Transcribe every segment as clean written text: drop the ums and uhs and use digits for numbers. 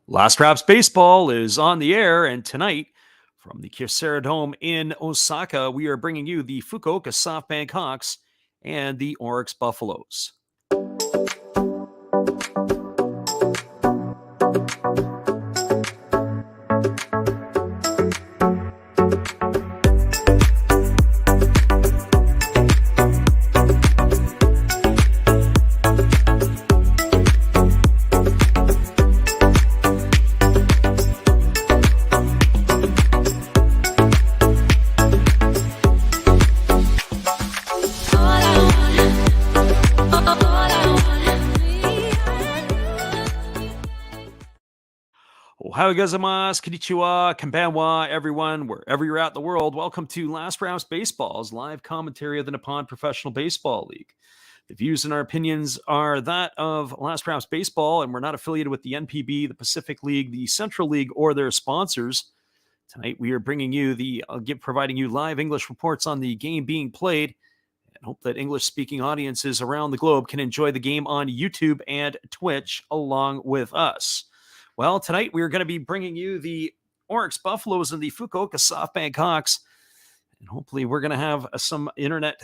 Last Raps Baseball is on the air, and tonight, from the Kyocera Dome in Osaka, we are bringing you the Fukuoka SoftBank Hawks and the Orix Buffaloes. Ohayou gozaimasu, konnichiwa, konbanwa, everyone, wherever you're at in the world. Welcome to Last Raps Baseball's live commentary of the Nippon Professional Baseball League. The views and our opinions are that of Last Raps Baseball, and we're not affiliated with the NPB, the Pacific League, the Central League, or their sponsors. Tonight, we are bringing you providing you live English reports on the game being played, and hope that English-speaking audiences around the globe can enjoy the game on YouTube and Twitch along with us. Well, tonight we are going to be bringing you the Orix Buffaloes and the Fukuoka SoftBank Hawks. And hopefully we're going to have some internet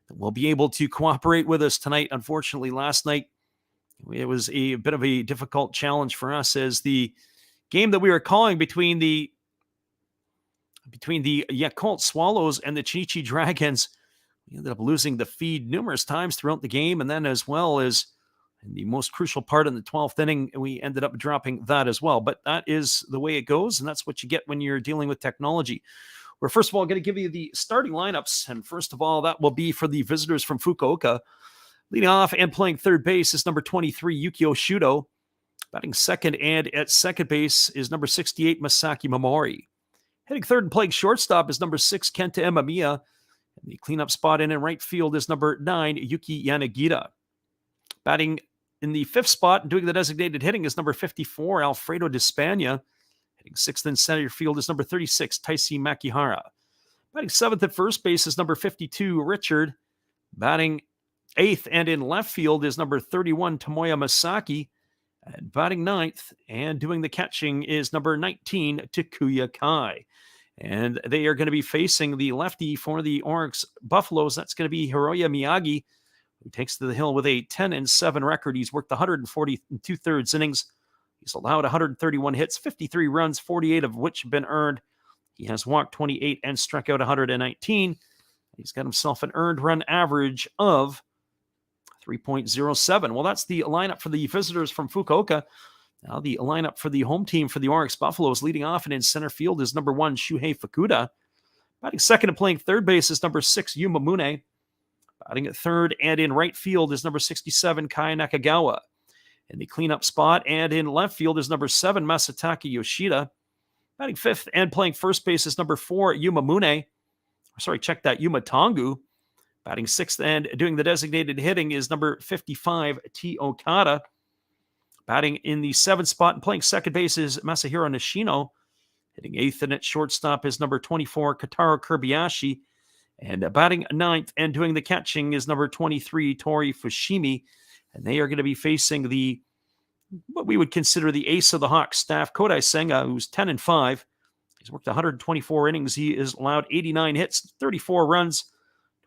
that will be able to cooperate with us tonight. Unfortunately, last night it was a bit of a difficult challenge for us, as the game that we were calling between the Yakult Swallows and the Chinichi Dragons, we ended up losing the feed numerous times throughout the game, and then as well as in the most crucial part in the 12th inning, we ended up dropping that as well. But that is the way it goes, and that's what you get when you're dealing with technology. We're first of all going to give you the starting lineups, and first of all, that will be for the visitors from Fukuoka. Leading off and playing third base is number 23, Yukio Shudo. Batting second and at second base is number 68, Masaki Momori. Hitting third and playing shortstop is number 6, Kenta Imamiya. And the cleanup spot in right field is number 9, Yuki Yanagita. Batting in the fifth spot and doing the designated hitting is number 54, Alfredo Despania. Hitting sixth in center field is number 36, Taisi Makihara. Batting seventh at first base is number 52, Richard. Batting eighth and in left field is number 31, Tomoya Masaki. And batting ninth and doing the catching is number 19, Takuya Kai. And they are going to be facing the lefty for the Orix Buffaloes. That's going to be Hiroya Miyagi, who takes to the hill with a 10-7 record. He's worked 140 2/3 innings. He's allowed 131 hits, 53 runs, 48 of which have been earned. He has walked 28 and struck out 119. He's got himself an earned run average of 3.07. Well, that's the lineup for the visitors from Fukuoka. Now the lineup for the home team for the Orix Buffaloes. Leading off and in center field is number 1, Shuhei Fukuda. Batting second and playing third base is number 6, Yuma Mune. Batting at third and in right field is number 67, Kai Nakagawa. In the cleanup spot and in left field is number 7, Masataka Yoshida. Batting fifth and playing first base is number 4, Yuma Tongu. Batting sixth and doing the designated hitting is number 55, T. Okada. Batting in the seventh spot and playing second base is Masahiro Nishino. Hitting eighth and at shortstop is number 24, Kotaro Kobayashi. And batting ninth and doing the catching is number 23, Tori Fushimi. And they are going to be facing what we would consider the ace of the Hawks staff, Kodai Senga, who's 10-5. He's worked 124 innings. He has allowed 89 hits, 34 runs,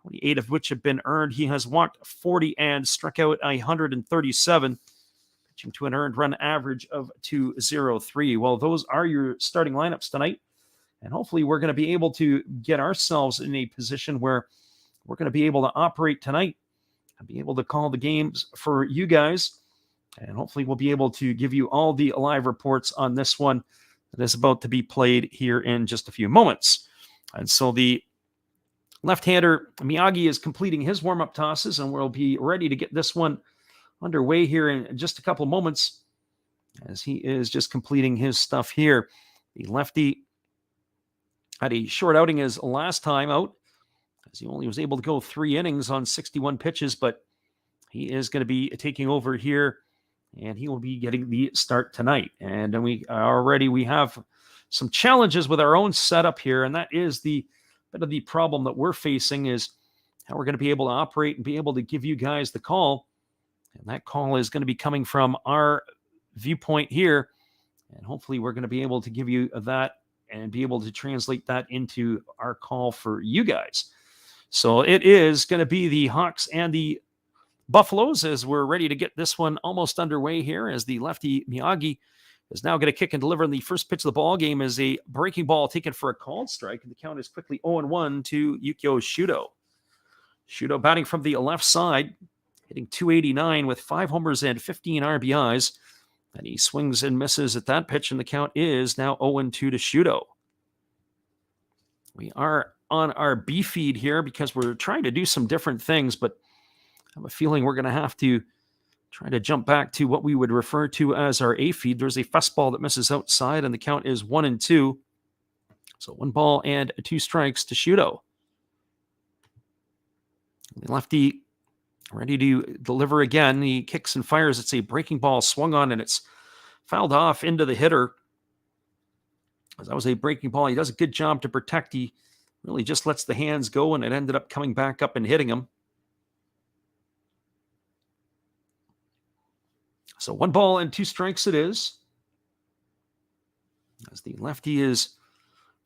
28 of which have been earned. He has walked 40 and struck out 137, pitching to an earned run average of 2.03. Well, those are your starting lineups tonight. And hopefully we're going to be able to get ourselves in a position where we're going to be able to operate tonight and be able to call the games for you guys. And hopefully we'll be able to give you all the live reports on this one that is about to be played here in just a few moments. And so the left-hander Miyagi is completing his warm-up tosses, and we'll be ready to get this one underway here in just a couple of moments as he is just completing his stuff here. The lefty had a short outing his last time out, as he only was able to go 3 innings on 61 pitches, but he is going to be taking over here, and he will be getting the start tonight. And then we have some challenges with our own setup here, and that is the bit of the problem that we're facing, is how we're going to be able to operate and be able to give you guys the call. And that call is going to be coming from our viewpoint here And hopefully we're going to be able to give you that and be able to translate that into our call for you guys. So it is going to be the Hawks and the Buffaloes as we're ready to get this one almost underway here, as the lefty Miyagi is now going to kick and deliver. In the first pitch of the ball game is a breaking ball taken for a called strike, and the count is quickly 0-1 to Yukio Shudo. Shudo batting from the left side, hitting .289 with 5 homers and 15 RBIs. And he swings and misses at that pitch, and the count is now 0-2 to Shudo. We are on our B feed here because we're trying to do some different things, but I have a feeling we're going to have to try to jump back to what we would refer to as our A feed. There's a fastball that misses outside, and the count is 1-2. So 1 ball and 2 strikes to Shudo. The lefty ready to deliver again. He kicks and fires. It's a breaking ball swung on, and it's fouled off into the hitter. That was a breaking ball. He does a good job to protect. He really just lets the hands go, and it ended up coming back up and hitting him. So 1 ball and 2 strikes it is. As the lefty is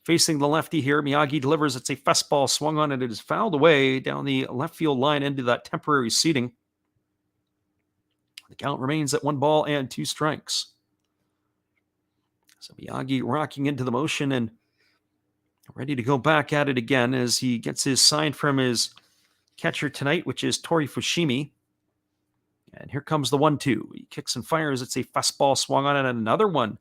facing the lefty here, Miyagi delivers. It's a fastball swung on, and it is fouled away down the left field line into that temporary seating. The count remains at 1 ball and 2 strikes. So Miyagi rocking into the motion and ready to go back at it again as he gets his sign from his catcher tonight, which is Tori Fushimi. And here comes the 1-2. He kicks and fires. It's a fastball swung on, and another one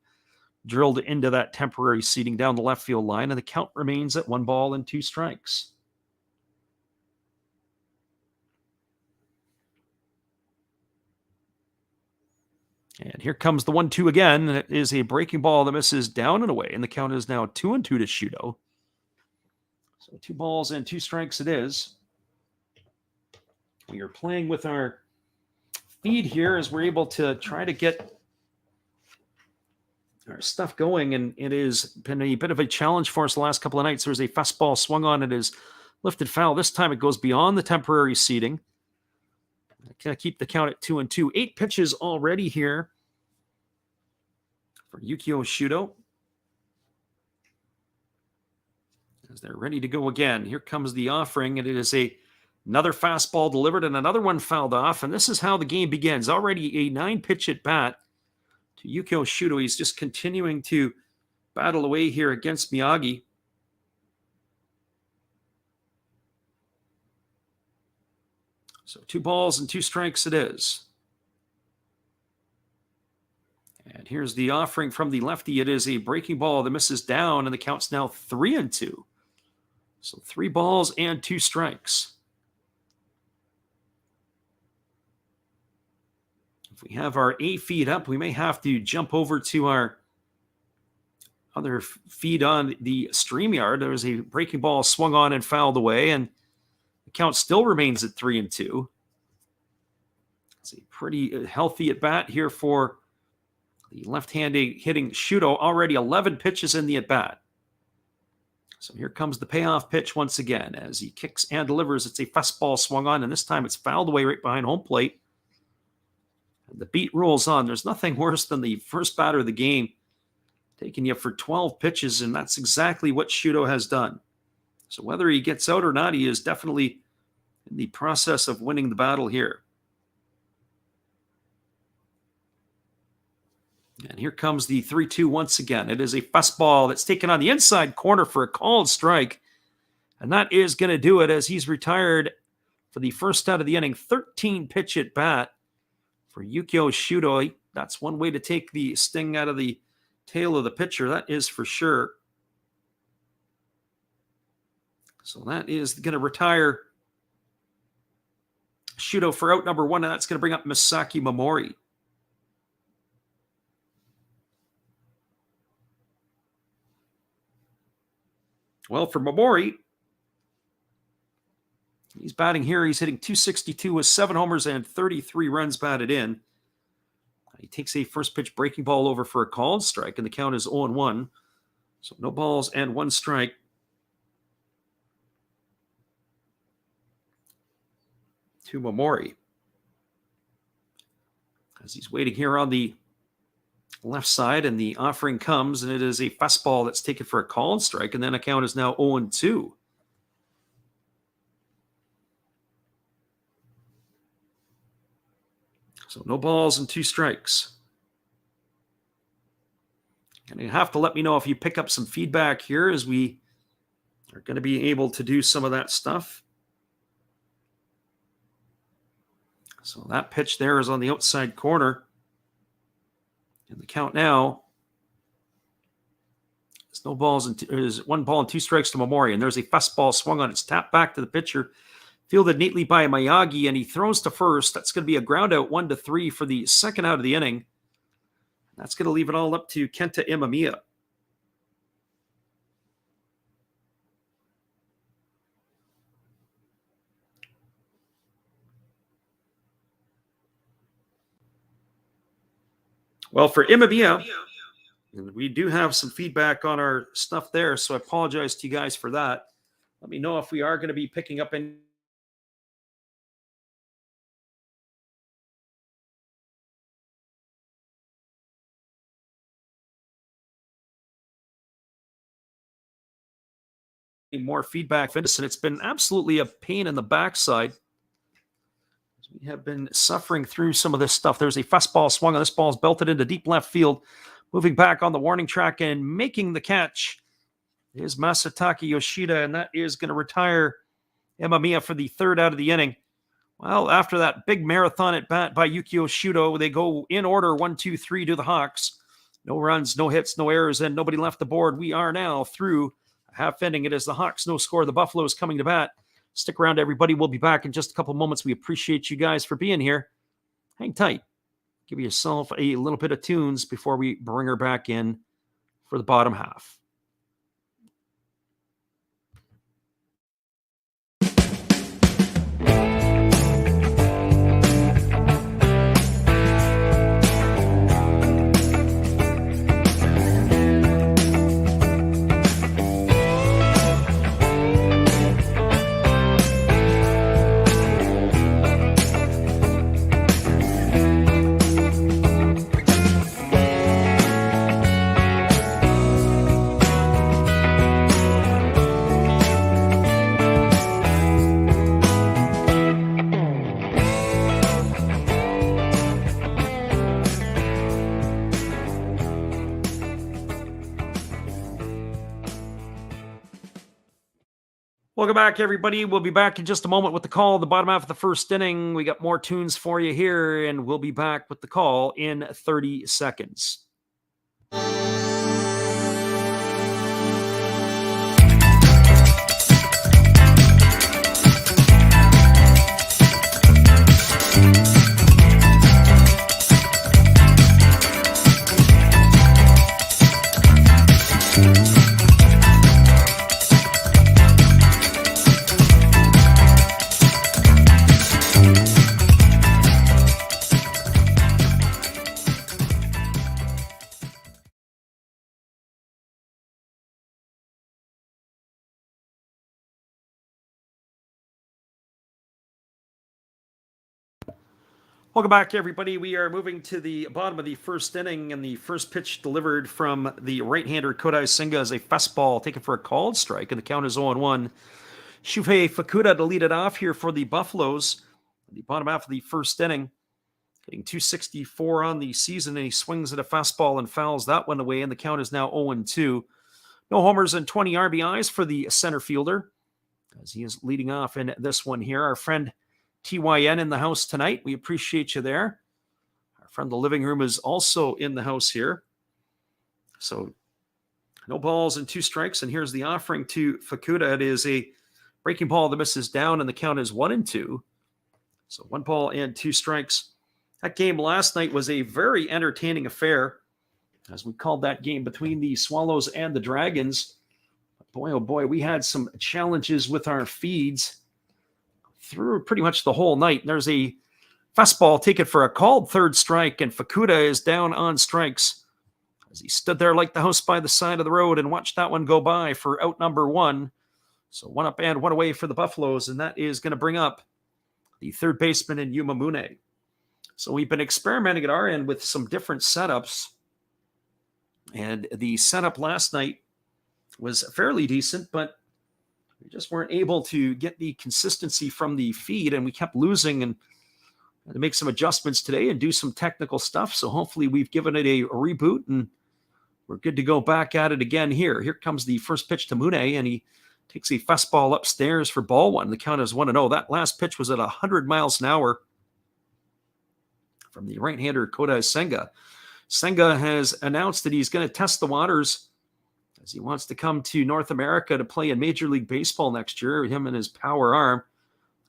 drilled into that temporary seating down the left field line, and the count remains at 1 ball and 2 strikes. And here comes the 1-2 again, and it is a breaking ball that misses down and away, and the count is now 2-2 to Shudo. So 2 balls and 2 strikes it is. We are playing with our feed here as we're able to try to get our stuff going, and it has been a bit of a challenge for us the last couple of nights. There's a fastball swung on, it is lifted foul. This time it goes beyond the temporary seating. Gonna keep the count at 2-2. 8 pitches already here for Yukio Shudo, as they're ready to go again. Here comes the offering, and it is another fastball delivered and another one fouled off, and this is how the game begins. Already a 9-pitch at bat to Yukio Shudo. He's just continuing to battle away here against Miyagi. So 2 balls and 2 strikes it is. And here's the offering from the lefty. It is a breaking ball that misses down, and the count's now 3-2. So 3 balls and 2 strikes. If we have our A feed up, we may have to jump over to our other feed on the StreamYard. There was a breaking ball swung on and fouled away, and the count still remains at 3-2. It's a pretty healthy at bat here for the left-handed hitting Shudo. Already 11 pitches in the at bat. So here comes the payoff pitch once again as he kicks and delivers. It's a fastball swung on, and this time it's fouled away right behind home plate. And the beat rolls on. There's nothing worse than the first batter of the game taking you for 12 pitches, and that's exactly what Shudo has done. So whether he gets out or not, he is definitely in the process of winning the battle here. And here comes the 3-2 once again. It is a fastball that's taken on the inside corner for a called strike. And that is going to do it as he's retired for the first out of the inning. 13 pitch at bat for Yukio Shudo. That's one way to take the sting out of the tail of the pitcher. That is for sure. So that is going to retire Shudo for out number 1, and that's going to bring up Misaki Momori. Well, for Momori, he's batting here. He's hitting .262 with 7 homers and 33 runs batted in. He takes a first pitch breaking ball over for a called strike, and the count is 0-1. So no balls and 1 strike. To Momori, as he's waiting here on the left side, and the offering comes, and it is a fastball that's taken for a called strike, and then the count is now 0-2. So no balls and 2 strikes. And you have to let me know if you pick up some feedback here, as we are going to be able to do some of that stuff. So that pitch there is on the outside corner. And the count now is no balls and is 1 ball and 2 strikes to Momori. And there's a fastball swung on. It's tapped back to the pitcher, fielded neatly by Miyagi, and he throws to first. That's going to be a ground out, 1-3 for the second out of the inning. That's going to leave it all up to Kenta Imamiya. Well, for Imamiya, and we do have some feedback on our stuff there, so I apologize to you guys for that. Let me know if we are going to be picking up any more feedback. And it's been absolutely a pain in the backside. We have been suffering through some of this stuff. There's a fastball swung on. This ball is belted into deep left field. Moving back on the warning track and making the catch is Masataka Yoshida, and that is going to retire Imamiya for the third out of the inning. Well, after that big marathon at bat by Yukio Shudo, they go in order 1-2-3 to the Hawks. No runs, no hits, no errors, and nobody left the board. We are now through a half inning. It is the Hawks, no score. The Buffaloes coming to bat. Stick around, everybody. We'll be back in just a couple moments. We appreciate you guys for being here. Hang tight. Give yourself a little bit of tunes before we bring her back in for the bottom half. Welcome back, everybody. We'll be back in just a moment with the call, the bottom half of the first inning. We got more tunes for you here, and we'll be back with the call in 30 seconds. Welcome back, everybody. We are moving to the bottom of the first inning, and the first pitch delivered from the right-hander Kodai Senga is a fastball taken for a called strike, and the count is 0-1. Shuhei Fukuda to lead it off here for the Buffaloes. The bottom half of the first inning, hitting .264 on the season, and he swings at a fastball and fouls that one away, and the count is now 0-2. No homers and 20 RBIs for the center fielder, as he is leading off in this one here. Our friend TYN in the house tonight. We appreciate you there. Our friend the living room is also in the house here. So no balls and 2 strikes. And here's the offering to Fukuda. It is a breaking ball that misses down, and the count is 1-2. So 1 ball and 2 strikes. That game last night was a very entertaining affair, as we called that game between the Swallows and the Dragons. Boy, oh boy, we had some challenges with our feeds through pretty much the whole night. There's a fastball taken for a called third strike, and Fukuda is down on strikes as he stood there like the house by the side of the road and watched that one go by for out number 1. So 1 up and 1 away for the Buffaloes, and that is going to bring up the third baseman in Yuma Mune. So we've been experimenting at our end with some different setups. And the setup last night was fairly decent, but we just weren't able to get the consistency from the feed, and we kept losing, and had to make some adjustments today and do some technical stuff. So hopefully we've given it a reboot, and we're good to go back at it again here. Here comes the first pitch to Mune, and he takes a fastball upstairs for ball one. The count is 1-0. That last pitch was at 100 miles an hour from the right-hander Kota Senga. Senga has announced that he's going to test the waters as he wants to come to North America to play in Major League Baseball next year, him and his power arm.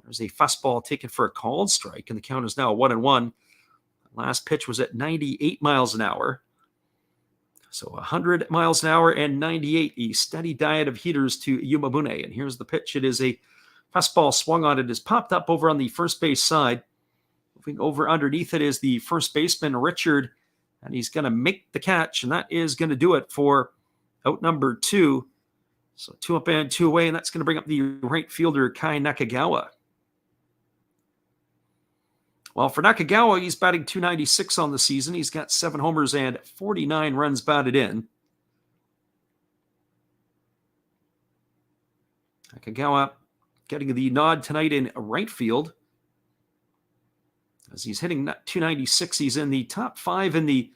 There's a fastball taken for a called strike, and the count is now 1-1. Last pitch was at 98 miles an hour. So 100 miles an hour and 98, a steady diet of heaters to Yuma Mune. And here's the pitch. It is a fastball swung on. It is popped up over on the first base side. Moving over underneath it is the first baseman, Richard, and he's going to make the catch, and that is going to do it for out number 2. So 2 up and 2 away, and that's going to bring up the right fielder, Kai Nakagawa. Well, for Nakagawa, he's batting .296 on the season. He's got 7 homers and 49 runs batted in. Nakagawa getting the nod tonight in right field. As he's hitting .296, he's in the top 5 in the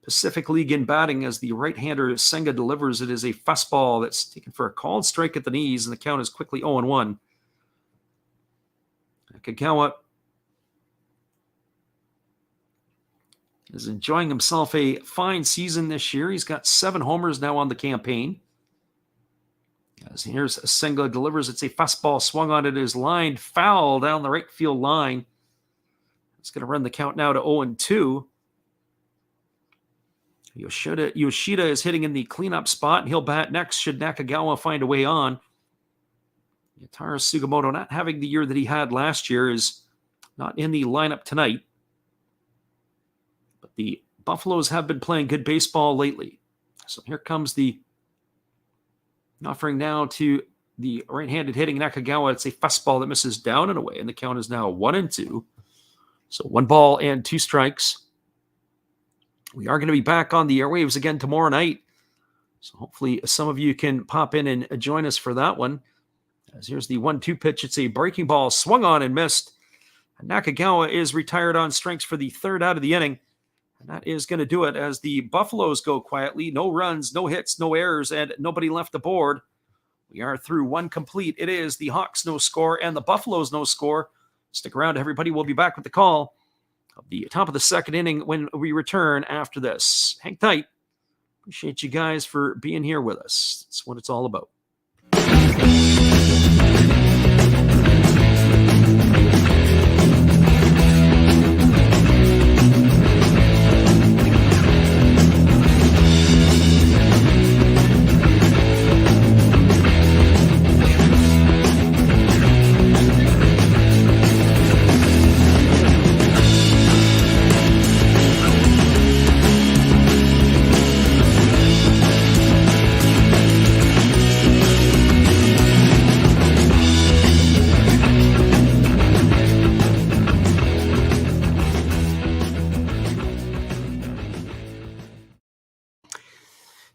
Pacific League in batting as the right-hander Senga delivers. It is a fastball that's taken for a called strike at the knees, and the count is quickly 0-1. Nakagawa is enjoying himself a fine season this year. He's got 7 homers now on the campaign. As here's Senga delivers. It's a fastball swung on. It is lined foul down the right field line. It's going to run the count now to 0-2. Yoshida is hitting in the cleanup spot. He'll bat next should Nakagawa find a way on. Yatara Sugimoto, not having the year that he had last year, is not in the lineup tonight. But the Buffaloes have been playing good baseball lately. So here comes the offering now to the right-handed hitting Nakagawa. It's a fastball that misses down and away, and the count is now 1-2. So 1 ball and 2 strikes. We are going to be back on the airwaves again tomorrow night. So hopefully some of you can pop in and join us for that one. As here's the 1-2 pitch. It's a breaking ball swung on and missed. And Nakagawa is retired on strikes for the 3rd out of the inning. And that is going to do it as the Buffaloes go quietly. No runs, no hits, no errors, and nobody left the board. We are through 1 complete. It is the Hawks no score and the Buffaloes no score. Stick around, everybody. We'll be back with the call of the top of the 2nd inning when we return after this. Hang tight. Appreciate you guys for being here with us. That's what it's all about.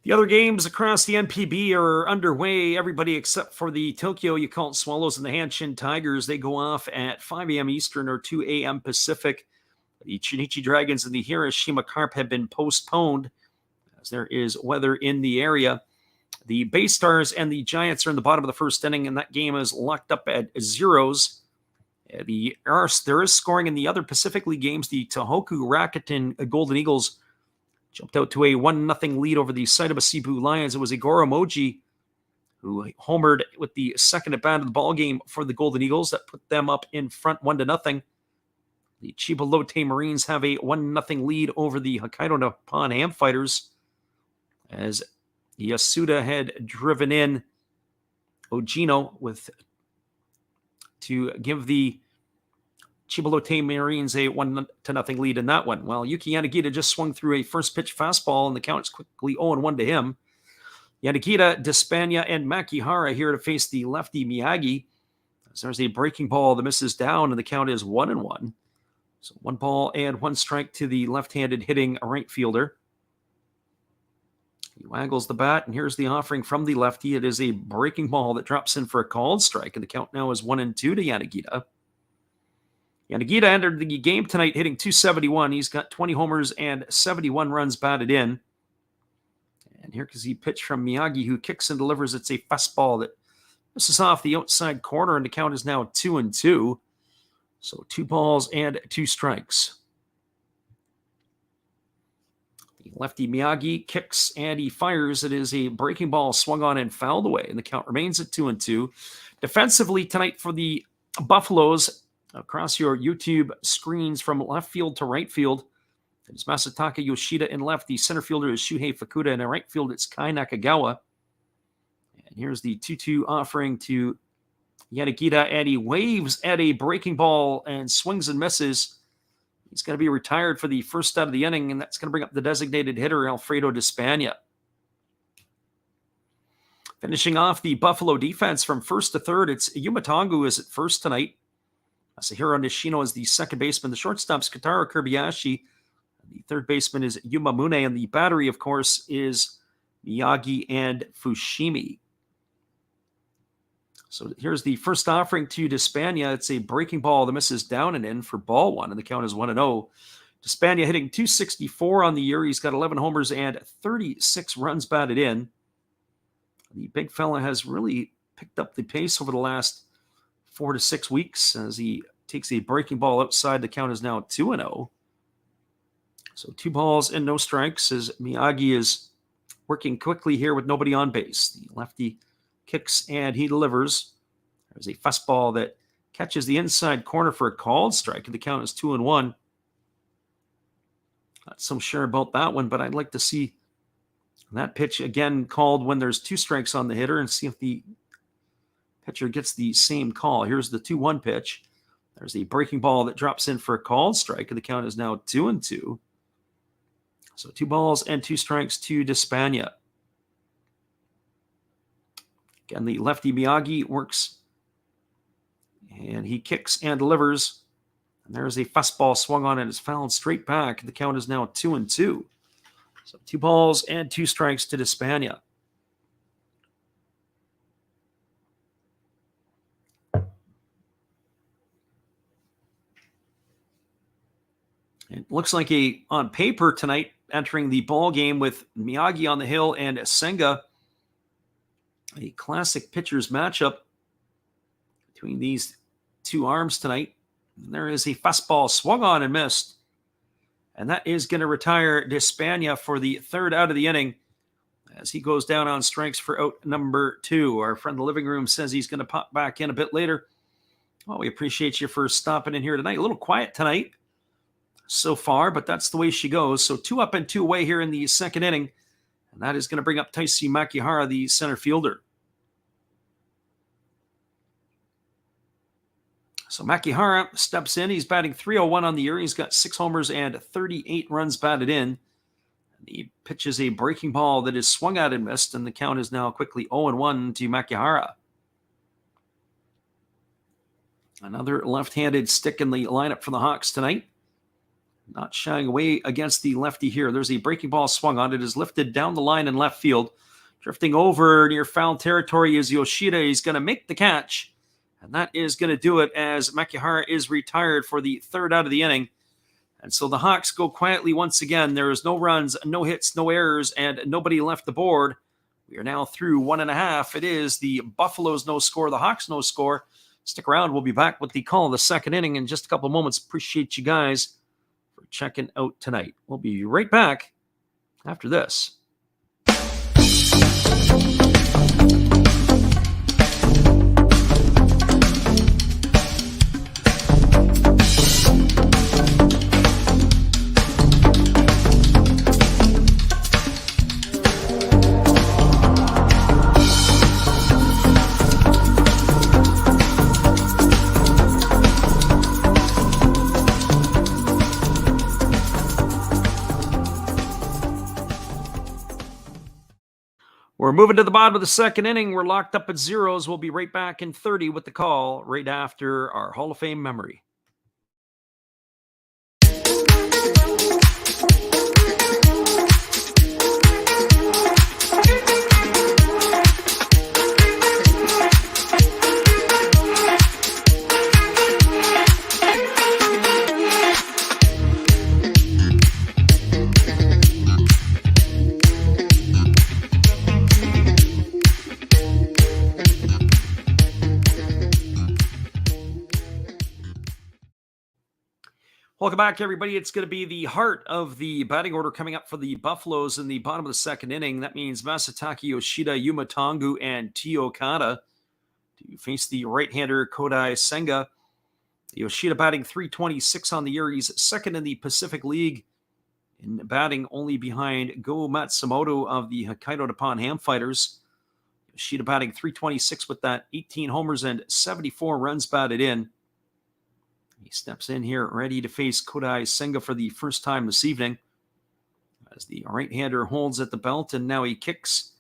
The other games across the NPB are underway. Everybody except for the Tokyo Yakult Swallows and the Hanshin Tigers. They go off at 5 a.m. Eastern or 2 a.m. Pacific. The Chunichi Dragons and the Hiroshima Carp have been postponed as there is weather in the area. The Bay Stars and the Giants are in the bottom of the 1st inning, and that game is locked up at 0s. There is scoring in the other Pacific League games. The Tohoku Rakuten Golden Eagles jumped out to a 1-0 lead over the Saitama Cebu Lions. It was Igoro Moji who homered with the 2nd at bat of the ball game for the Golden Eagles. That put them up in front 1-0. The Chiba Lotte Marines have a 1-0 lead over the Hokkaido Nippon Ham Fighters as Yasuda had driven in Ogino to give the Chiba Lotte Marines a 1-0 lead in that one. Well, Yuki Yanagita just swung through a first pitch fastball, and the count is quickly 0-1 to him. Yanagita, Despania, and Makihara here to face the lefty Miyagi. As there's a breaking ball that misses down, and the count is 1-1. So 1 ball and 1 strike to the left-handed hitting right fielder. He waggles the bat, and here's the offering from the lefty. It is a breaking ball that drops in for a called strike, and the count now is 1-2 to Yanagita. Yanagita entered the game tonight hitting .271. He's got 20 homers and 71 runs batted in. And here comes the pitch from Miyagi, who kicks and delivers. It's a fastball that misses off the outside corner, and the count is now 2-2. So 2 balls and 2 strikes. The lefty Miyagi kicks and he fires. It is a breaking ball swung on and fouled away, and the count remains at 2-2. Defensively tonight for the Buffaloes, across your YouTube screens from left field to right field, it's Masataka Yoshida in left. The center fielder is Shuhei Fukuda, and in right field it's Kai Nakagawa. And here's the 2-2 offering to Yanagita, and he waves at a breaking ball and swings and misses. He's going to be retired for the first out of the inning, and that's going to bring up the designated hitter, Alfredo Despania. Finishing off the Buffalo defense from first to third, it's Yumatangu is at first tonight. Masahiro Nishino is the second baseman. The shortstop's Kataro Kobayashi. The third baseman is Yuma Mune, and the battery, of course, is Miyagi and Fushimi. So here's the first offering to Despania. It's a breaking ball that misses down and in for ball 1, and the count is 1-0. Despania hitting .264 on the year. He's got 11 homers and 36 runs batted in. The big fella has really picked up the pace over the last 4 to 6 weeks as he takes a breaking ball outside. The count is now 2-0. So 2 balls and no strikes as Miyagi is working quickly here with nobody on base. The lefty kicks and he delivers. There's a fastball that catches the inside corner for a called strike, and the count is 2-1. Not so sure about that one, but I'd like to see that pitch again called when there's 2 strikes on the hitter and see if the pitcher gets the same call. Here's the 2-1 pitch. There's a breaking ball that drops in for a called strike, and the count is now 2-2. So 2 balls and 2 strikes to Despania. Again, the lefty Miyagi works, and he kicks and delivers. And there's a fastball swung on and it's fouled straight back. The count is now 2-2. So 2 balls and 2 strikes to Despania. It looks like on paper tonight, entering the ball game with Miyagi on the hill and Senga, a classic pitchers matchup between these 2 arms tonight. And there is a fastball swung on and missed. And that is going to retire Despania for the 3rd out of the inning as he goes down on strikes for out number 2. Our friend in the living room says he's going to pop back in a bit later. Well, we appreciate you for stopping in here tonight. A little quiet tonight so far, but that's the way she goes. So 2 up and 2 away here in the 2nd inning. And that is going to bring up Taisi Makihara, the center fielder. So Makihara steps in. He's batting .301 on the year. He's got 6 homers and 38 runs batted in. And he pitches a breaking ball that is swung out and missed, and the count is now quickly 0-1 to Makihara. Another left-handed stick in the lineup for the Hawks tonight. Not shying away against the lefty here. There's a breaking ball swung on. It is lifted down the line in left field. Drifting over near foul territory is Yoshida. He's going to make the catch. And that is going to do it as Makihara is retired for the 3rd out of the inning. And so the Hawks go quietly once again. There is no runs, no hits, no errors, and nobody left the board. We are now through 1.5. It is the Buffaloes no score, the Hawks no score. Stick around. We'll be back with the call of the 2nd inning in just a couple of moments. Appreciate you guys for checking out tonight. We'll be right back after this. We're moving to the bottom of the 2nd inning. We're locked up at 0s. We'll be right back in 30 with the call right after our Hall of Fame memory. Welcome back, everybody. It's going to be the heart of the batting order coming up for the Buffaloes in the bottom of the second inning. That means Masataka Yoshida, Yuma Tongu, and T. Okada to face the right-hander Kodai Senga. Yoshida batting .326 on the year. He's second in the Pacific League in batting, only behind Go Matsumoto of the Hokkaido Nippon Ham Fighters. Yoshida batting .326 with that 18 homers and 74 runs batted in. He steps in here ready to face Kodai Senga for the first time this evening as the right-hander holds at the belt, and now he kicks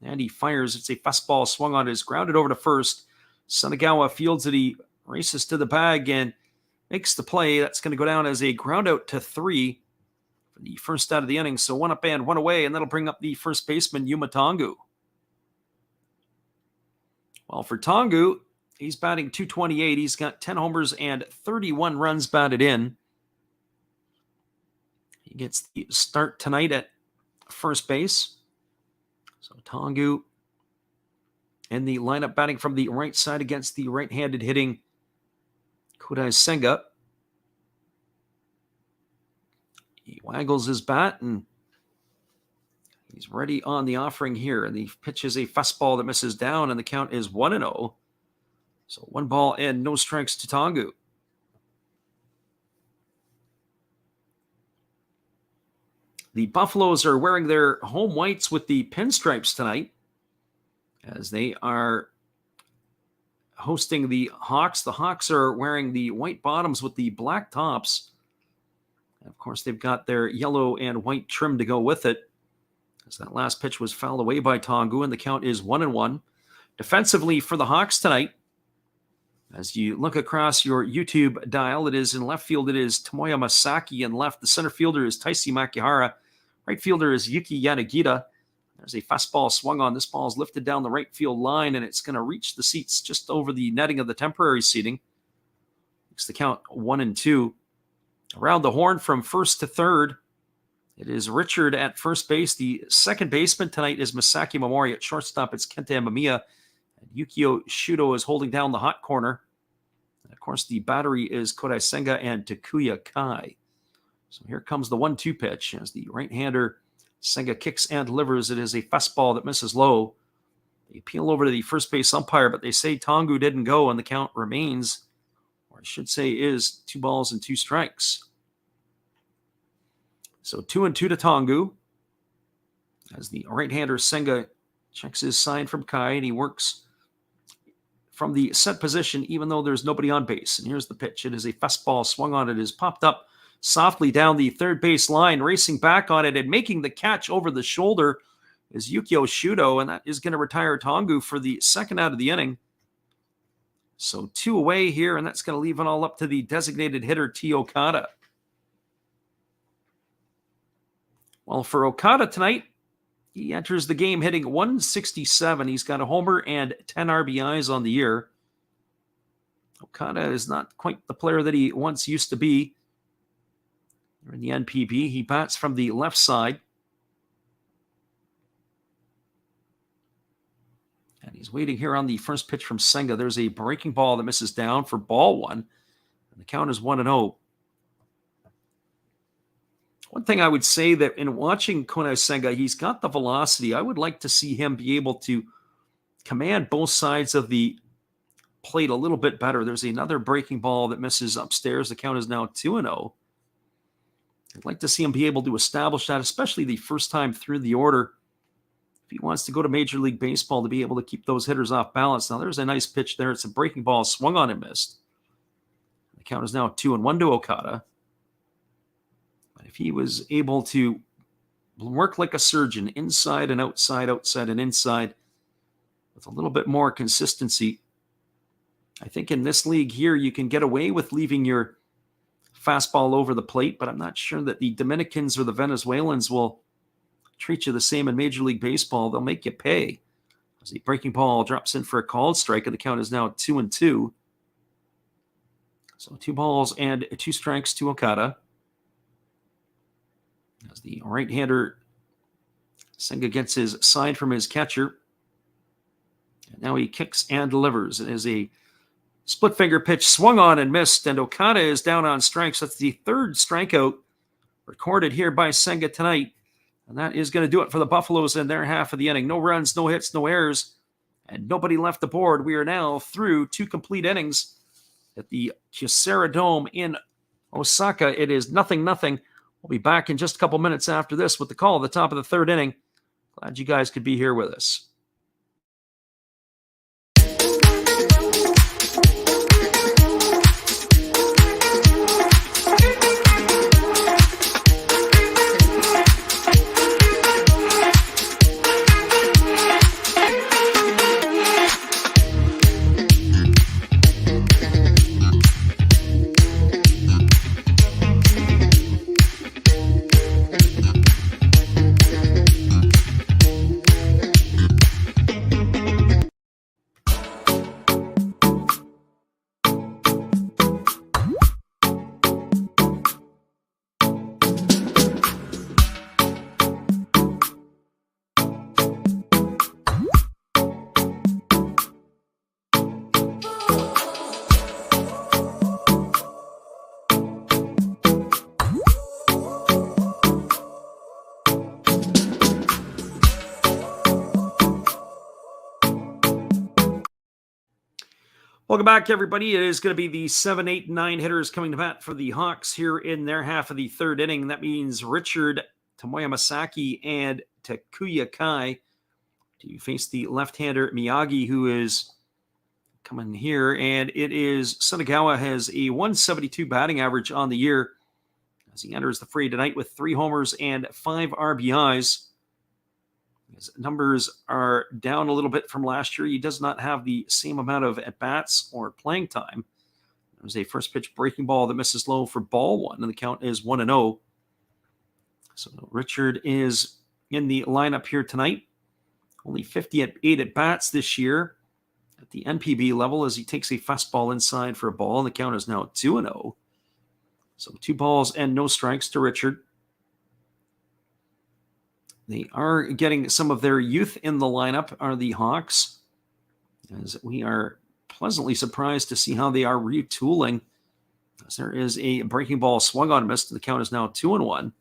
and he fires. It's a fastball swung on, is grounded over to first. Sanagawa fields it. He races to the bag and makes the play. That's going to go down as a ground out to 3 for the first out of the inning. So 1 up and 1 away, and that'll bring up the first baseman, Yuma Tongu. Well, for Tongu, he's batting .228. He's got 10 homers and 31 runs batted in. He gets the start tonight at first base. So Tongu in the lineup, batting from the right side against the right-handed hitting Kodai Senga. He waggles his bat and he's ready on the offering here. And the pitch is a fastball that misses down, and the count is 1-0. So 1 ball and no strikes to Tongu. The Buffaloes are wearing their home whites with the pinstripes tonight as they are hosting the Hawks. The Hawks are wearing the white bottoms with the black tops. And of course, they've got their yellow and white trim to go with it, as that last pitch was fouled away by Tongu, and the count is 1-1. Defensively for the Hawks tonight, as you look across your YouTube dial, it is in left field, it is Tomoya Masaki in left. The center fielder is Taisi Makihara. Right fielder is Yuki Yanagita. There's a fastball swung on. This ball is lifted down the right field line, and it's going to reach the seats just over the netting of the temporary seating. Makes the count 1-2. Around the horn from first to third, it is Richard at first base. The second baseman tonight is Masaki Momori. At shortstop, it's Kenta Amamiya. Yukio Shudo is holding down the hot corner. And of course, the battery is Kodai Senga and Takuya Kai. So here comes the 1-2 pitch as the right-hander Senga kicks and delivers. It is a fastball that misses low. They appeal over to the first base umpire, but they say Tongu didn't go, and the count remains, or I should say is, 2 balls and 2 strikes. So 2-2 to Tongu as the right-hander Senga checks his sign from Kai, and he works from the set position, even though there's nobody on base. And here's the pitch. It is a fastball swung on. It is popped up softly down the third base line. Racing back on it and making the catch over the shoulder is Yukio Shudo, and that is going to retire Tongu for the second out of the inning. So 2 away here, and that's going to leave it all up to the designated hitter, T. Okada. Well, for Okada tonight, he enters the game hitting .167. He's got a homer and 10 RBIs on the year. Okada is not quite the player that he once used to be. In the NPB, he bats from the left side. And he's waiting here on the first pitch from Senga. There's a breaking ball that misses down for ball 1. And the count is 1-0. One thing I would say that in watching Kodai Senga, he's got the velocity. I would like to see him be able to command both sides of the plate a little bit better. There's another breaking ball that misses upstairs. The count is now 2-0. I'd like to see him be able to establish that, especially the first time through the order. If he wants to go to Major League Baseball, to be able to keep those hitters off balance. Now, there's a nice pitch there. It's a breaking ball swung on and missed. The count is now 2-1 to Okada. But if he was able to work like a surgeon, inside and outside, outside and inside, with a little bit more consistency, I think in this league here, you can get away with leaving your fastball over the plate, but I'm not sure that the Dominicans or the Venezuelans will treat you the same in Major League Baseball. They'll make you pay. As the breaking ball drops in for a called strike, and the count is now 2-2. So 2 balls and 2 strikes to Okada. As the right-hander Senga gets his sign from his catcher. And now he kicks and delivers. It is a Split finger pitch swung on and missed, and Okada is down on strikes. That's the third strikeout recorded here by Senga tonight. And that is going to do it for the Buffaloes in their half of the inning. No runs, no hits, no errors, and nobody left the board. We are now through 2 complete innings at the Kyocera Dome in Osaka. It is 0-0. We'll be back in just a couple minutes after this with the call at the top of the third inning. Glad you guys could be here with us. Welcome back, everybody. It is going to be the 7, 8, 9 hitters coming to bat for the Hawks here in their half of the third inning. That means Richard, Tomoya Masaki, and Takuya Kai to face the left-hander Miyagi, who is coming here. And it is Sunagawa has a 172 batting average on the year as he enters the fray tonight with 3 homers and 5 RBIs. His numbers are down a little bit from last year. He does not have the same amount of at-bats or playing time. There's a first pitch breaking ball that misses low for ball 1, and the count is 1-0. So Richard is in the lineup here tonight. Only 58 at-bats this year at the NPB level as he takes a fastball inside for a ball, and the count is now 2-0. So 2 balls and no strikes to Richard. They are getting some of their youth in the lineup, are the Hawks, as we are pleasantly surprised to see how they are retooling. As there is a breaking ball swung on and missed, the count is now 2-1.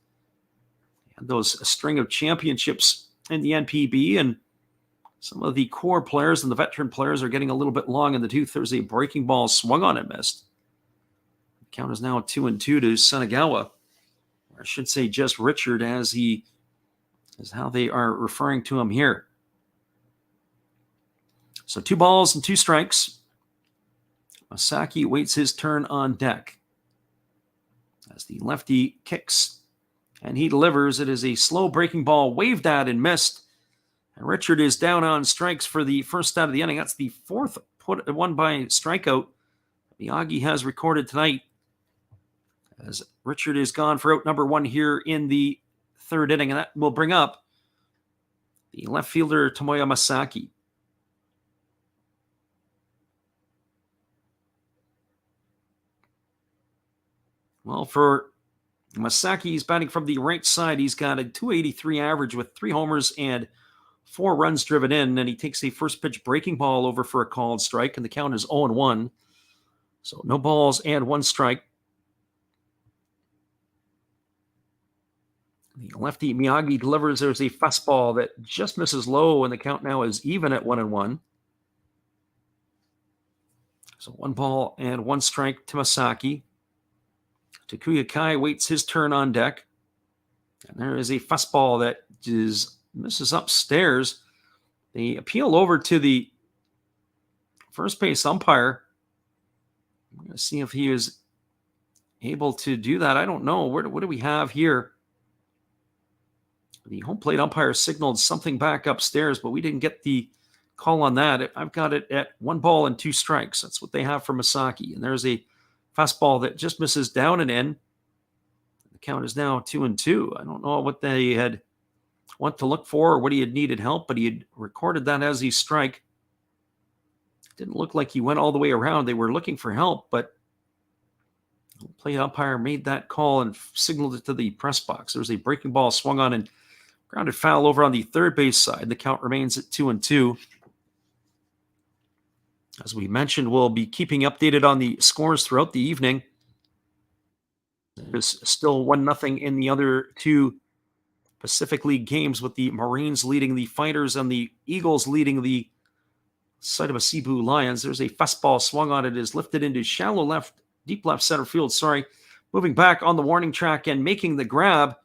And those string of championships in the NPB, and some of the core players and the veteran players are getting a little bit long in the tooth. There's a breaking ball swung on and missed. The count is now 2-2 to Sunagawa. Or I should say just Richard, as he is how they are referring to him here. So 2 balls and 2 strikes. Masaki waits his turn on deck as the lefty kicks and he delivers. It is a slow breaking ball waved at and missed. And Richard is down on strikes for the first out of the inning. That's the 4th one by strikeout Miyagi has recorded tonight, as Richard is gone for out number 1 here in the third inning, and that will bring up the left fielder Tomoya Masaki. Well, for Masaki, he's batting from the right side. He's got a 283 average with 3 homers and 4 runs driven in, and he takes a first pitch breaking ball over for a called strike, and the count is 0-1. So no balls and 1 strike. The lefty Miyagi delivers. There's a fastball that just misses low, and the count now is even at 1-1. So 1 ball and 1 strike to Masaki. Takuya Kai waits his turn on deck. And there is a fastball that misses upstairs. They appeal over to the first base umpire. I'm going to see if he is able to do that. I don't know. What do we have here? The home plate umpire signaled something back upstairs, but we didn't get the call on that. I've got it at 1 ball and 2 strikes. That's what they have for Masaki. And there's a fastball that just misses down and in. The count is now 2-2. I don't know what they had want to look for or what he had needed help, but he had recorded that as a strike. It didn't look like he went all the way around. They were looking for help, but the plate umpire made that call and signaled it to the press box. There was a breaking ball swung on and grounded foul over on the third base side. The count remains at 2-2. As we mentioned, we'll be keeping updated on the scores throughout the evening. There's still 1-0 in the other two Pacific League games, with the Marines leading the Fighters and the Eagles leading the Saitama Cebu Lions. There's a fastball swung on it, is lifted into shallow left, deep left center field. Moving back on the warning track and making the grab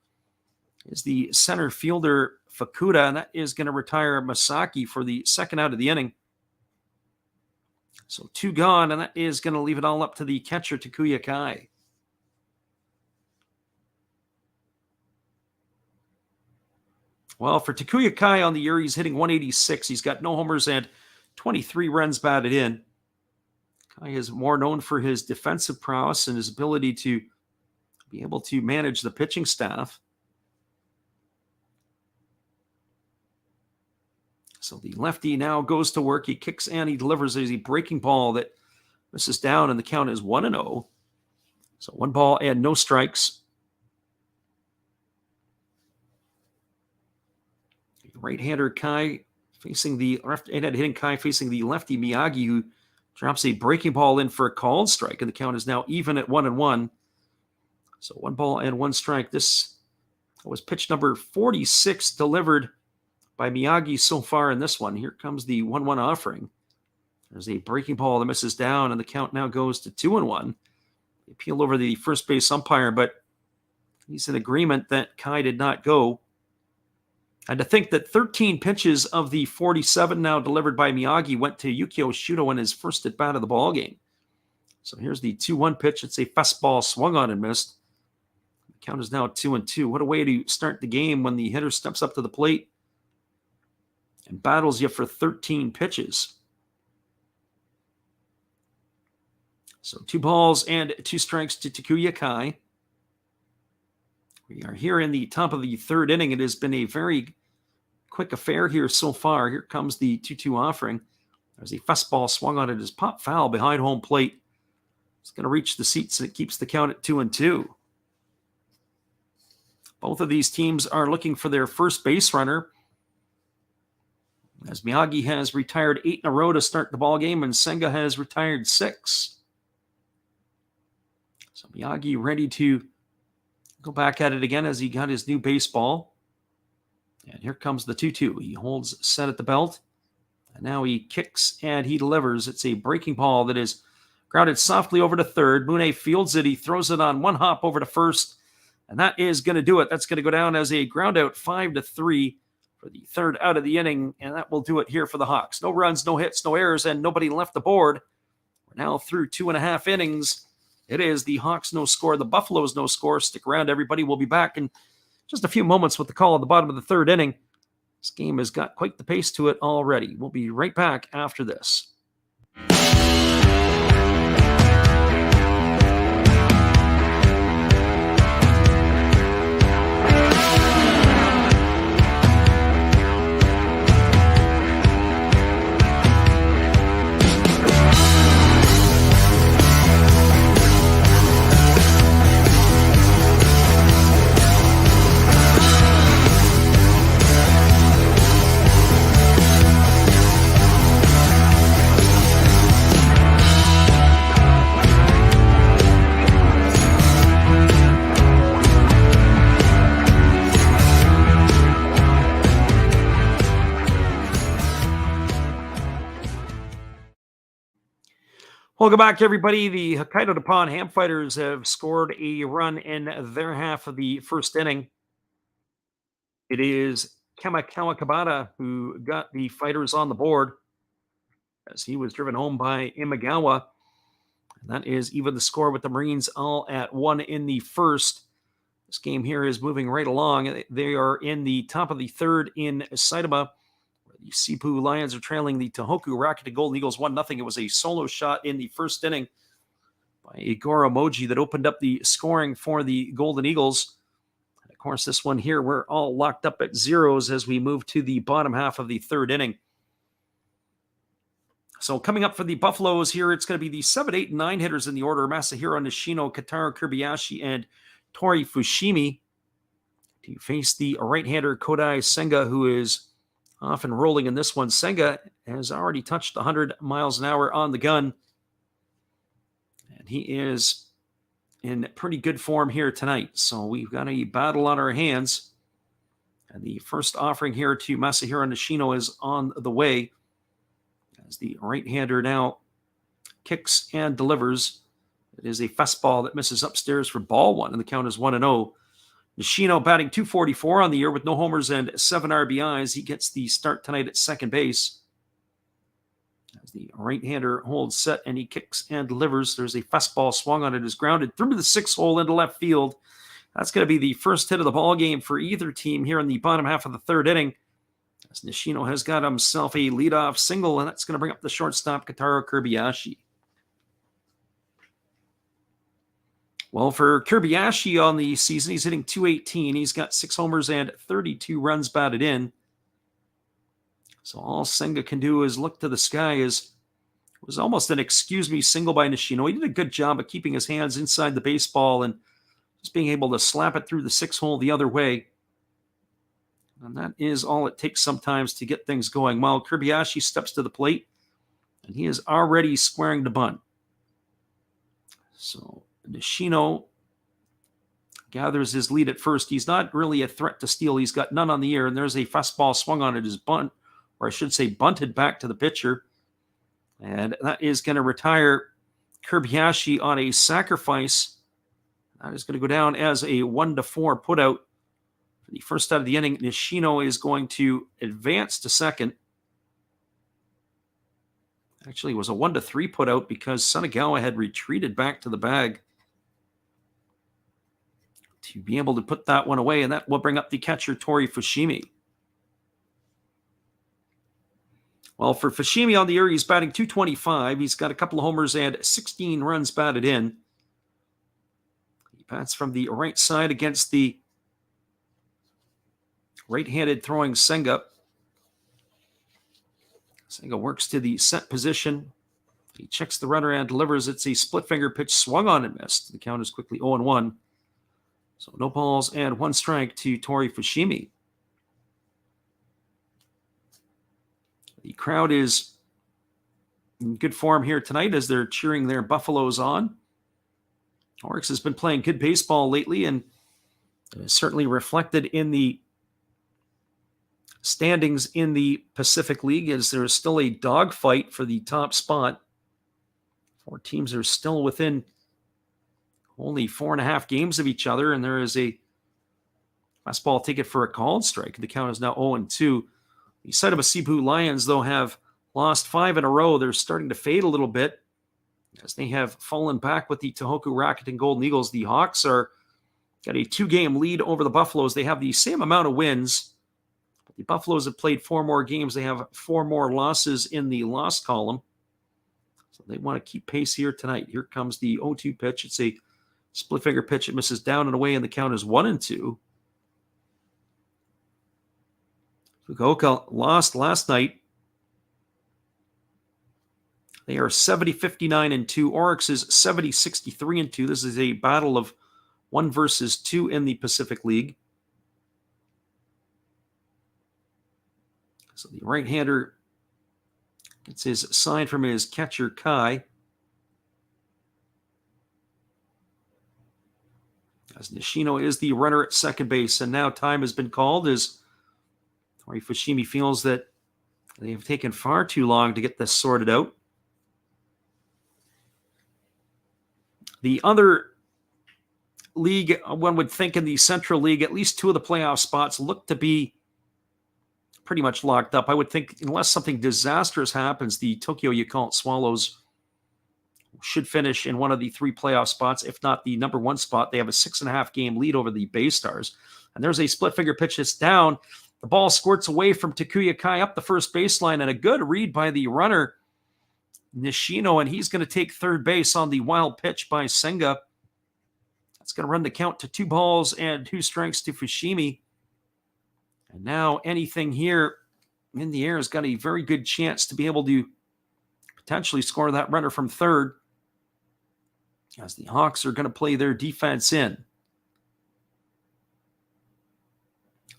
is the center fielder Fukuoka, and that is going to retire Masaki for the second out of the inning. So 2 gone, and that is going to leave it all up to the catcher, Takuya Kai. Well, for Takuya Kai on the year, he's hitting 186. He's got no homers and 23 runs batted in. Kai is more known for his defensive prowess and his ability to be able to manage the pitching staff. So the lefty now goes to work. He kicks and he delivers. There's a breaking ball that misses down, and the count is 1-0. So 1 ball and no strikes. Right-hander Kai facing the left-handed hitting Kai facing the lefty Miyagi, who drops a breaking ball in for a called strike, and the count is now even at 1-1. So 1 ball and 1 strike. This was pitch number 46 delivered by Miyagi so far in this one. Here comes the 1-1 offering. There's a breaking ball that misses down, and the count now goes to 2-1. They appeal over the first base umpire, but he's in agreement that Kai did not go. And to think that 13 pitches of the 47 now delivered by Miyagi went to Yukio Shudo in his first at-bat of the ballgame. So here's the 2-1 pitch. It's a fastball swung on and missed. The count is now 2-2. What a way to start the game when the hitter steps up to the plate and battles you for 13 pitches. So 2 balls and 2 strikes to Takuya Kai. We are here in the top of the 3rd inning. It has been a very quick affair here so far. Here comes the 2-2 offering. There's a fastball swung on it. Is pop foul behind home plate. It's going to reach the seats, and it keeps the count at 2-2. Both of these teams are looking for their first base runner, as Miyagi has retired 8 in a row to start the ball game, and Senga has retired 6. So Miyagi ready to go back at it again as he got his new baseball. And here comes the 2-2. He holds set at the belt. And now he kicks and he delivers. It's a breaking ball that is grounded softly over to third. Mune fields it. He throws it on 1 hop over to first. And that is going to do it. That's going to go down as a ground out, 5-3 for the 3rd out of the inning. And that will do it here for the Hawks. No runs, no hits, no errors, and nobody left the board. We're now through 2.5 innings. It is the Hawks no score, the Buffaloes no score. Stick around, everybody. We'll be back in just a few moments with the call at the bottom of the 3rd inning. This game has got quite the pace to it already. We'll be right back after this. Welcome back, everybody. The Hokkaido Nippon Ham Fighters have scored a run in their half of the 1st inning. It is Kamikawa Kabata who got the Fighters on the board as he was driven home by Imagawa. And that is even the score with the Marines all at 1 in the 1st. This game here is moving right along. They are in the top of the 3rd in Saitama. The Cebu Lions are trailing the Tohoku Rocket Golden Eagles 1-0. It was a solo shot in the 1st inning by Igor Emoji that opened up the scoring for the Golden Eagles. And of course, this one here, we're all locked up at zeros as we move to the bottom half of the 3rd inning. So coming up for the Buffaloes here, it's going to be the 7, 8, and 9 hitters in the order: Masahiro Nishino, Kotaro Kobayashi, and Tori Fushimi, to face the right-hander Kodai Senga, who is off and rolling in this one. Senga has already touched 100 miles an hour on the gun, and he is in pretty good form here tonight. So we've got a battle on our hands. And the first offering here to Masahiro Nishino is on the way, as the right-hander now kicks and delivers. It is a fastball that misses upstairs for ball one, and the count is 1-0. Nishino batting .244 on the year with no homers and 7 RBIs. He gets the start tonight at second base. As the right-hander holds set and he kicks and delivers, there's a fastball swung on it, is grounded through the 6th hole into left field. That's going to be the first hit of the ball game for either team here in the bottom half of the 3rd inning, as Nishino has got himself a leadoff single, and that's going to bring up the shortstop, Kotaro Kobayashi. Well, for Kobayashi on the season, he's hitting .218. He's got 6 homers and 32 runs batted in. So all Senga can do is look to the sky. It was almost an excuse me single by Nishino. He did a good job of keeping his hands inside the baseball and just being able to slap it through the 6th hole the other way. And that is all it takes sometimes to get things going. While Kobayashi steps to the plate, and he is already squaring the bunt. So Nishino gathers his lead at first. He's not really a threat to steal. He's got none on the air, and there's a fastball swung on at his bunt, or I should say bunted back to the pitcher. And that is going to retire Kobayashi on a sacrifice. That is going to go down as a 1-4 putout. For the first out of the inning, Nishino is going to advance to second. Actually, it was a 1-3 putout because Sunagawa had retreated back to the bag to be able to put that one away, and that will bring up the catcher, Tori Fushimi. Well, for Fushimi on the year, he's batting .225. He's got a couple of homers and 16 runs batted in. He bats from the right side against the right-handed throwing Senga. Senga works to the set position. He checks the runner and delivers. It's a split-finger pitch swung on and missed. The count is quickly 0-1. So no balls and 1 strike to Tori Fushimi. The crowd is in good form here tonight as they're cheering their Buffaloes on. Orix has been playing good baseball lately, and it is certainly reflected in the standings in the Pacific League, as there is still a dogfight for the top spot. 4 teams are still within only 4.5 games of each other, and there is a fastball ticket for a called strike. The count is now 0-2. The Saitama Cebu Lions, though, have lost 5 in a row. They're starting to fade a little bit as they have fallen back with the Tohoku Rocket and Golden Eagles. The Hawks are got a 2-game lead over the Buffaloes. They have the same amount of wins. But the Buffaloes have played 4 more games. They have 4 more losses in the loss column. So they want to keep pace here tonight. Here comes the 0-2 pitch. It's a split-finger pitch. It misses down and away, and the count is 1-2. Fukuoka lost last night. They are 70-59-2. Orix is 70-63-2. This is a battle of 1 versus 2 in the Pacific League. So the right-hander gets his sign from his catcher, Kai. As Nishino is the runner at second base, and now time has been called as Tori Fushimi feels that they have taken far too long to get this sorted out. The other league, one would think in the Central League, at least 2 of the playoff spots look to be pretty much locked up. I would think unless something disastrous happens, the Tokyo Yakult Swallows should finish in one of the 3 playoff spots, if not the number 1 spot. They have a 6.5 game lead over the Bay Stars. And there's a split finger pitch that's down. The ball squirts away from Takuya Kai up the first baseline, and a good read by the runner, Nishino, and he's going to take third base on the wild pitch by Senga. That's going to run the count to 2 balls and 2 strikes to Fushimi. And now anything here in the air has got a very good chance to be able to potentially score that runner from third, as the Hawks are going to play their defense in.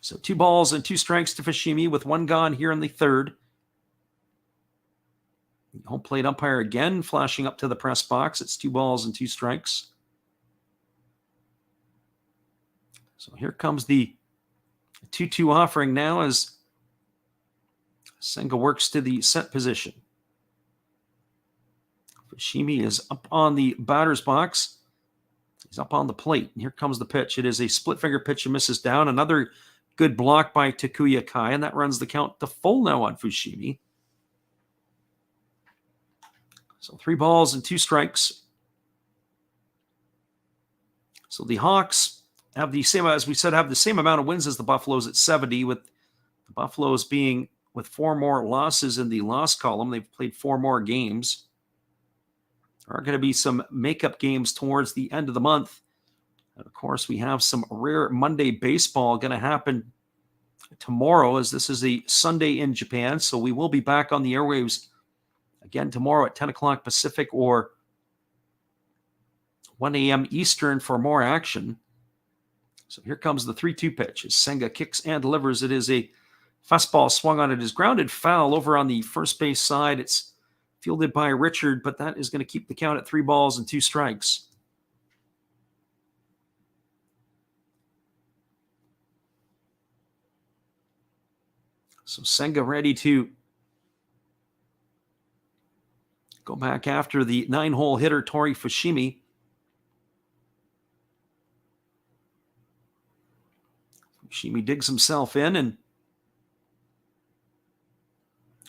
So 2 balls and 2 strikes to Fushimi with 1 gone here in the third. The home plate umpire again flashing up to the press box. It's 2 balls and 2 strikes. So here comes the 2-2 offering now as Senga works to the set position. Fushimi is up on the batter's box. He's up on the plate. And here comes the pitch. It is a split finger pitch and misses down. Another good block by Takuya Kai, and that runs the count to full now on Fushimi. So 3 balls and 2 strikes. So the Hawks have the same, as we said, have the same amount of wins as the Buffaloes at 70, with the Buffaloes being with 4 more losses in the loss column. They've played 4 more games. There are going to be some makeup games towards the end of the month. And of course, we have some rare Monday baseball going to happen tomorrow, as this is a Sunday in Japan. So we will be back on the airwaves again tomorrow at 10 o'clock Pacific or 1 a.m. Eastern for more action. So here comes the 3-2 pitch as Senga kicks and delivers. It is a fastball swung on. It is grounded foul over on the first base side. It's fielded by Richard, but that is going to keep the count at 3 balls and 2 strikes. So Senga ready to go back after the 9-hole hitter, Tori Fushimi. Fushimi digs himself in, and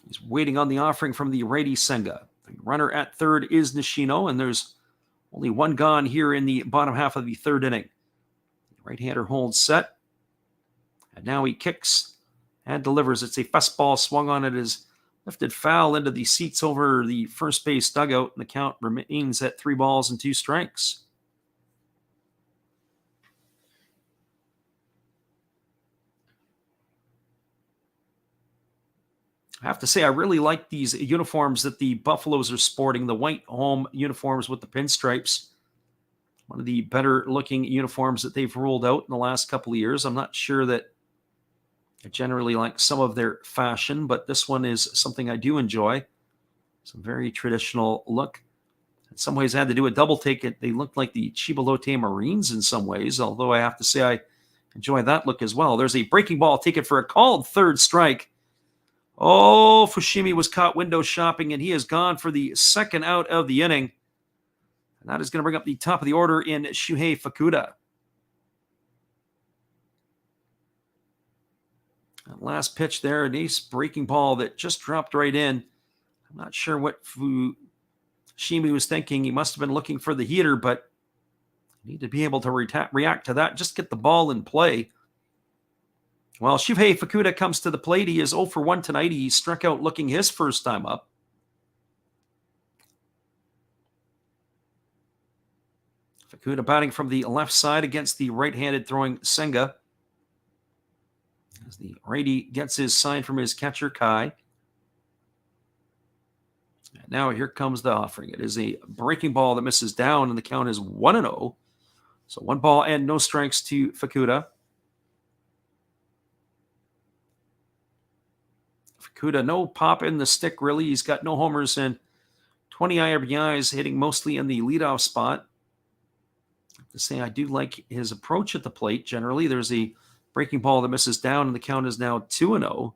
he's waiting on the offering from the righty Senga. The runner at third is Nishino, and there's only 1 gone here in the bottom half of the third inning. The right-hander holds set, and now he kicks and delivers. It's a fastball swung on. It is lifted foul into the seats over the first base dugout, and the count remains at 3 balls and 2 strikes. I have to say, I really like these uniforms that the Buffaloes are sporting, the white home uniforms with the pinstripes. One of the better looking uniforms that they've rolled out in the last couple of years. I'm not sure that I generally like some of their fashion, but this one is something I do enjoy. It's a very traditional look. In some ways, I had to do a double take. They look like the Chibalote Marines in some ways, although I have to say I enjoy that look as well. There's a breaking ball taken for a called third strike. Oh, Fushimi was caught window shopping, and he is gone for the second out of the inning. And that is going to bring up the top of the order in Shuhei Fukuda. That last pitch there, a nice breaking ball that just dropped right in. I'm not sure what Fushimi was thinking. He must have been looking for the heater, but you need to be able to react to that. Just get the ball in play. Well, Shuhei Fukuda comes to the plate. He is 0 for 1 tonight. He struck out looking his first time up. Fukuda batting from the left side against the right-handed throwing Senga. As the righty gets his sign from his catcher, Kai. And now here comes the offering. It is a breaking ball that misses down, and the count is 1-0. So 1 ball and no strikes to Fukuda. Fukuda, no pop in the stick, really. He's got no homers and 20 RBIs, hitting mostly in the leadoff spot. I have to say, I do like his approach at the plate. Generally, there's a breaking ball that misses down, and the count is now 2-0.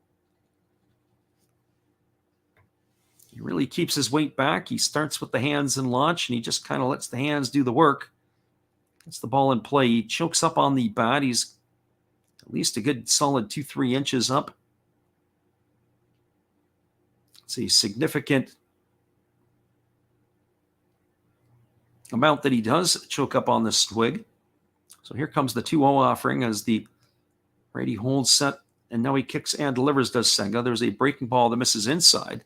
He really keeps his weight back. He starts with the hands and launch, and he just kind of lets the hands do the work. Gets the ball in play. He chokes up on the bat. He's at least a good solid 2-3 inches up. It's a significant amount that he does choke up on this twig. So here comes the 2-0 offering as the righty holds set, and now he kicks and delivers, does Senga. There's a breaking ball that misses inside.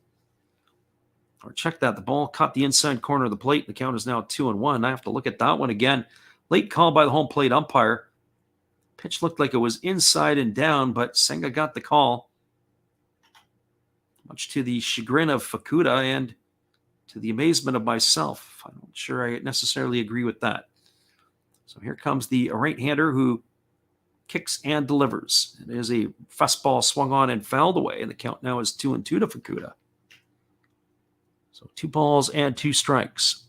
Or check that. The ball caught the inside corner of the plate. The count is now 2-1. I have to look at that one again. Late call by the home plate umpire. Pitch looked like it was inside and down, but Senga got the call. Much to the chagrin of Fukuda and to the amazement of myself. I'm not sure I necessarily agree with that. So here comes the right-hander who kicks and delivers. It is a fastball swung on and fouled away, and the count now is 2-2 to Fukuoka. So 2 balls and 2 strikes.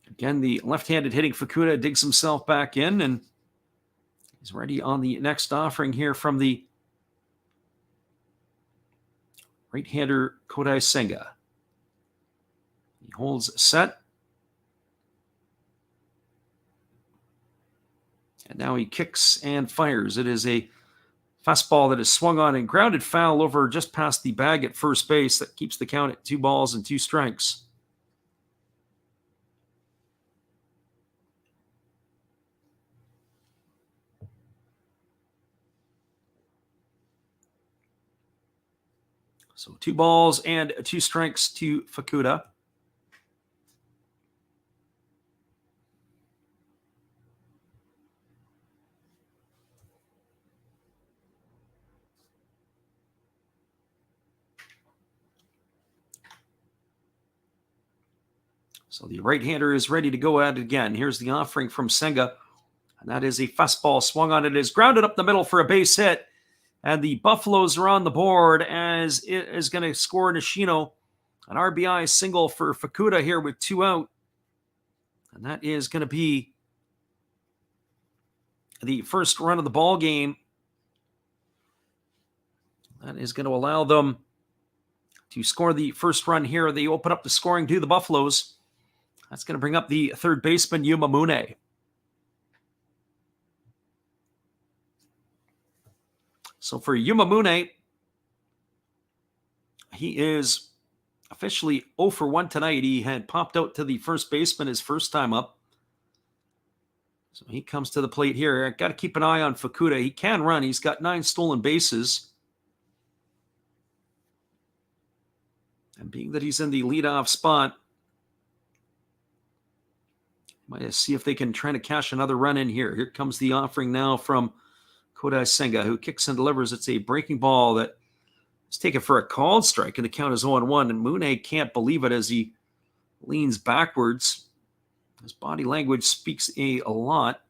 Again, the left-handed hitting Fukuoka digs himself back in, and he's ready on the next offering here from the right-hander Kodai Senga. He holds set. And now he kicks and fires. It is a fastball that is swung on and grounded foul over just past the bag at first base. That keeps the count at 2 balls and 2 strikes. So 2 balls and 2 strikes to Fukuoka. So the right-hander is ready to go at it again. Here's the offering from Senga. And that is a fastball swung on. It is grounded up the middle for a base hit. And the Buffaloes are on the board as it is going to score Nishino. An RBI single for Fukuoka here with 2 out. And that is going to be the first run of the ball game. That is going to allow them to score the first run here. They open up the scoring to the Buffaloes. That's going to bring up the third baseman, Yumamune. So for Yumamune, he is officially 0 for 1 tonight. He had popped out to the first baseman his first time up. So he comes to the plate here. Got to keep an eye on Fukuoka. He can run. He's got 9 stolen bases. And being that he's in the leadoff spot, might see if they can try to cash another run in here. Here comes the offering now from Kodai Senga, who kicks and delivers. It's a breaking ball that is taken for a called strike, and the count is 0-1. And Mune can't believe it as he leans backwards. His body language speaks a lot.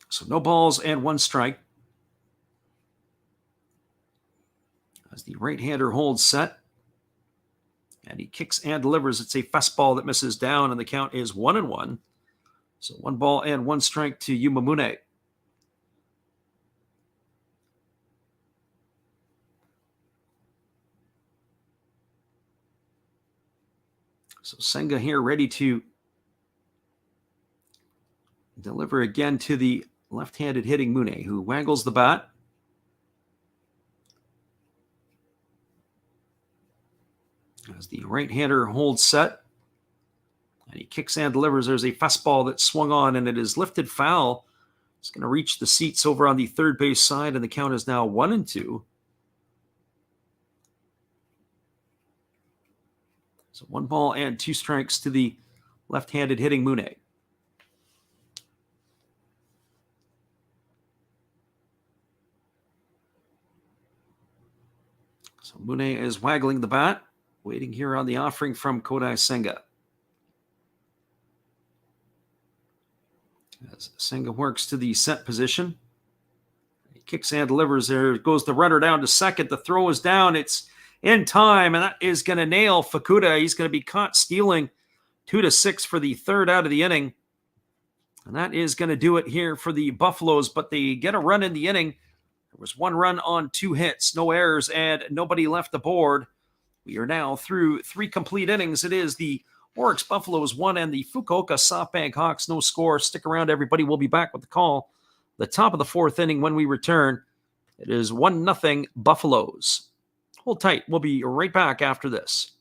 So no balls and 1 strike. As the right-hander holds set. And he kicks and delivers. It's a fastball that misses down, and the count is 1-1. So 1 ball and 1 strike to Yumamune. So Senga here ready to deliver again to the left-handed hitting Mune, who waggles the bat. As the right-hander holds set, and he kicks and delivers. There's a fastball that swung on, and it is lifted foul. It's going to reach the seats over on the third base side, and the count is now 1-2. So 1 ball and 2 strikes to the left-handed hitting Mune. So Mune is waggling the bat. Waiting here on the offering from Kodai Senga. As Senga works to the set position. He kicks and delivers. There goes the runner down to second. The throw is down. It's in time, and that is going to nail Fukuoka. He's going to be caught stealing 2-6 for the third out of the inning. And that is going to do it here for the Buffaloes, but they get a run in the inning. There was 1 run on 2 hits, no errors, and nobody left the board. We are now through 3 complete innings. It is the Orix Buffaloes 1 and the Fukuoka SoftBank Hawks no score. Stick around, everybody. We'll be back with the call. The top of the 4th inning when we return. It is 1-0 Buffaloes. Hold tight. We'll be right back after this.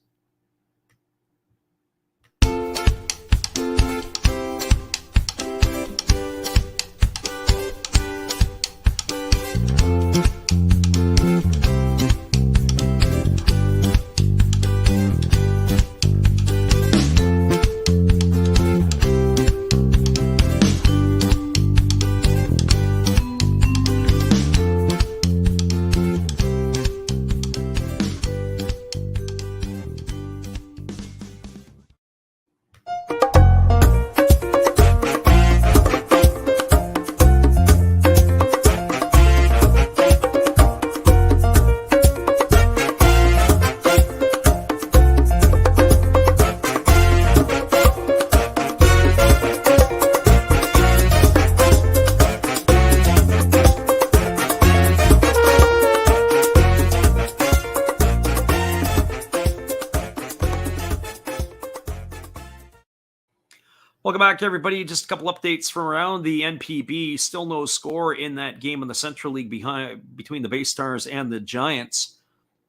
back, everybody. Just a couple updates from around the NPB. Still no score in that game in the Central League between the Bay Stars and the Giants.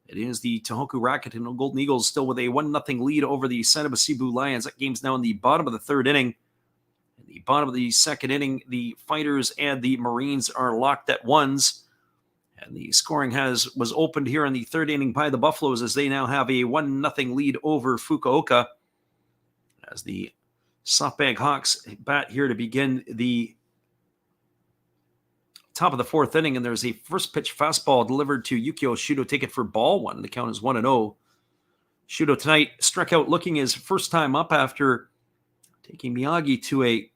It is the Tohoku Rocket and Golden Eagles still with a 1-0 lead over the Sanaba Cebu Lions. That game's now in the bottom of the third inning. In the bottom of the second inning, the Fighters and the Marines are locked at ones. And the scoring was opened here in the third inning by the Buffaloes as they now have a 1-0 lead over Fukuoka. As the SoftBank Hawks bat here to begin the top of the fourth inning, and there's a first pitch fastball delivered to Yukio Shudo, take it for ball one. The count is 1-0. Shudo tonight struck out looking his first time up after taking Miyagi to a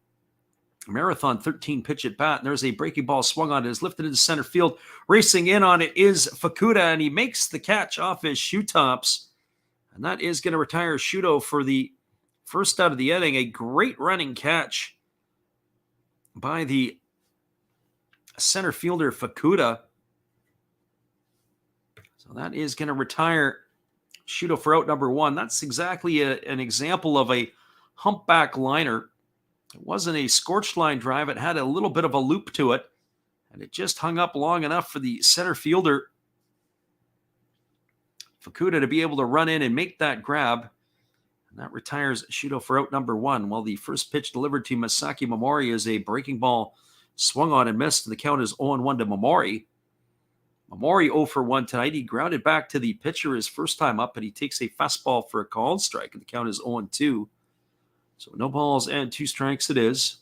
marathon 13 pitch at bat, and there's a breaking ball swung on. It is lifted into center field. Racing in on it is Fukuda, and he makes the catch off his shoe tops, and that is going to retire Shudo for the first out of the inning. A great running catch by the center fielder Fukuda. So that is going to retire Shudo for out number one. That's exactly an example of a humpback liner. It wasn't a scorched line drive. It had a little bit of a loop to it, and it just hung up long enough for the center fielder Fukuda to be able to run in and make that grab. And that retires Shudo for out number one. While the first pitch delivered to Masaki Momori is a breaking ball swung on and missed. The count is 0-1 to Momori. Momori 0 for 1 tonight. He grounded back to the pitcher his first time up, and he takes a fastball for a called strike. And the count is 0-2. So no balls and 2 strikes it is.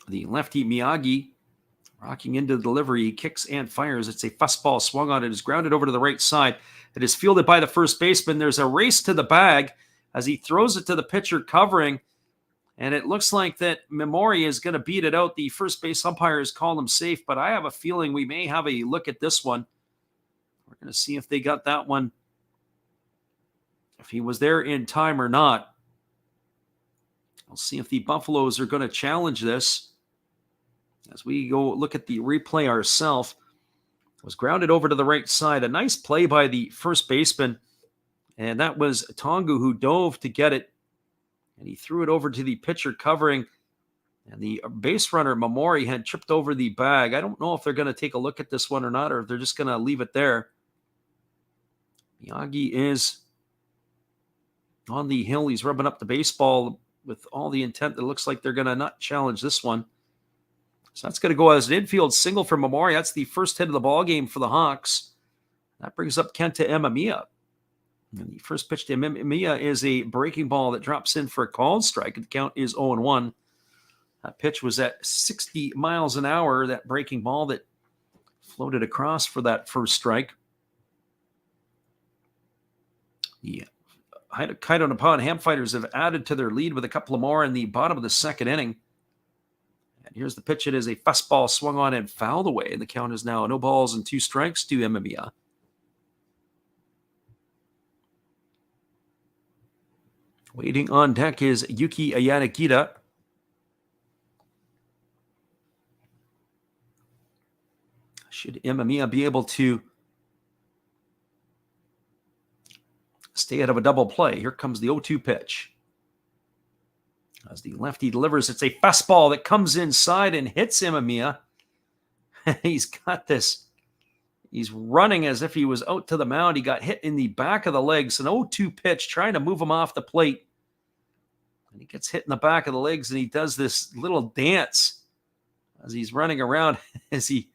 The lefty Miyagi rocking into the delivery. He kicks and fires. It's a fastball swung on. It is grounded over to the right side. It is fielded by the first baseman. There's a race to the bag as he throws it to the pitcher covering. And it looks like that Memori is going to beat it out. The first base umpire has called him safe, but I have a feeling we may have a look at this one. We're going to see if they got that one, if he was there in time or not. We'll see if the Buffaloes are going to challenge this. As we go look at the replay ourselves, it was grounded over to the right side. A nice play by the first baseman, and that was Tongu who dove to get it, and he threw it over to the pitcher covering, and the base runner Momori had tripped over the bag. I don't know if they're going to take a look at this one or not, or if they're just going to leave it there. Miyagi is on the hill. He's rubbing up the baseball with all the intent. It looks like they're going to not challenge this one. So that's going to go as an infield single for Momori. That's the first hit of the ball game for the Hawks. That brings up Kenta Imamiya. And the first pitch to Imamiya is a breaking ball that drops in for a called strike. The count is 0-1. That pitch was at 60 miles an hour, that breaking ball that floated across for that first strike. The Kaido Nippon Ham Fighters have added to their lead with a couple of more in the bottom of the second inning. And here's the pitch. It is a fastball swung on and fouled away. And the count is now 0 balls and 2 strikes to Imamiya. Waiting on deck is Yuki Yanagita. Should Imamiya be able to stay out of a double play? Here comes the 0-2 pitch. As the lefty delivers, it's a fastball that comes inside and hits Imamiya. He's got this. He's running as if he was out to the mound. He got hit in the back of the legs. An 0-2 pitch trying to move him off the plate. And he gets hit in the back of the legs, and he does this little dance as he's running around as he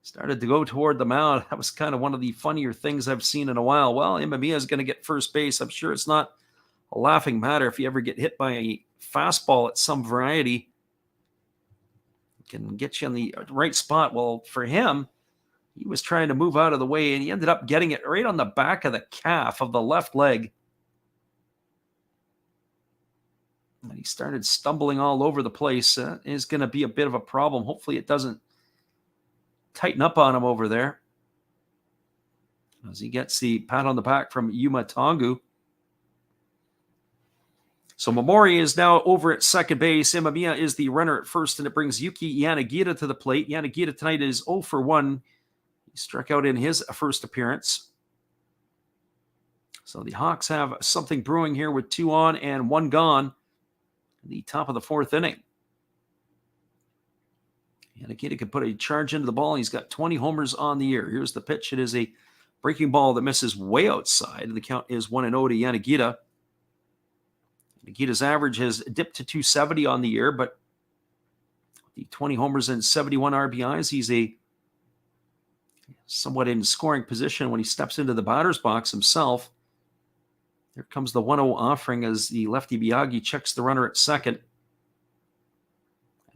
started to go toward the mound. That was kind of one of the funnier things I've seen in a while. Well, Imamiya is going to get first base. I'm sure it's not a laughing matter if you ever get hit by a fastball at some variety. It can get you in the right spot. Well, for him, he was trying to move out of the way, and he ended up getting it right on the back of the calf of the left leg. And he started stumbling all over the place. That is going to be a bit of a problem. Hopefully it doesn't tighten up on him over there, as he gets the pat on the back from Yuma Tongu. So Momori is now over at second base. Imamiya is the runner at first, and it brings Yuki Yanagita to the plate. Yanagita tonight is 0 for 1. He struck out in his first appearance. So the Hawks have something brewing here with 2 on and 1 gone in the top of the 4th inning. Yanagita can put a charge into the ball. He's got 20 homers on the year. Here's the pitch. It is a breaking ball that misses way outside. The count is 1-0 to Yanagita. Yanagita's average has dipped to 270 on the year, but the 20 homers and 71 RBIs, he's a somewhat in scoring position when he steps into the batter's box himself. Here comes the 1-0 offering as the lefty Miyagi checks the runner at second.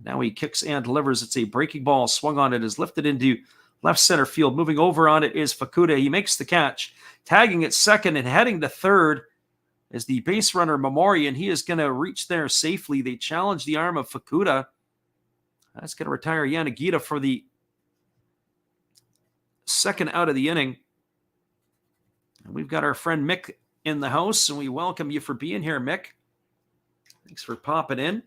Now he kicks and delivers. It's a breaking ball. Swung on it, is lifted into left center field. Moving over on it is Fukuoka. He makes the catch. Tagging at second and heading to third is the base runner Mamori, and he is going to reach there safely. They challenge the arm of Fukuoka. That's going to retire Yanagita for the second out of the inning. And we've got our friend Mick in the house, and we welcome you for being here, Mick. Thanks for popping in.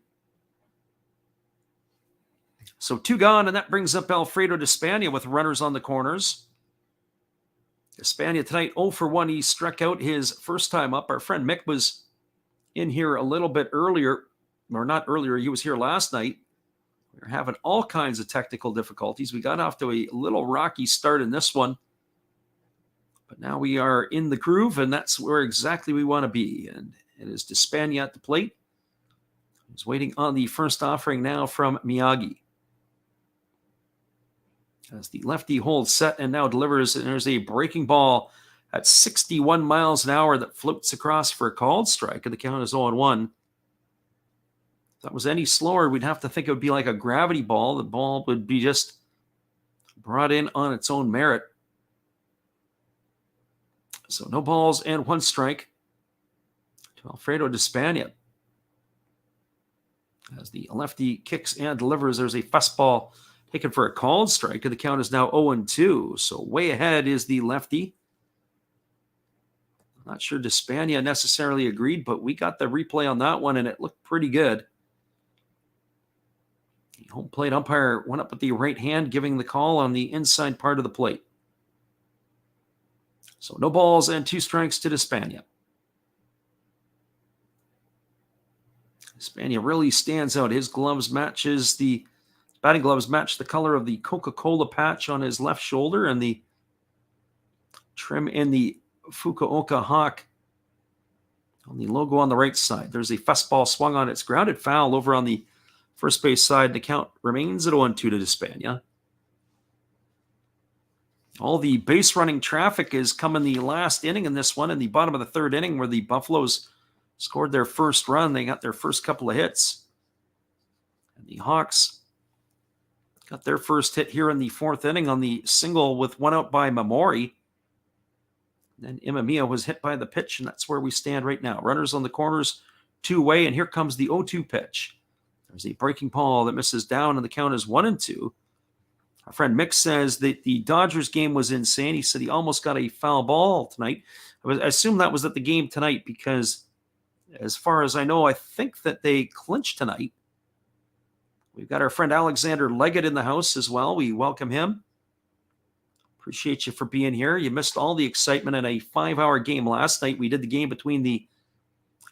So 2 gone, and that brings up Alfredo Despania with runners on the corners. Despania tonight 0 for 1. He struck out his first time up. Our friend Mick was in here a little bit earlier, or not earlier, he was here last night. We were having all kinds of technical difficulties. We got off to a little rocky start in this one, but now we are in the groove, and that's where exactly we want to be. And it is Despania at the plate. He's waiting on the first offering now from Miyagi. As the lefty holds set and now delivers, and there's a breaking ball at 61 miles an hour that floats across for a called strike, and the count is 0-1. If that was any slower, we'd have to think it would be like a gravity ball. The ball would be just brought in on its own merit. So no balls and 1 strike to Alfredo Despania. As the lefty kicks and delivers, there's a fastball taken for a called strike, and the count is now 0-2. So way ahead is the lefty. I'm not sure Despania necessarily agreed, but we got the replay on that one, and it looked pretty good. The home plate umpire went up with the right hand, giving the call on the inside part of the plate. So no balls and 2 strikes to Despania. Despania really stands out. His batting gloves match the color of the Coca-Cola patch on his left shoulder and the trim in the Fukuoka Hawk on the logo on the right side. There's a fastball swung on. It's grounded foul over on the first base side. The count remains at 0-2 to Despania. All the base running traffic is come in the last inning in this one, in the bottom of the 3rd inning, where the Buffaloes scored their first run. They got their first couple of hits. And the Hawks got their first hit here in the 4th inning on the single with 1 out by Mamori. Then Imamiya was hit by the pitch, and that's where we stand right now. Runners on the corners, 2-way, and here comes the 0-2 pitch. There's a breaking ball that misses down, and the count is 1-2. Our friend Mick says that the Dodgers game was insane. He said he almost got a foul ball tonight. I assume that was at the game tonight because, as far as I know, I think that they clinched tonight. We've got our friend Alexander Leggett in the house as well. We welcome him. Appreciate you for being here. You missed all the excitement in a 5-hour game last night. We did the game between the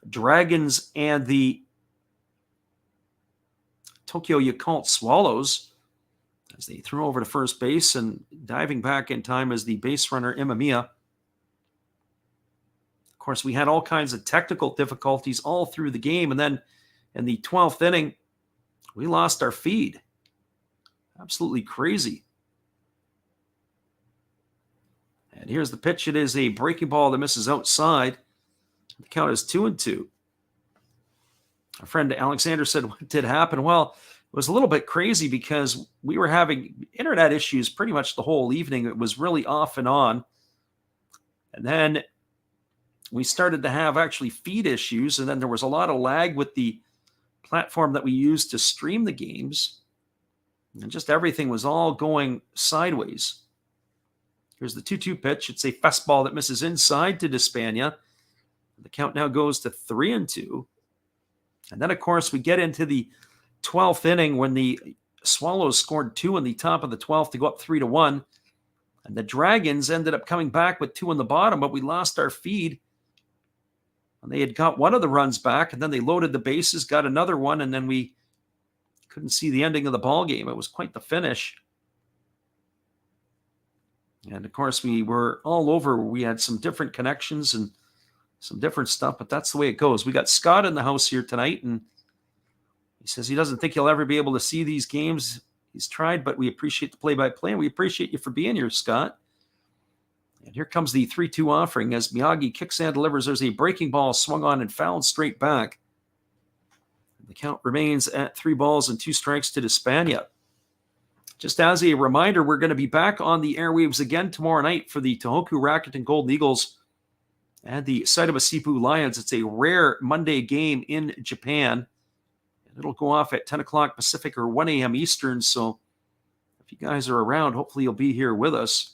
Dragons and the Tokyo Yakult Swallows as they threw over to first base, and diving back in time as the base runner Imamiya. Of course, we had all kinds of technical difficulties all through the game, and then in the 12th inning, we lost our feed. Absolutely crazy. And here's the pitch. It is a breaking ball that misses outside. The count is 2-2. Our friend Alexander said, what did happen? Well, it was a little bit crazy because we were having internet issues pretty much the whole evening. It was really off and on. And then we started to have actually feed issues. And then there was a lot of lag with the platform that we used to stream the games. And just everything was all going sideways. Here's the 2-2 pitch. It's a fastball that misses inside to Despania. The count now goes to 3-2. And then, of course, we get into the 12th inning when the Swallows scored 2 in the top of the 12th to go up 3-1. And the Dragons ended up coming back with 2 in the bottom, but we lost our feed And they had got one of the runs back, and then they loaded the bases, got another one, and then we couldn't see the ending of the ball game. It was quite the finish. And of course, we were all over. We had some different connections and some different stuff, but that's the way it goes. We got Scott in the house here tonight, and he says he doesn't think he'll ever be able to see these games. He's tried, but we appreciate the play-by-play, and we appreciate you for being here, Scott. And here comes the 3-2 offering as Miyagi kicks and delivers. There's a breaking ball swung on and fouled straight back. The count remains at 3 balls and 2 strikes to Despania. Just as a reminder, we're going to be back on the airwaves again tomorrow night for the Tohoku Rakuten Golden Eagles and the Saitama Sipu Lions. It's a rare Monday game in Japan. And it'll go off at 10 o'clock Pacific or 1 a.m. Eastern. So if you guys are around, hopefully you'll be here with us.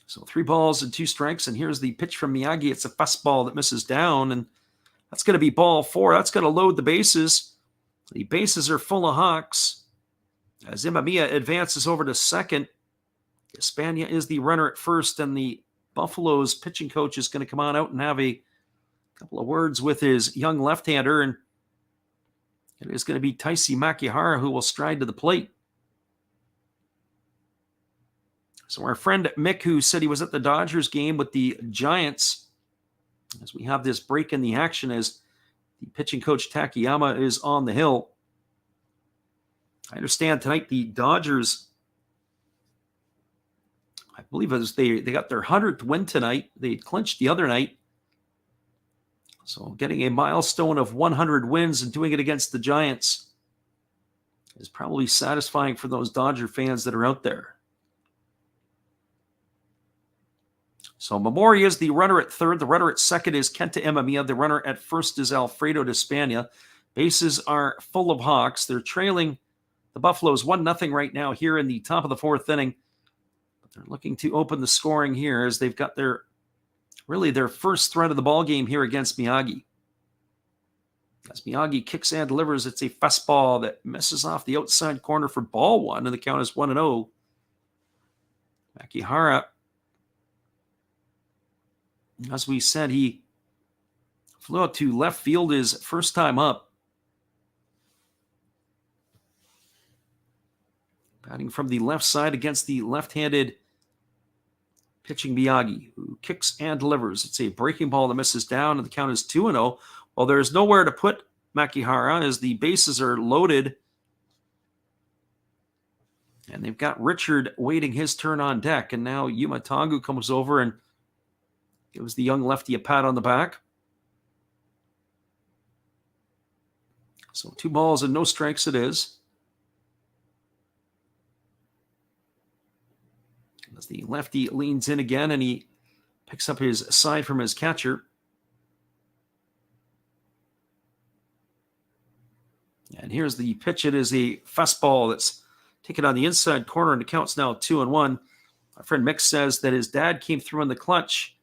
So 3 balls and 2 strikes. And here's the pitch from Miyagi. It's a fastball that misses down. And that's going to be ball 4. That's going to load the bases. The bases are full of Hawks. As Imamiya advances over to second, Espana is the runner at first, and the Buffalo's pitching coach is going to come on out and have a couple of words with his young left-hander, and it is going to be Taisi Makihara who will stride to the plate. So our friend Mick, who said he was at the Dodgers game with the Giants, as we have this break in the action as the pitching coach Takayama is on the hill. I understand tonight the Dodgers, I believe as they got their 100th win tonight. They clinched the other night. So getting a milestone of 100 wins and doing it against the Giants is probably satisfying for those Dodger fans that are out there. So Mamori is the runner at third. The runner at second is Kenta Imamiya. The runner at first is Alfredo Despania. Bases are full of Hawks. They're trailing the Buffaloes 1-0 right now here in the top of the 4th inning. But they're looking to open the scoring here as they've got their first threat of the ball game here against Miyagi. As Miyagi kicks and delivers, it's a fastball that misses off the outside corner for ball 1, and the count is 1-0. Makihara, as we said, he flew out to left field his first time up. Batting from the left side against the left-handed pitching Miyagi, who kicks and delivers. It's a breaking ball that misses down, and the count is 2-0. Well, there's nowhere to put Makihara as the bases are loaded. And they've got Richard waiting his turn on deck. And now Yuma Tagu comes over and gives the young lefty a pat on the back. So 2 balls and no strikes it is. As the lefty leans in again and he picks up his side from his catcher. And here's the pitch. It is a fastball that's taken on the inside corner, and the count's now 2-1. My friend Mick says that his dad came through in the clutch.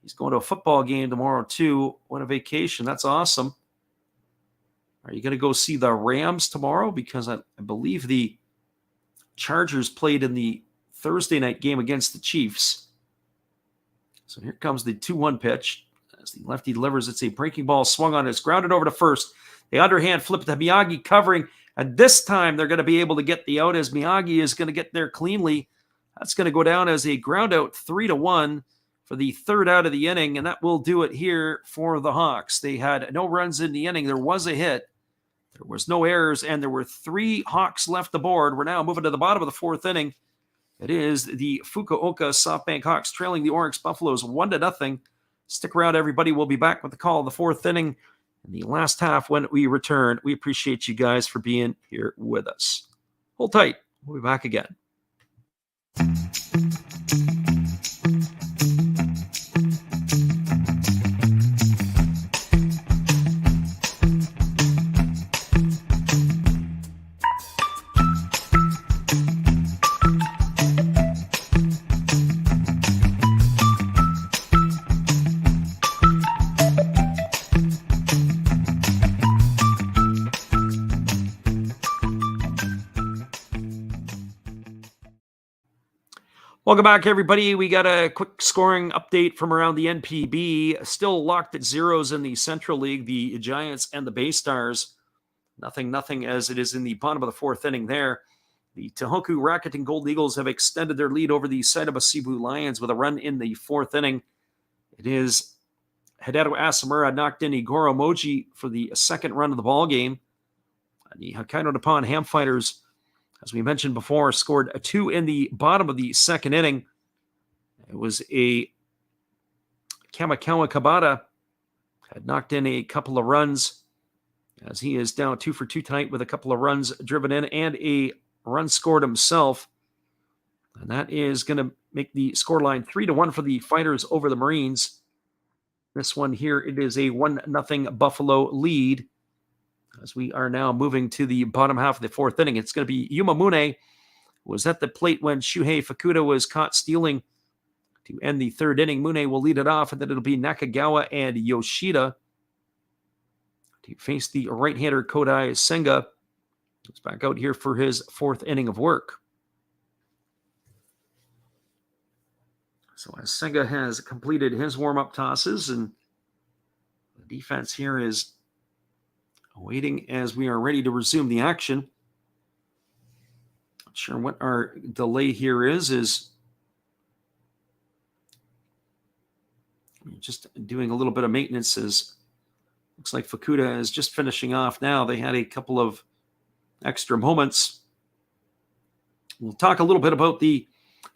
He's going to a football game tomorrow, too. What a vacation. That's awesome. Are you going to go see the Rams tomorrow? Because I believe the Chargers played in the Thursday night game against the Chiefs. So here comes the 2-1 pitch. As the lefty delivers, it's a breaking ball swung on. It's grounded over to first. The underhand flip to Miyagi covering. And this time they're going to be able to get the out as Miyagi is going to get there cleanly. That's going to go down as a ground out 3-1 for the third out of the inning. And that will do it here for the Hawks. They had no runs in the inning. There was a hit. There was no errors. And there were 3 Hawks left aboard. We're now moving to the bottom of the 4th inning. It is the Fukuoka SoftBank Hawks trailing the Orix Buffaloes 1-0. Stick around, everybody. We'll be back with the call of the 4th inning in the last half when we return. We appreciate you guys for being here with us. Hold tight. We'll be back again. Welcome back, everybody. We got a quick scoring update from around the NPB. Still locked at zeros in the Central League, the Giants and the Bay Stars. Nothing as it is in the bottom of the fourth inning there. The Tohoku Rakuten Gold Eagles have extended their lead over the Saitama Cebu Lions with a run in the fourth inning. It is Hideo Asamura knocked in Igoro Moji for the second run of the ball game. The Hokkaido Nippon Ham Fighters, as we mentioned before, scored a 2 in the bottom of the second inning. It was a Kamikawa Kabata had knocked in a couple of runs, as he is down 2 for 2 tonight with a couple of runs driven in and a run scored himself. And that is going to make the scoreline 3-1 for the Fighters over the Marines. This one here, it is a 1-0 Buffalo lead, as we are now moving to the bottom half of the fourth inning. It's going to be Yuma Mune, who was at the plate when Shuhei Fukuda was caught stealing to end the third inning. Mune will lead it off, and then it'll be Nakagawa and Yoshida to face the right-hander Kodai Senga, who's back out here for his fourth inning of work. So as Senga has completed his warm-up tosses, and the defense here is waiting as we are ready to resume the action. Not sure what our delay here is just doing a little bit of maintenance, as looks like Fukuda is just finishing off now. They had a couple of extra moments. We'll talk a little bit about the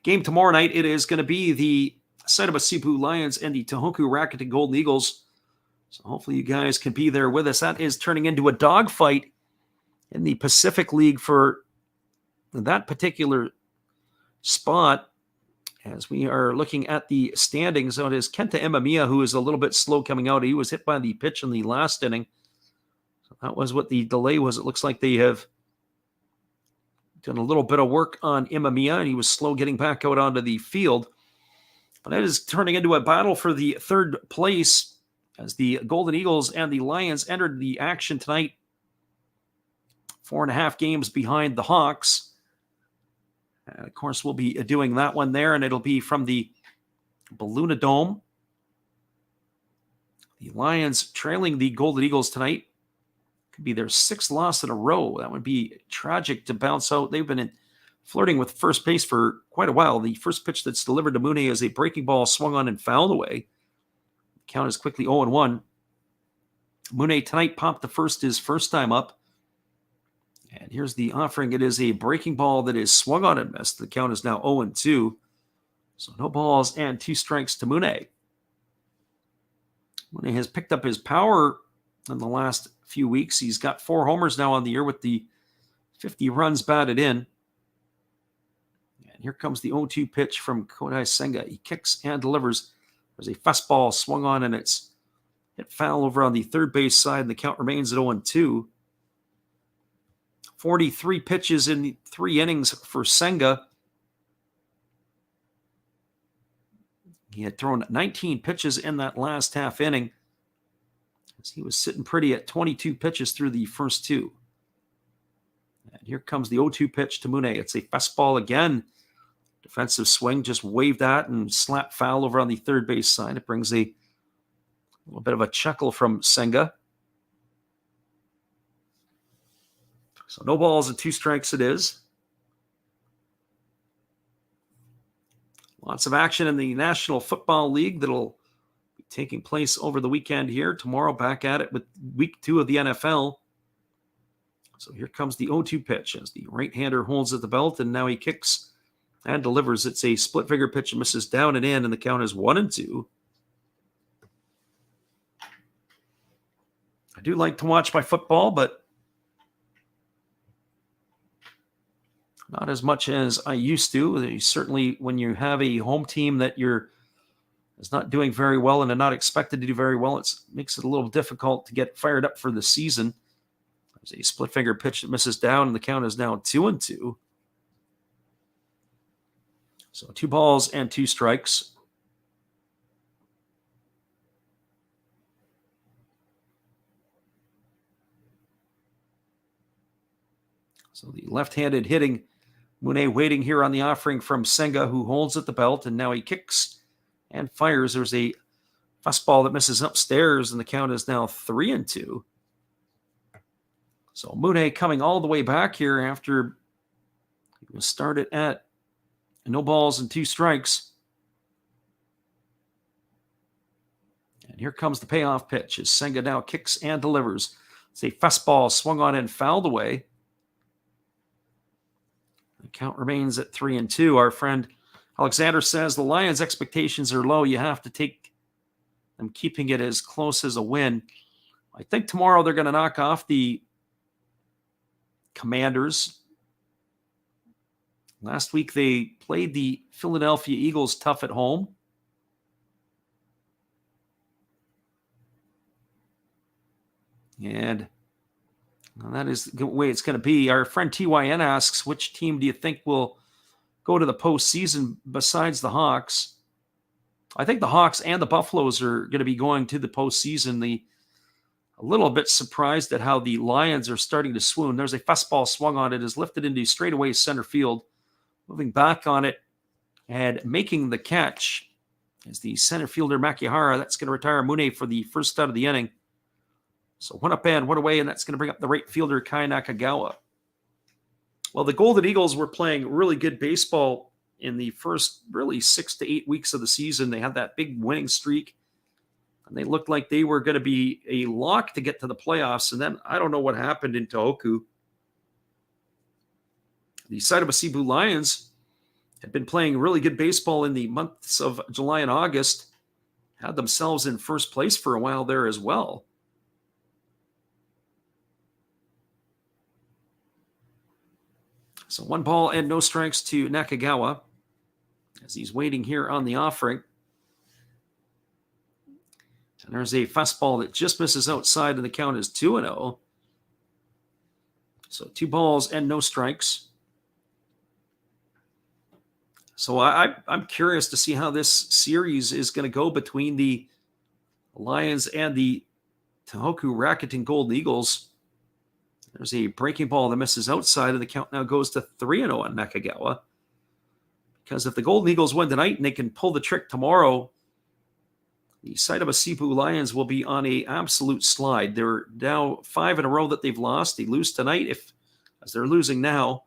game tomorrow night. It is going to be the Saitama Cebu Lions and the Tohoku Rakuten Golden Eagles. So hopefully you guys can be there with us. That is turning into a dogfight in the Pacific League for that particular spot. As we are looking at the standings, so it is Kenta Imamiya who is a little bit slow coming out. He was hit by the pitch in the last inning. So that was what the delay was. It looks like they have done a little bit of work on Imamiya, and he was slow getting back out onto the field. But that is turning into a battle for the third place, as the Golden Eagles and the Lions entered the action tonight. 4.5 games behind the Hawks. And of course, we'll be doing that one there, and it'll be from the Balluna Dome. The Lions trailing the Golden Eagles tonight. Could be their 6th loss in a row. That would be tragic to bounce out. They've been flirting with first base for quite a while. The first pitch that's delivered to Mune is a breaking ball swung on and fouled away. The count is quickly 0-1. Mune tonight popped the first his first time up. And here's the offering. It is a breaking ball that is swung on and missed. The count is now 0-2. So no balls and 2 strikes to Mune. Mune has picked up his power in the last few weeks. He's got 4 homers now on the year with the 50 runs batted in. And here comes the 0-2 pitch from Kodai Senga. He kicks and delivers. There's a fastball swung on, and it's hit foul over on the third base side, and the count remains at 0-2. 43 pitches in 3 innings for Senga. He had thrown 19 pitches in that last half inning, as he was sitting pretty at 22 pitches through the first 2. And here comes the 0-2 pitch to Mune. It's a fastball again. Defensive swing, just waved at and slapped foul over on the third base side. It brings a little bit of a chuckle from Senga. So no balls and 2 strikes it is. Lots of action in the National Football League that'll be taking place over the weekend here. Tomorrow back at it with week 2 of the NFL. So here comes the 0-2 pitch as the right-hander holds at the belt, and now he kicks and delivers. It's a split-finger pitch and misses down and in, and the count is 1-2. I do like to watch my football, but not as much as I used to. Certainly when you have a home team that is not doing very well and are not expected to do very well, it makes it a little difficult to get fired up for the season. There's a split finger pitch that misses down, and the count is now 2-2. So 2 balls and 2 strikes. So the left-handed hitting Mune waiting here on the offering from Senga, who holds at the belt, and now he kicks and fires. There's a fastball that misses upstairs, and the count is now 3-2. So Mune coming all the way back here after he was started at no balls and 2 strikes. And here comes the payoff pitch as Senga now kicks and delivers. It's a fastball swung on and fouled away. The count remains at 3-2. Our friend Alexander says the Lions' expectations are low. You have to take them keeping it as close as a win. I think tomorrow they're going to knock off the Commanders. Last week they played the Philadelphia Eagles tough at home. And that is the way it's going to be. Our friend TYN asks, which team do you think will go to the postseason besides the Hawks? I think the Hawks and the Buffaloes are going to be going to the postseason. A little bit surprised at how the Lions are starting to swoon. There's a fastball swung on it, is lifted into straightaway center field. Moving back on it and making the catch is the center fielder Makihara. That's going to retire Mune for the first out of the inning. So 1 up and 1 away, and that's going to bring up the right fielder Kai Nakagawa. Well, the Golden Eagles were playing really good baseball in the first really 6 to 8 weeks of the season. They had that big winning streak, and they looked like they were going to be a lock to get to the playoffs. And then I don't know what happened in Tohoku. The Saitama Cebu Lions had been playing really good baseball in the months of July and August, had themselves in first place for a while there as well. So 1 ball and no strikes to Nakagawa as he's waiting here on the offering. And there's a fastball that just misses outside, and the count is 2-0. So 2 balls and no strikes. So I'm curious to see how this series is going to go between the Lions and the Tohoku Rakuten Golden Eagles. There's a breaking ball that misses outside, and the count now goes to 3-0 on Nakagawa. Because if the Golden Eagles win tonight and they can pull the trick tomorrow, the Saitama Cebu Lions will be on an absolute slide. They're now 5 in a row that they've lost. They lose tonight, as they're losing now,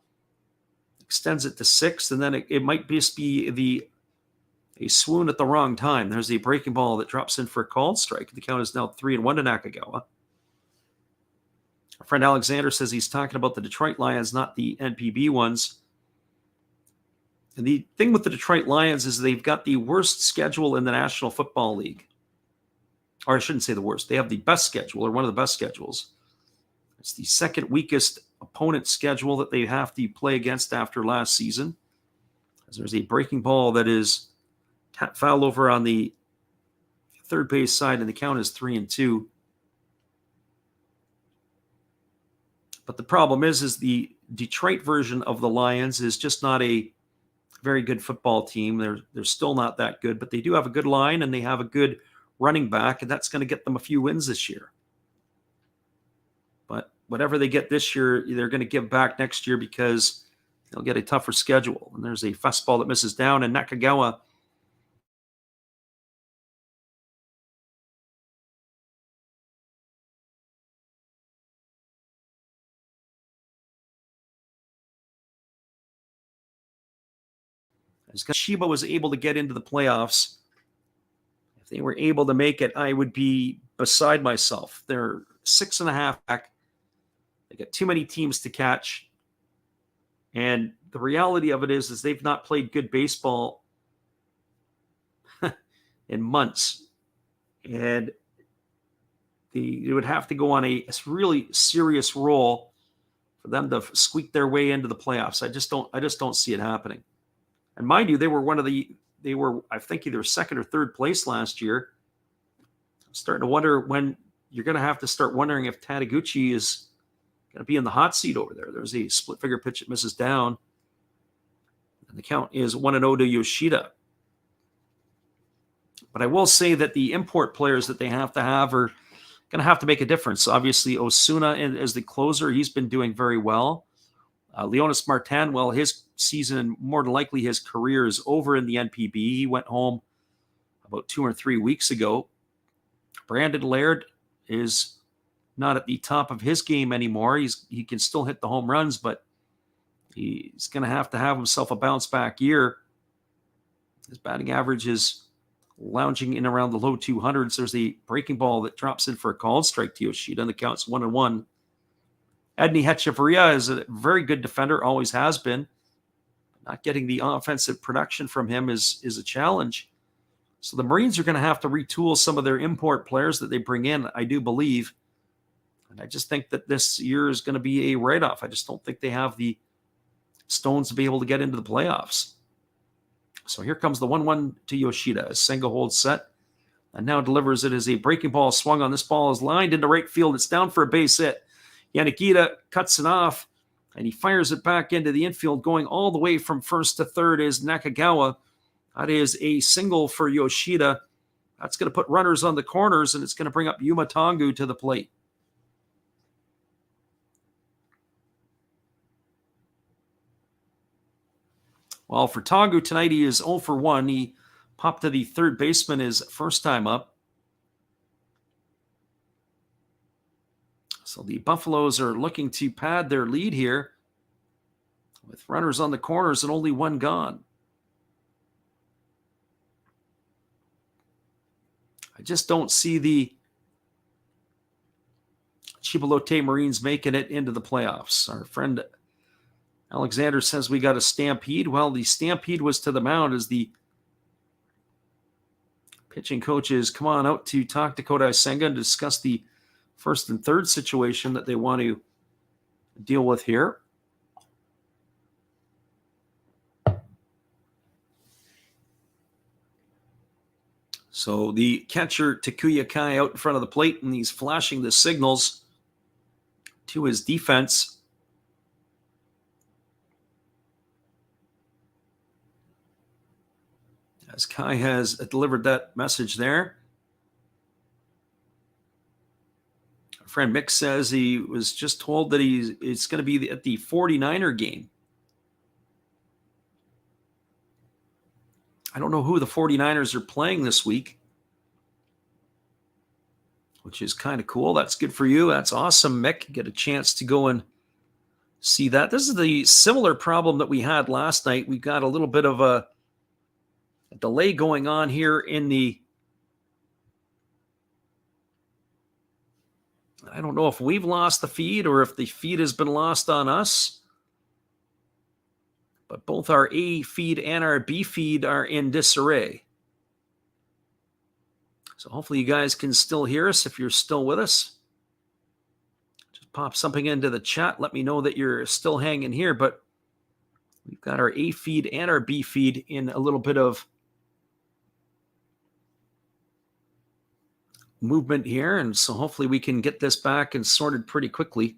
extends it to 6, and then it might just be a swoon at the wrong time. There's a breaking ball that drops in for a called strike. The count is now 3-1 to Nakagawa. Our friend Alexander says he's talking about the Detroit Lions, not the NPB ones. And the thing with the Detroit Lions is they've got the worst schedule in the National Football League. Or I shouldn't say the worst. They have the best schedule, or one of the best schedules. It's the second weakest opponent schedule that they have to play against after last season. As there's a breaking ball that is fouled over on the third base side, and the count is 3-2. But the problem is the Detroit version of the Lions is just not a very good football team. They're still not that good, but they do have a good line, and they have a good running back, and that's going to get them a few wins this year. But whatever they get this year, they're going to give back next year because they'll get a tougher schedule. And there's a fastball that misses down, and Nakagawa Shiba was able to get into the playoffs. If they were able to make it, I would be beside myself. They're 6.5 back. They got too many teams to catch. And the reality of it is they've not played good baseball in months. And they would have to go on a really serious roll for them to squeak their way into the playoffs. I just don't see it happening. And mind you, they were, I think, either second or third place last year. I'm starting to wonder when you're going to have to start wondering if Taniguchi is going to be in the hot seat over there. There's a split figure pitch that misses down. And the count is 1-0 to Yoshida. But I will say that the import players that they have are going to have to make a difference. Obviously, Osuna as the closer, he's been doing very well. Leonis Martin, well, his season, and more than likely his career is over in the NPB. He went home about 2 or 3 weeks ago. Brandon Laird is not at the top of his game anymore. He can still hit the home runs, but he's going to have himself a bounce back year. His batting average is lounging in around the low 200s. There's a breaking ball that drops in for a called strike to Yoshida, and the count's 1-1. Edney Hechavarria is a very good defender, always has been. Not getting the offensive production from him is a challenge. So the Marines are going to have to retool some of their import players that they bring in, I do believe. And I just think that this year is going to be a write-off. I just don't think they have the stones to be able to get into the playoffs. So here comes the 1-1 to Yoshida. A single hold set. And now delivers it as a breaking ball swung on. This ball is lined into right field. It's down for a base hit. Yanagita cuts it off, and he fires it back into the infield. Going all the way from first to third is Nakagawa. That is a single for Yoshida. That's going to put runners on the corners, and it's going to bring up Yuma Tongu to the plate. Well, for Tongu tonight, he is 0 for 1. He popped to the third baseman his first time up. So the Buffaloes are looking to pad their lead here with runners on the corners and only one gone. I just don't see the Chipolote Marines making it into the playoffs. Our friend Alexander says we got a stampede. Well, the stampede was to the mound as the pitching coaches come on out to talk to Kodai Senga and discuss the first and third situation that they want to deal with here. So the catcher Takuya Kai out in front of the plate, and he's flashing the signals to his defense. As Kai has delivered that message there. Our friend Mick says he was just told that it's going to be at the 49er game. I don't know who the 49ers are playing this week, which is kind of cool. That's good for you. That's awesome, Mick. Get a chance to go and see that. This is the similar problem that we had last night. We got a little bit of a delay going on here in the... I don't know if we've lost the feed or if the feed has been lost on us. But both our A feed and our B feed are in disarray. So hopefully you guys can still hear us if you're still with us. Just pop something into the chat. Let me know that you're still hanging here. But we've got our A feed and our B feed in a little bit of movement here. And so hopefully we can get this back and sorted pretty quickly.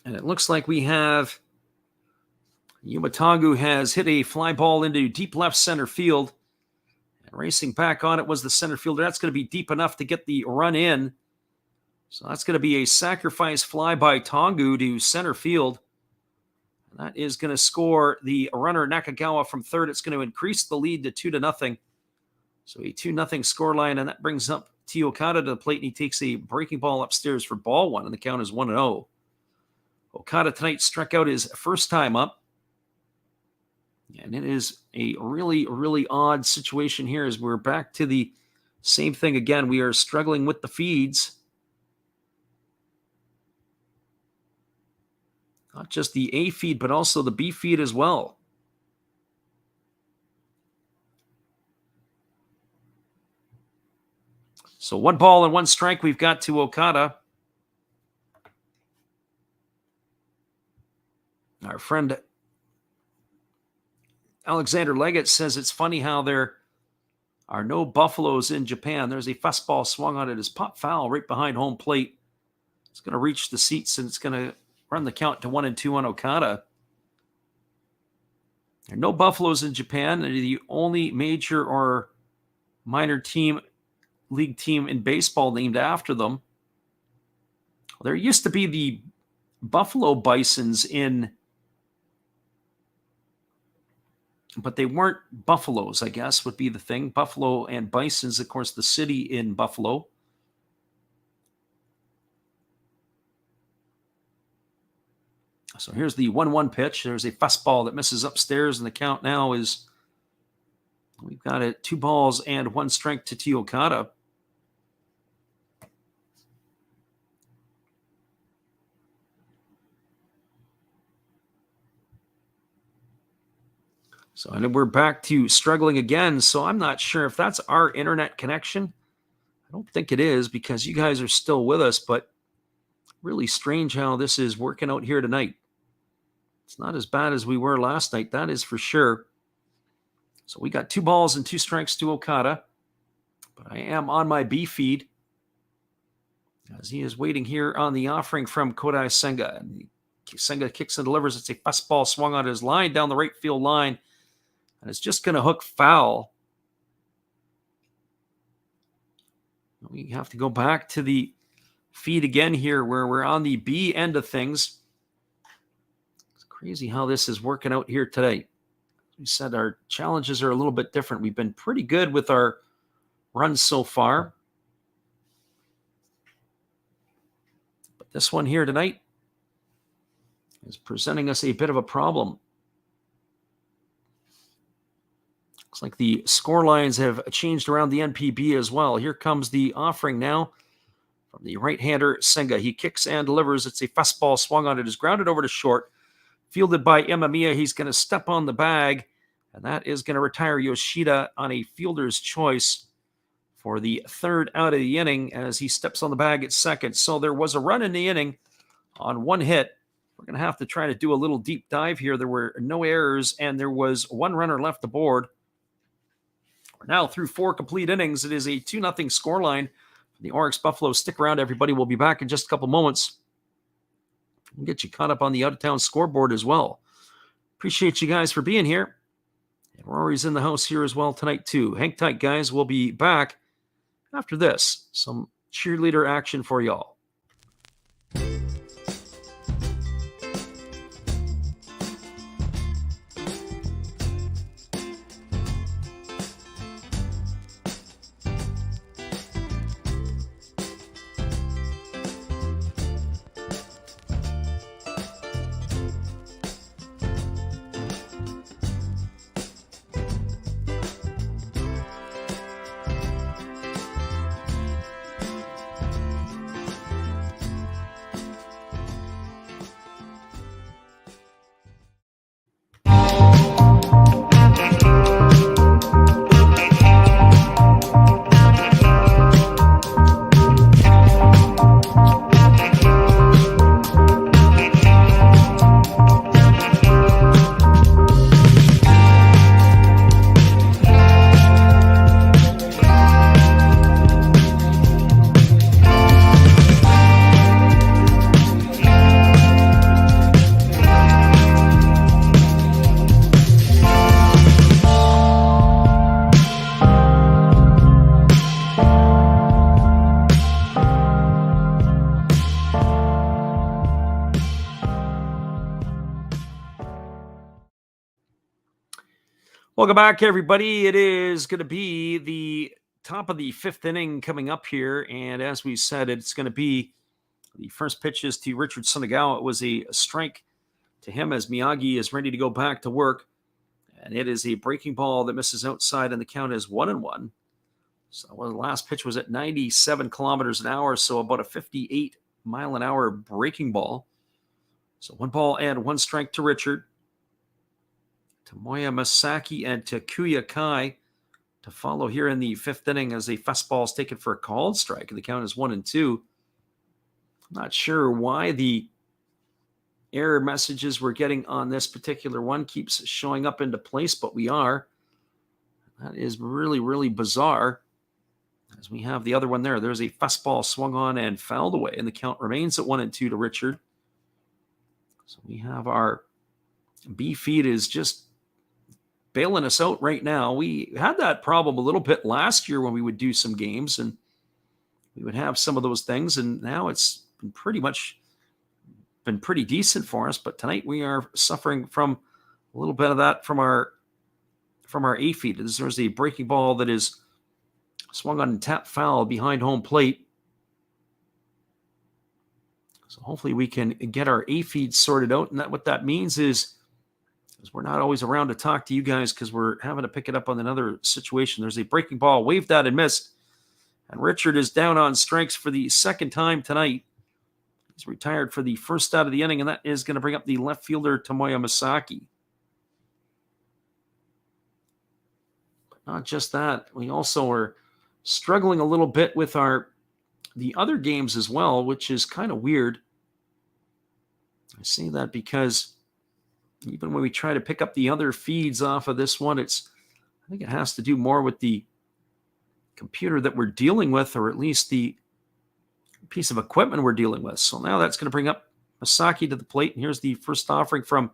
And it looks like we have Yumatagu has hit a fly ball into deep left center field. And racing back on it was the center fielder. That's going to be deep enough to get the run in. So that's going to be a sacrifice fly by Tongu to center field. And that is going to score the runner Nakagawa from third. It's going to increase the lead to 2-0. So a 2-0 scoreline, and that brings up T. Okada to the plate, and he takes a breaking ball upstairs for ball one, and the count is 1-0. Okada tonight struck out his first time up. And it is a really, really odd situation here as we're back to the same thing again. We are struggling with the feeds. Not just the A feed, but also the B feed as well. So 1 ball and 1 strike we've got to Okada. Our friend Alexander Leggett says it's funny how there are no Buffaloes in Japan. There's a fastball swung on it as pop foul right behind home plate. It's going to reach the seats, and it's going to run the count to 1-2 on Okada. There are no Buffaloes in Japan. They're the only major or minor league team in baseball named after them. There used to be the buffalo bisons in, but they weren't buffaloes, I guess, would be the thing. Buffalo and bisons, of course, the city in Buffalo. So here's the 1-1 pitch. There's a fastball that misses upstairs, and the count now is, we've got it 2 balls and 1 strike to Teokata. So and we're back to struggling again. So I'm not sure if that's our internet connection. I don't think it is, because you guys are still with us, but really strange how this is working out here tonight. It's not as bad as we were last night, that is for sure. So we got 2 balls and 2 strikes to Okada, but I am on my B feed as he is waiting here on the offering from Kodai Senga. And Senga kicks and delivers. It's a fastball swung on his line down the right field line, and it's just going to hook foul. We have to go back to the feed again here where we're on the B end of things. It's crazy how this is working out here today. As we said, our challenges are a little bit different. We've been pretty good with our runs so far, but this one here tonight is presenting us a bit of a problem. Looks like the score lines have changed around the NPB as well. Here comes the offering now from the right-hander Senga. He kicks and delivers. It's a fastball swung on. It is grounded over to short. Fielded by Imamiya. He's going to step on the bag, and that is going to retire Yoshida on a fielder's choice for the 3rd out of the inning as he steps on the bag at second. So there was a run in the inning on 1 hit. We're going to have to try to do a little deep dive here. There were no errors, and there was 1 runner left aboard. We're now through 4 complete innings. It is a 2-0 scoreline. The Orix Buffalo. Stick around, everybody. We'll be back in just a couple moments. We'll get you caught up on the out-of-town scoreboard as well. Appreciate you guys for being here. And Rory's in the house here as well tonight, too. Hang tight, guys. We'll be back after this. Some cheerleader action for y'all. Welcome back, everybody. It is going to be the top of the 5th inning coming up here. And as we said, it's going to be the first pitches to Richard Sunagawa. It was a strike to him as Miyagi is ready to go back to work. And it is a breaking ball that misses outside, and the count is 1-1. So the last pitch was at 97 kilometers an hour, so about a 58-mile-an-hour breaking ball. So 1 ball and 1 strike to Richard. Tomoya Masaki and Takuya Kai to follow here in the 5th inning as a fastball is taken for a called strike. The count is 1-2. I'm not sure why the error messages we're getting on this particular one keeps showing up into place, but we are. That is really, really bizarre. As we have the other one there. There's a fastball swung on and fouled away, and the count remains at 1-2 to Richard. So we have our B feed is just bailing us out right now. We had that problem a little bit last year when we would do some games and we would have some of those things, and now it's been pretty much been pretty decent for us, but tonight we are suffering from a little bit of that from our A feed. There's a breaking ball that is swung on and tap foul behind home plate. So hopefully we can get our A feed sorted out. And what that means is we're not always around to talk to you guys because we're having to pick it up on another situation. There's a breaking ball, waved at and missed. And Richard is down on strikes for the second time tonight. He's retired for the first out of the inning, and that is going to bring up the left fielder, Tomoya Masaki. But not just that. We also are struggling a little bit with the other games as well, which is kind of weird. I say that because even when we try to pick up the other feeds off of this one, I think it has to do more with the computer that we're dealing with, or at least the piece of equipment we're dealing with. So now that's going to bring up Masaki to the plate. And here's the first offering from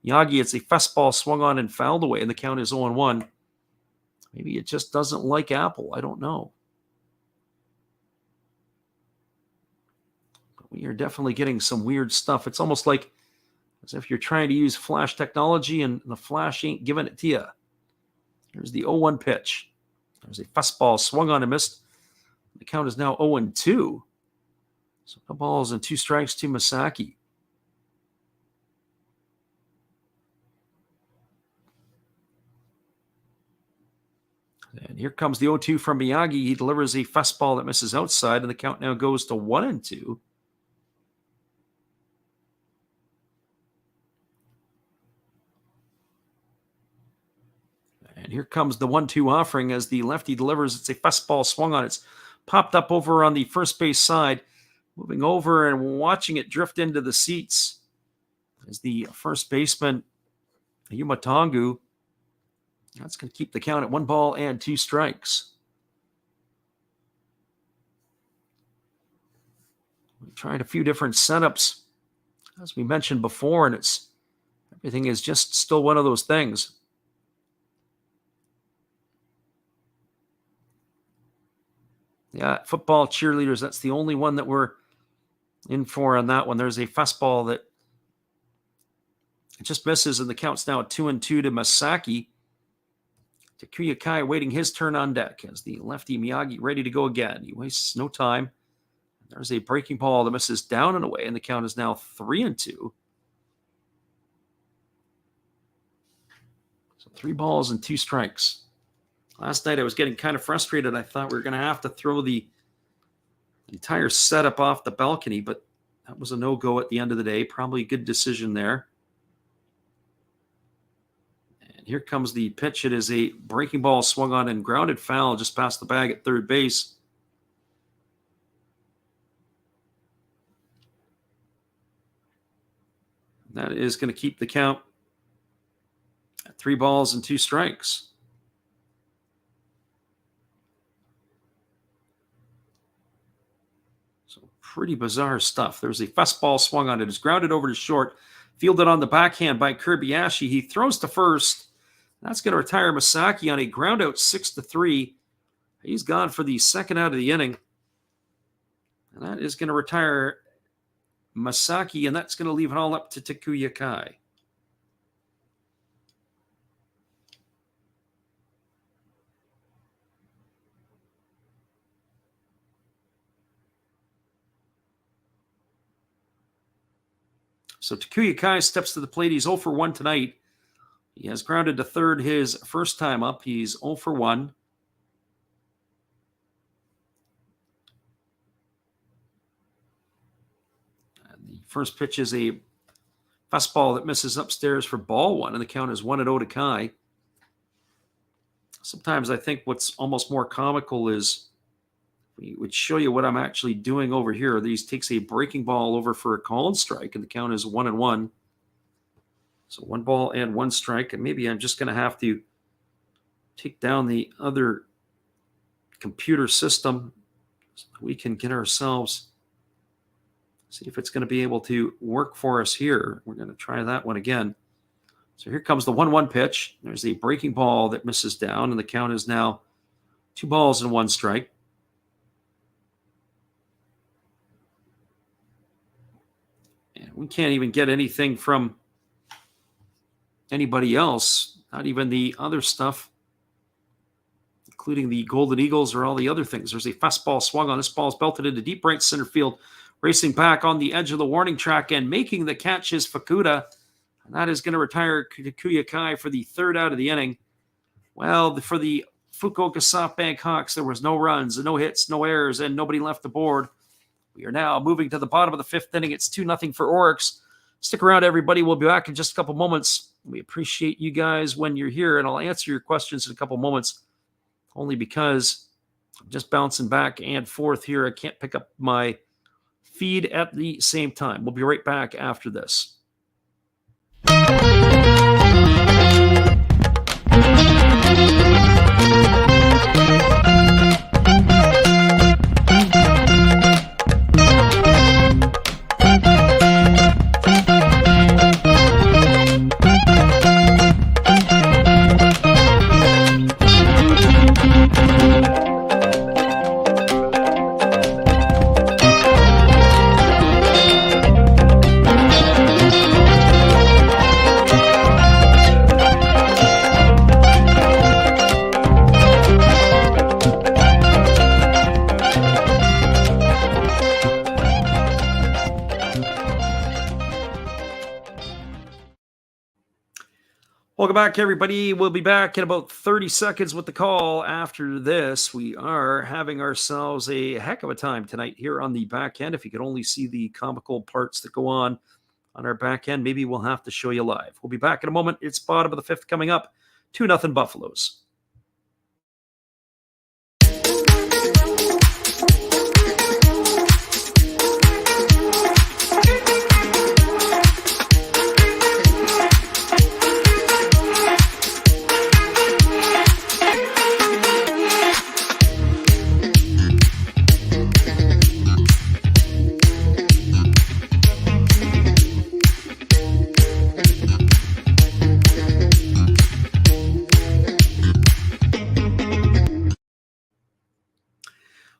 Yagi. It's a fastball swung on and fouled away, and the count is 0-1. Maybe it just doesn't like Apple. I don't know. But we are definitely getting some weird stuff. It's almost like as if you're trying to use flash technology and the flash ain't giving it to you. Here's the 0-1 pitch. There's a fastball swung on and missed. The count is now 0-2. So no balls and 2 strikes to Masaki. And here comes the 0-2 from Miyagi. He delivers a fastball that misses outside, and the count now goes to 1-2. And here comes the 1-2 offering as the lefty delivers. It's a fastball swung on. It's popped up over on the first base side. Moving over and watching it drift into the seats is the first baseman, Yumatongu. That's going to keep the count at 1 ball and 2 strikes. We tried a few different setups, as we mentioned before, and everything is just still one of those things. Yeah, football cheerleaders, that's the only one that we're in for on that one. There's a fastball that it just misses, and the count's now 2-2 to Masaki. Takuya Kai waiting his turn on deck as the lefty Miyagi ready to go again. He wastes no time. There's a breaking ball that misses down and away, and the count is now 3-2. So 3 balls and 2 strikes. Last night I was getting kind of frustrated. I thought we were going to have to throw the entire setup off the balcony, but that was a no-go at the end of the day. Probably a good decision there. And here comes the pitch. It is a breaking ball swung on and grounded foul just past the bag at third base. That is going to keep the count at 3 balls and 2 strikes. Pretty bizarre stuff. There's a fastball swung on. It is grounded over to short. Fielded on the backhand by Kirby-Ashi. He throws to first. That's going to retire Masaki on a ground out 6-3. He's gone for the second out of the inning. And that is going to retire Masaki, and that's going to leave it all up to Takuya Kai. So Takuya Kai steps to the plate. He's 0-1 tonight. He has grounded to third his first time up. He's 0-1. And the first pitch is a fastball that misses upstairs for ball 1, and the count is 1-0 to Kai. Sometimes I think what's almost more comical is we would show you what I'm actually doing over here. These takes a breaking ball over for a called strike, and the count is 1-1. So 1 ball and 1 strike, and maybe I'm just going to have to take down the other computer system so we can get ourselves, see if it's going to be able to work for us here. We're going to try that one again. So here comes the 1-1 pitch. There's the breaking ball that misses down, and the count is now 2 balls and 1 strike. we can't even get anything from anybody else, not even the other stuff, including the Golden Eagles or all the other things. There's a fastball swung on. This ball is belted into deep right center field. Racing back on the edge of the warning track and making the catch is Fukuoka. And that is going to retire Kikuya Kai for the third out of the inning. Well, for the Fukuoka SoftBank Hawks, there was no runs, no hits, no errors, and nobody left the board. We are now moving to the bottom of the fifth inning. It's 2-0 for Orix. Stick around, everybody. We'll be back in just a couple moments. We appreciate you guys when you're here, and I'll answer your questions in a couple moments, only because I'm just bouncing back and forth here. I can't pick up my feed at the same time. We'll be right back after this. Welcome back, everybody. We'll be back in about 30 seconds with the call. After this, we are having ourselves a heck of a time tonight here on the back end. If you could only see the comical parts that go on our back end, maybe we'll have to show you live. We'll be back in a moment. It's bottom of the fifth coming up. 2-0 Buffaloes.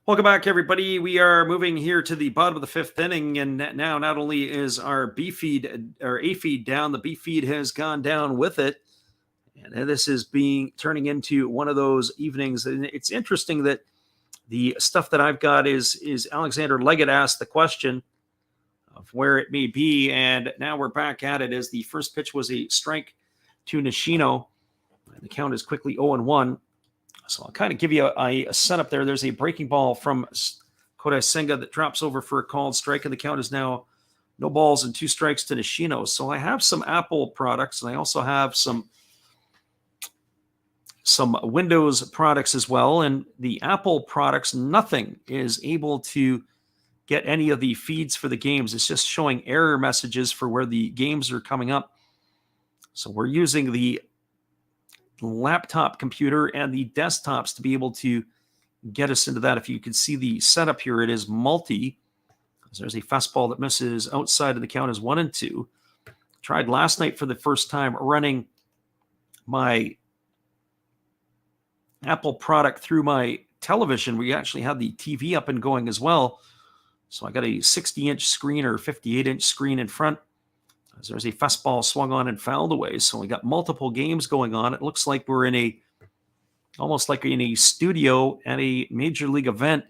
Welcome back, everybody. We are moving here to the bottom of the fifth inning, and now not only is our B feed or A feed down, the B feed has gone down with it, and this is turning into one of those evenings. And it's interesting that the stuff that I've got is Alexander Leggett asked the question of where it may be, and now we're back at it as the first pitch was a strike to Nishino, and the count is quickly 0-1. So I'll kind of give you a setup there. There's a breaking ball from Kodai Senga that drops over for a called strike, and the count is now no balls and 2 strikes to Nishino. So I have some Apple products, and I also have some Windows products as well. And the Apple products, nothing is able to get any of the feeds for the games. It's just showing error messages for where the games are coming up. So we're using the laptop computer and the desktops to be able to get us into that. If you can see the setup here, it is multi. There's a fastball that misses outside of the count is 1-2. Tried last night for the first time running my Apple product through my television. We actually had the TV up and going as well. So I got a 60-inch screen or 58-inch screen in front. There's a fastball swung on and fouled away. So we got multiple games going on. It looks like we're almost like in a studio at a major league event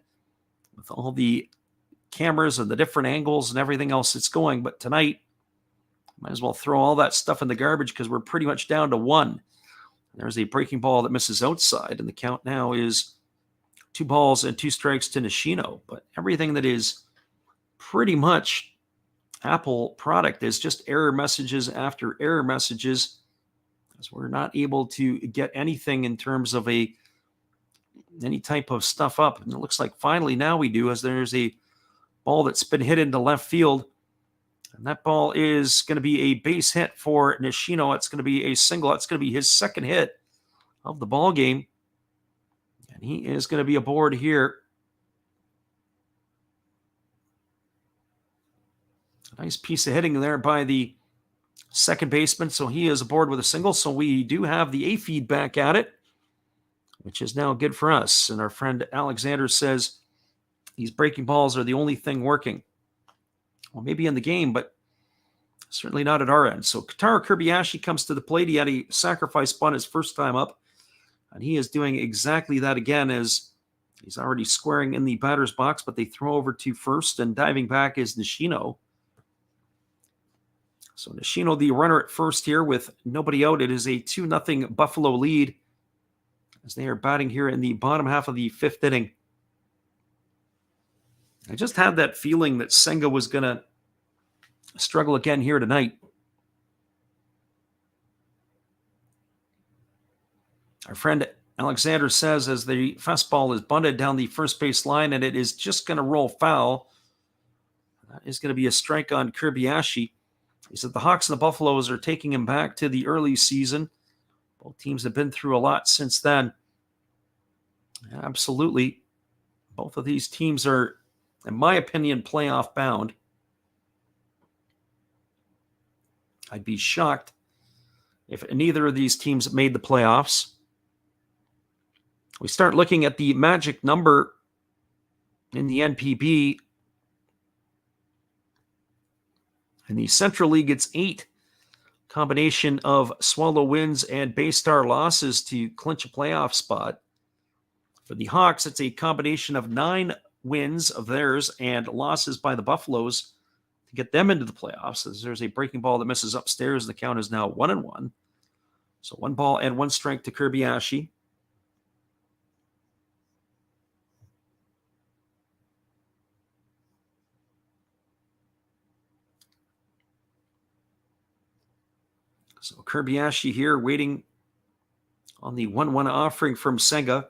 with all the cameras and the different angles and everything else that's going. But tonight, might as well throw all that stuff in the garbage because we're pretty much down to 1. There's a breaking ball that misses outside, and the count now is 2 balls and 2 strikes to Nishino. But everything that is pretty much Apple product is just error messages after error messages, as we're not able to get anything in terms of any type of stuff up. And it looks like finally now we do, as there's a ball that's been hit into left field, and that ball is going to be a base hit for Nishino. It's going to be a single. It's going to be his second hit of the ball game, and he is going to be aboard here. Nice piece of hitting there by the second baseman. So he is aboard with a single. So we do have the A feed back at it, which is now good for us. And our friend Alexander says these breaking balls are the only thing working. Well, maybe in the game, but Certainly not at our end. So Kotaro Kobayashi comes to the plate. He had a sacrifice bunt his first time up, and he is doing exactly that again as he's already squaring in the batter's box, but they throw over to first, and diving back is Nishino. So Nishino, the runner at first here with nobody out. It is a 2-0 Buffalo lead as they are batting here in the bottom half of the fifth inning. I just had that feeling that Senga was going to struggle again here tonight. Our friend Alexander says as the fastball is bunted down the first base line and it is just going to roll foul. That is going to be a strike on Kobayashi. He said the Hawks and the Buffaloes are taking him back to the early season. Both teams have been through a lot since then. Absolutely. Both of these teams are, in my opinion, playoff bound. I'd be shocked if neither of these teams made the playoffs. We start looking at the magic number in the NPB. In the Central League, it's 8. Combination of Swallow wins and Baystar losses to clinch a playoff spot. For the Hawks, it's a combination of 9 wins of theirs and losses by the Buffaloes to get them into the playoffs. As there's a breaking ball that misses upstairs, the count is now 1-1. So 1 ball and 1 strike to Kobayashi. So Kobayashi here waiting on the 1-1 offering from Senga.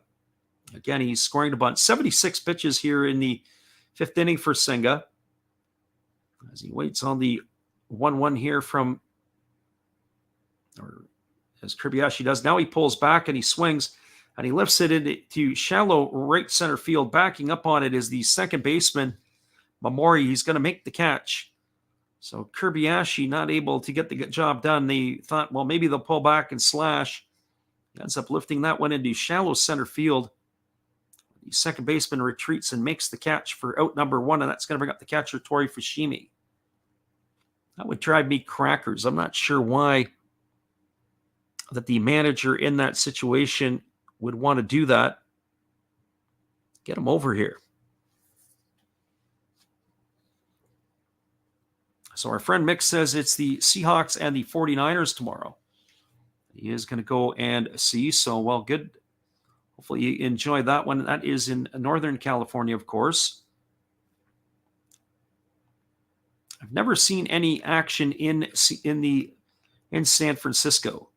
Again, he's scoring about 76 pitches here in the 5th inning for Senga. As he waits on the 1-1 here from, or as Kobayashi does. Now he pulls back and he swings and he lifts it into shallow right center field. Backing up on it is the second baseman, Mamori. He's going to make the catch. So Kobayashi not able to get the job done. They thought, well, maybe they'll pull back and slash. He ends up lifting that one into shallow center field. The second baseman retreats and makes the catch for out number 1, and that's going to bring up the catcher, Tori Fushimi. That would drive me crackers. I'm not sure why that the manager in that situation would want to do that. Get him over here. So our friend Mick says it's the Seahawks and the 49ers tomorrow. He is going to go and see. So, well, good. Hopefully you enjoy that one. That is in Northern California, of course. I've never seen any action in San Francisco.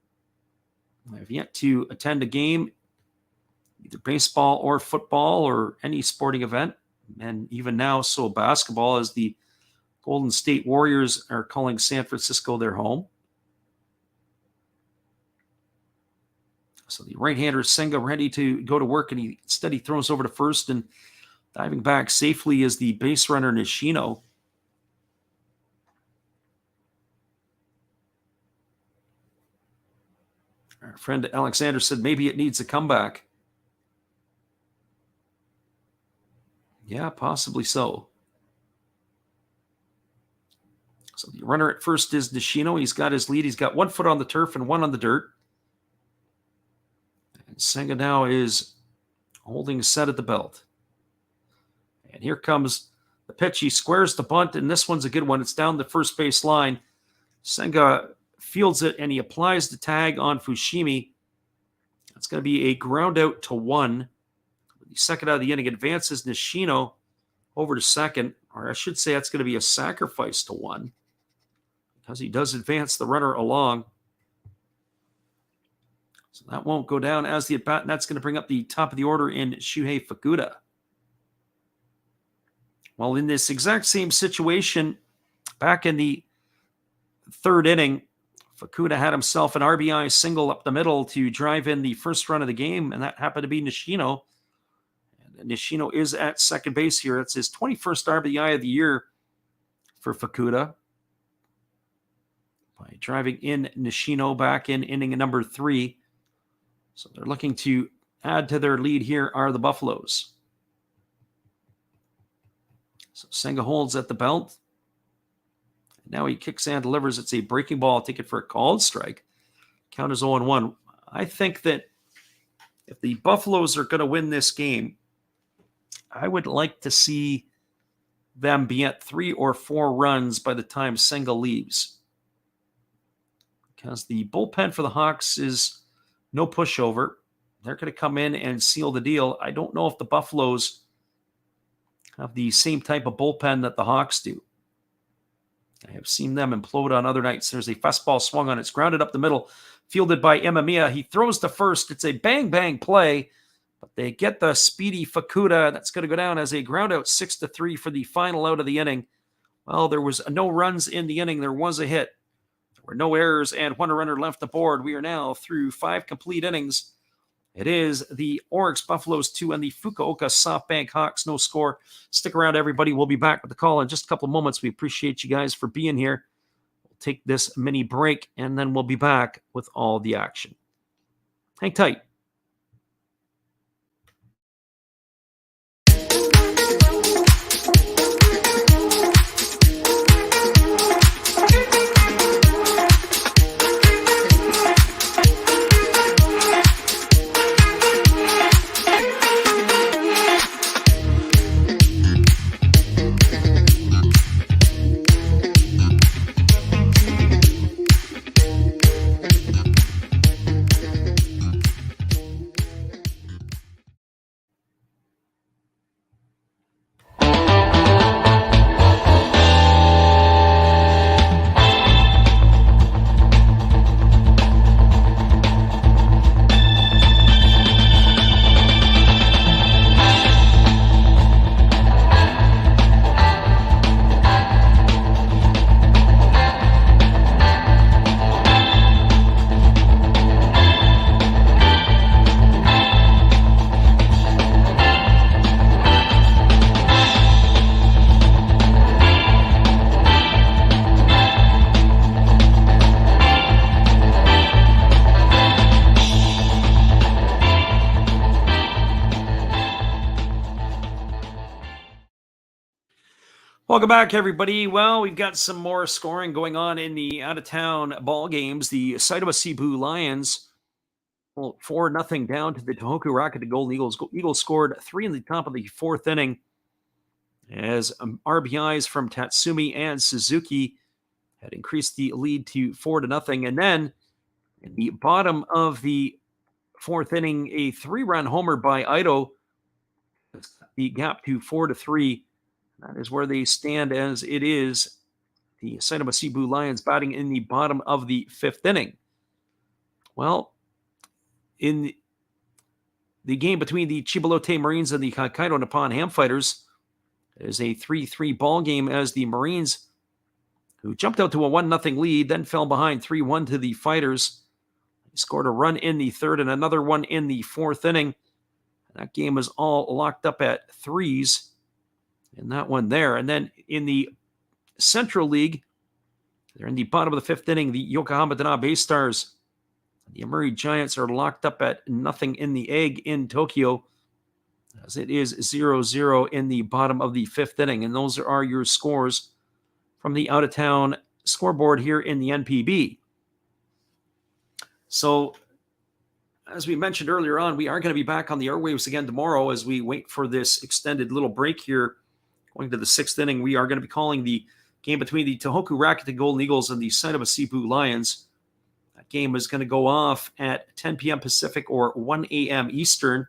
I've yet to attend a game, either baseball or football or any sporting event. And even now, so basketball, as the Golden State Warriors are calling San Francisco their home. So the right-hander Senga ready to go to work, and he throws over to first, and diving back safely is the base runner Nishino. Our friend Alexander said maybe it needs a comeback. Yeah, possibly so. So the runner at first is Nishino. He's got his lead. He's got 1 foot on the turf and 1 on the dirt. And Senga now is holding set at the belt. And here comes the pitch. He squares the bunt, and this one's a good one. It's down the first base line. Senga fields it, and he applies the tag on Fushimi. That's going to be a ground out to 1. The second out of the inning advances Nishino over to second, or I should say that's going to be a sacrifice to 1. Because he does advance the runner along. So that won't go down as the at-bat, and that's going to bring up the top of the order in Shuhei Fukuda. Well, in this exact same situation, back in the 3rd inning, Fukuda had himself an RBI single up the middle to drive in the first run of the game, and that happened to be Nishino. And Nishino is at second base here. It's his 21st RBI of the year for Fukuda, by driving in Nishino back in inning number 3. So they're looking to add to their lead here are the Buffaloes. So Senga holds at the belt. Now he kicks and delivers. It's a breaking ball. I'll take it for a called strike. Count is 0-1. I think that if the Buffaloes are going to win this game, I would like to see them be at 3 or 4 runs by the time Senga leaves. Because the bullpen for the Hawks is no pushover. They're going to come in and seal the deal. I don't know if the Buffaloes have the same type of bullpen that the Hawks do. I have seen them implode on other nights. There's a fastball swung on. It's grounded up the middle, fielded by Imamiya. He throws to first. It's a bang-bang play, but they get the speedy Fukuoka. That's going to go down as a ground out 6-3 for the final out of the inning. Well, there was no runs in the inning. There was a hit. There were no errors and 1 runner left aboard. We are now through 5 complete innings. It is the Orix Buffaloes 2 and the Fukuoka SoftBank Hawks no score. Stick around, everybody. We'll be back with the call in just a couple of moments. We appreciate you guys for being here. We'll take this mini break, and then we'll be back with all the action. Hang tight. Welcome back, everybody. Well, we've got some more scoring going on in the out-of-town ball games. The Saitama Cebu Lions 4-0 down to the Tohoku Rocket Golden Eagles. Eagles scored 3 in the top of the 4th inning as RBIs from Tatsumi and Suzuki had increased the lead to 4-0. And then in the bottom of the 4th inning, a 3-run homer by Ito, the gap to 4-3. That is where they stand as it is the Saitama Cebu Lions batting in the bottom of the 5th inning. Well, in the game between the Chibalote Marines and the Hokkaido Nippon Ham Fighters, it is a 3-3 ball game as the Marines, who jumped out to a 1-0 lead, then fell behind 3-1 to the Fighters. They scored a run in the 3rd and another one in the 4th inning. That game is all locked up at 3s. In that one there. And then in the Central League, they're in the bottom of the 5th inning. The Yokohama Tanabe Stars, the Amuri Giants are locked up at 0 in the egg in Tokyo, as it is 0-0 in the bottom of the 5th inning. And those are your scores from the out-of-town scoreboard here in the NPB. So, as we mentioned earlier on, we are going to be back on the airwaves again tomorrow as we wait for this extended little break here. Going to the 6th inning, we are going to be calling the game between the Tohoku Rocket Golden Eagles and the Saitama Cebu Lions. That game is going to go off at 10 p.m. Pacific or 1 a.m. Eastern.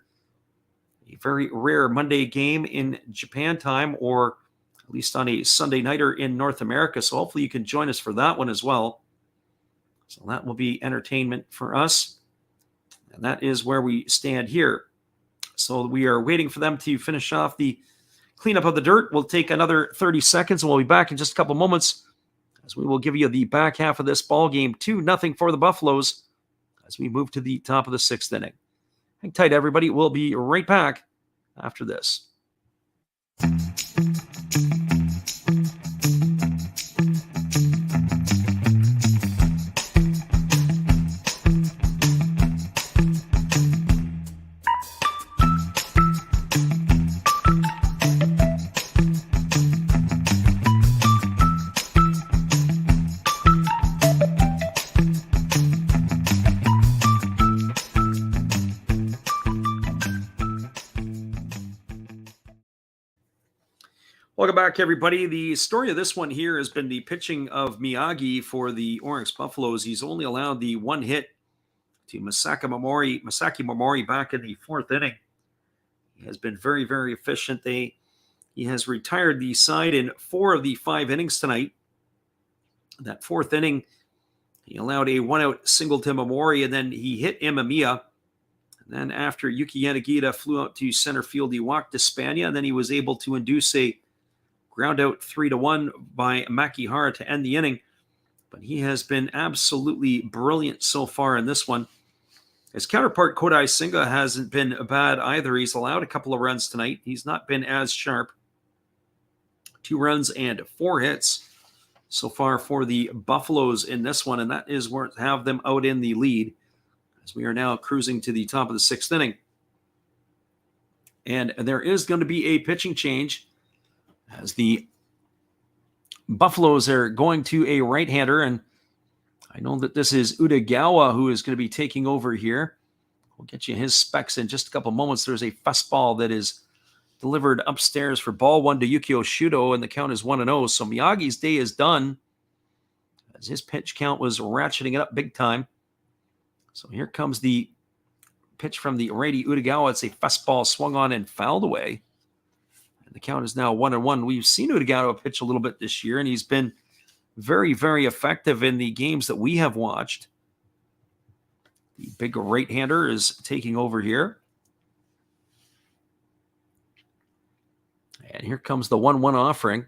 A very rare Monday game in Japan time, or at least on a Sunday nighter in North America. So hopefully you can join us for that one as well. So that will be entertainment for us. And that is where we stand here. So we are waiting for them to finish off the cleanup of the dirt. We'll take another 30 seconds, and we'll be back in just a couple moments as we will give you the back half of this ball game. 2-0 for the Buffaloes as we move to the top of the 6th inning. Hang tight, everybody. We'll be right back after this. Welcome back, everybody. The story of this one here has been the pitching of Miyagi for the Orix Buffaloes. He's only allowed the one hit to Masaki Momori back in the fourth inning. He has been very, very efficient. He has retired the side in 4 of the 5 innings tonight. That fourth inning, he allowed a one-out single to Momori, and then he hit Imamiya. And then after Yuki Yanagita flew out to center field, he walked to Spania, and then he was able to induce a ground out 3-1 by Makihara to end the inning. But he has been absolutely brilliant so far in this one. His counterpart, Kodai Senga, hasn't been bad either. He's allowed a couple of runs tonight. He's not been as sharp. 2 runs and 4 hits so far for the Buffaloes in this one, and that is where to have them out in the lead as we are now cruising to the top of the 6th inning. And there is going to be a pitching change as the Buffaloes are going to a right-hander, and I know that this is Utagawa who is going to be taking over here. We'll get you his specs in just a couple moments. There's a fastball that is delivered upstairs for ball 1 to Yukio Shudo, and the count is 1-0. So Miyagi's day is done as his pitch count was ratcheting it up big time. So here comes the pitch from the righty Utagawa. It's a fastball swung on and fouled away. The count is now 1-1. We've seen Utagawa pitch a little bit this year, and he's been very, very effective in the games that we have watched. The big right-hander is taking over here. And here comes the 1-1 offering.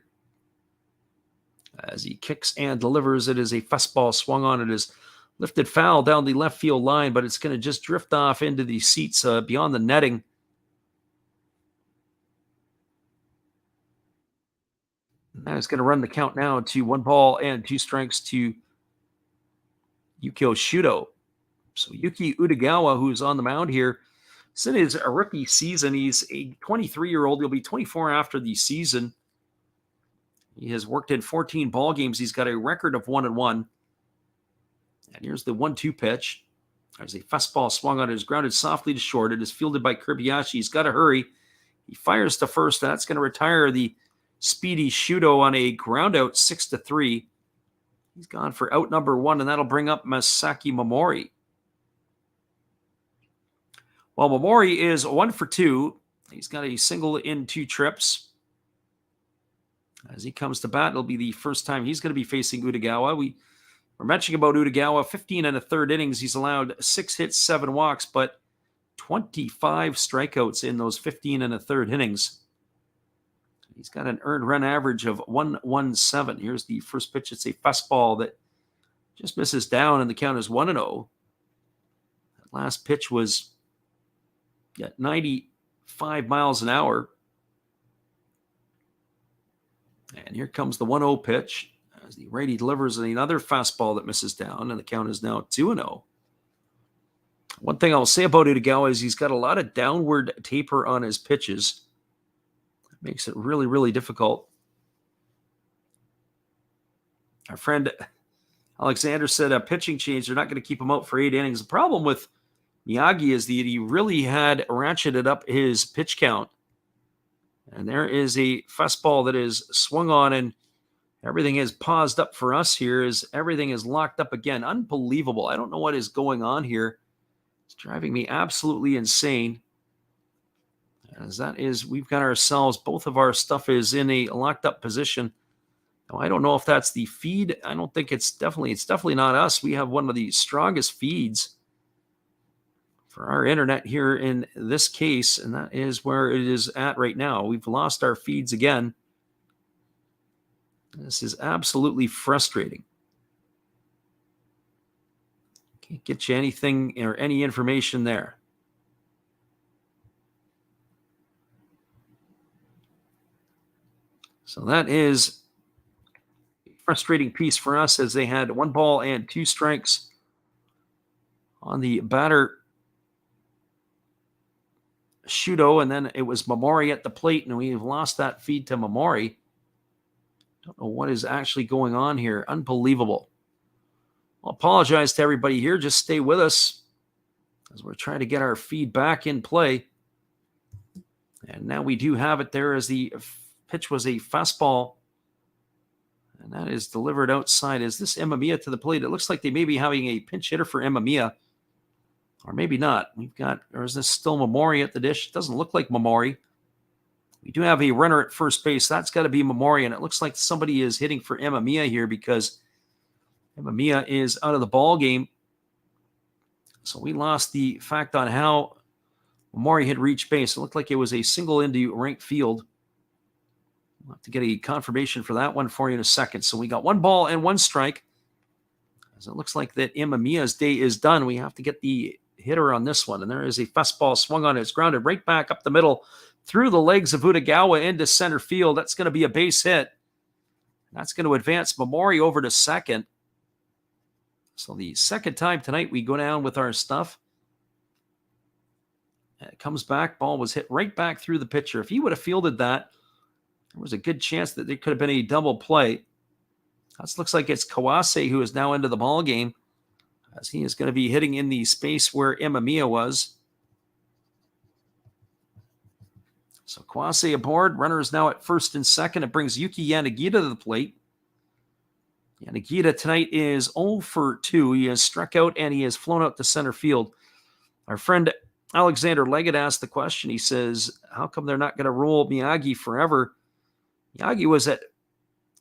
As he kicks and delivers, it is a fastball swung on. It is lifted foul down the left field line, but it's going to just drift off into the seats beyond the netting. That is going to run the count now to 1 ball and 2 strikes to Yukio Shudo. So Yuki Utagawa, who's on the mound here, since his rookie season, he's a 23-year-old. He'll be 24 after the season. He has worked in 14 ball games. He's got a record of 1-1. And here's the 1-2 pitch. There's a fastball swung on. It is grounded softly to short. It is fielded by Kobayashi. He's got to hurry. He fires to first. That's going to retire the speedy Shudo on a ground out 6-3. He's gone for out number 1, and that'll bring up Masaki Momori. Well, Momori is 1 for 2. He's got a single in 2 trips. As he comes to bat, it'll be the first time he's going to be facing Utagawa. We were mentioning about Utagawa, 15 1/3 innings. He's allowed 6 hits, 7 walks, but 25 strikeouts in those 15 1/3 innings. He's got an earned run average of 117. Here's the first pitch. It's a fastball that just misses down, and the count is 1-0. That last pitch was at 95 miles an hour. And here comes the 1-0 pitch as the righty delivers another fastball that misses down, and the count is now 2-0. One thing I'll say about Utagawa is he's got a lot of downward taper on his pitches. Makes it really, really difficult. Our friend Alexander said a pitching change. They're not going to keep him out for 8 innings. The problem with Miyagi is that he really had ratcheted up his pitch count. And there is a fastball that is swung on, and everything is paused up for us here as everything is locked up again. Unbelievable. I don't know what is going on here. It's driving me absolutely insane. As that is, we've got ourselves, both of our stuff is in a locked up position. Now, I don't know if that's the feed. I don't think it's definitely not us. We have one of the strongest feeds for our internet here in this case, and that is where it is at right now. We've lost our feeds again. This is absolutely frustrating. Can't get you anything or any information there. So that is a frustrating piece for us as they had 1 ball and 2 strikes on the batter Shudo, and then it was Momori at the plate, and we've lost that feed to Momori. Don't know what is actually going on here. Unbelievable. I'll apologize to everybody here. Just stay with us as we're trying to get our feed back in play. And now we do have it there as the pitch was a fastball, and that is delivered outside. Is this Emamiya to the plate? It looks like they may be having a pinch hitter for Emamiya, or maybe not. Or is this still Mamori at the dish? It doesn't look like Mamori. We do have a runner at first base. That's got to be Mamori, and it looks like somebody is hitting for Emamiya here because Emamiya is out of the ball game. So we lost the fact on how Mamori had reached base. It looked like it was a single into right field. We'll have to get a confirmation for that one for you in a second. So we got 1 ball and 1 strike. As it looks like that Emamiya's day is done. We have to get the hitter on this one. And there is a fastball swung on it. It's grounded right back up the middle through the legs of Utagawa into center field. That's going to be a base hit. That's going to advance Mamori over to second. So the second time tonight we go down with our stuff. And it comes back. Ball was hit right back through the pitcher. If he would have fielded that, there was a good chance that there could have been a double play. That looks like it's Kawase who is now into the ball game, as he is going to be hitting in the space where Emamiya was. So Kawase aboard. Runner is now at first and second. It brings Yuki Yanagita to the plate. Yanagita tonight is 0 for 2. He has struck out and he has flown out to center field. Our friend Alexander Leggett asked the question. He says, how come they're not going to roll Miyagi forever? Miyagi was at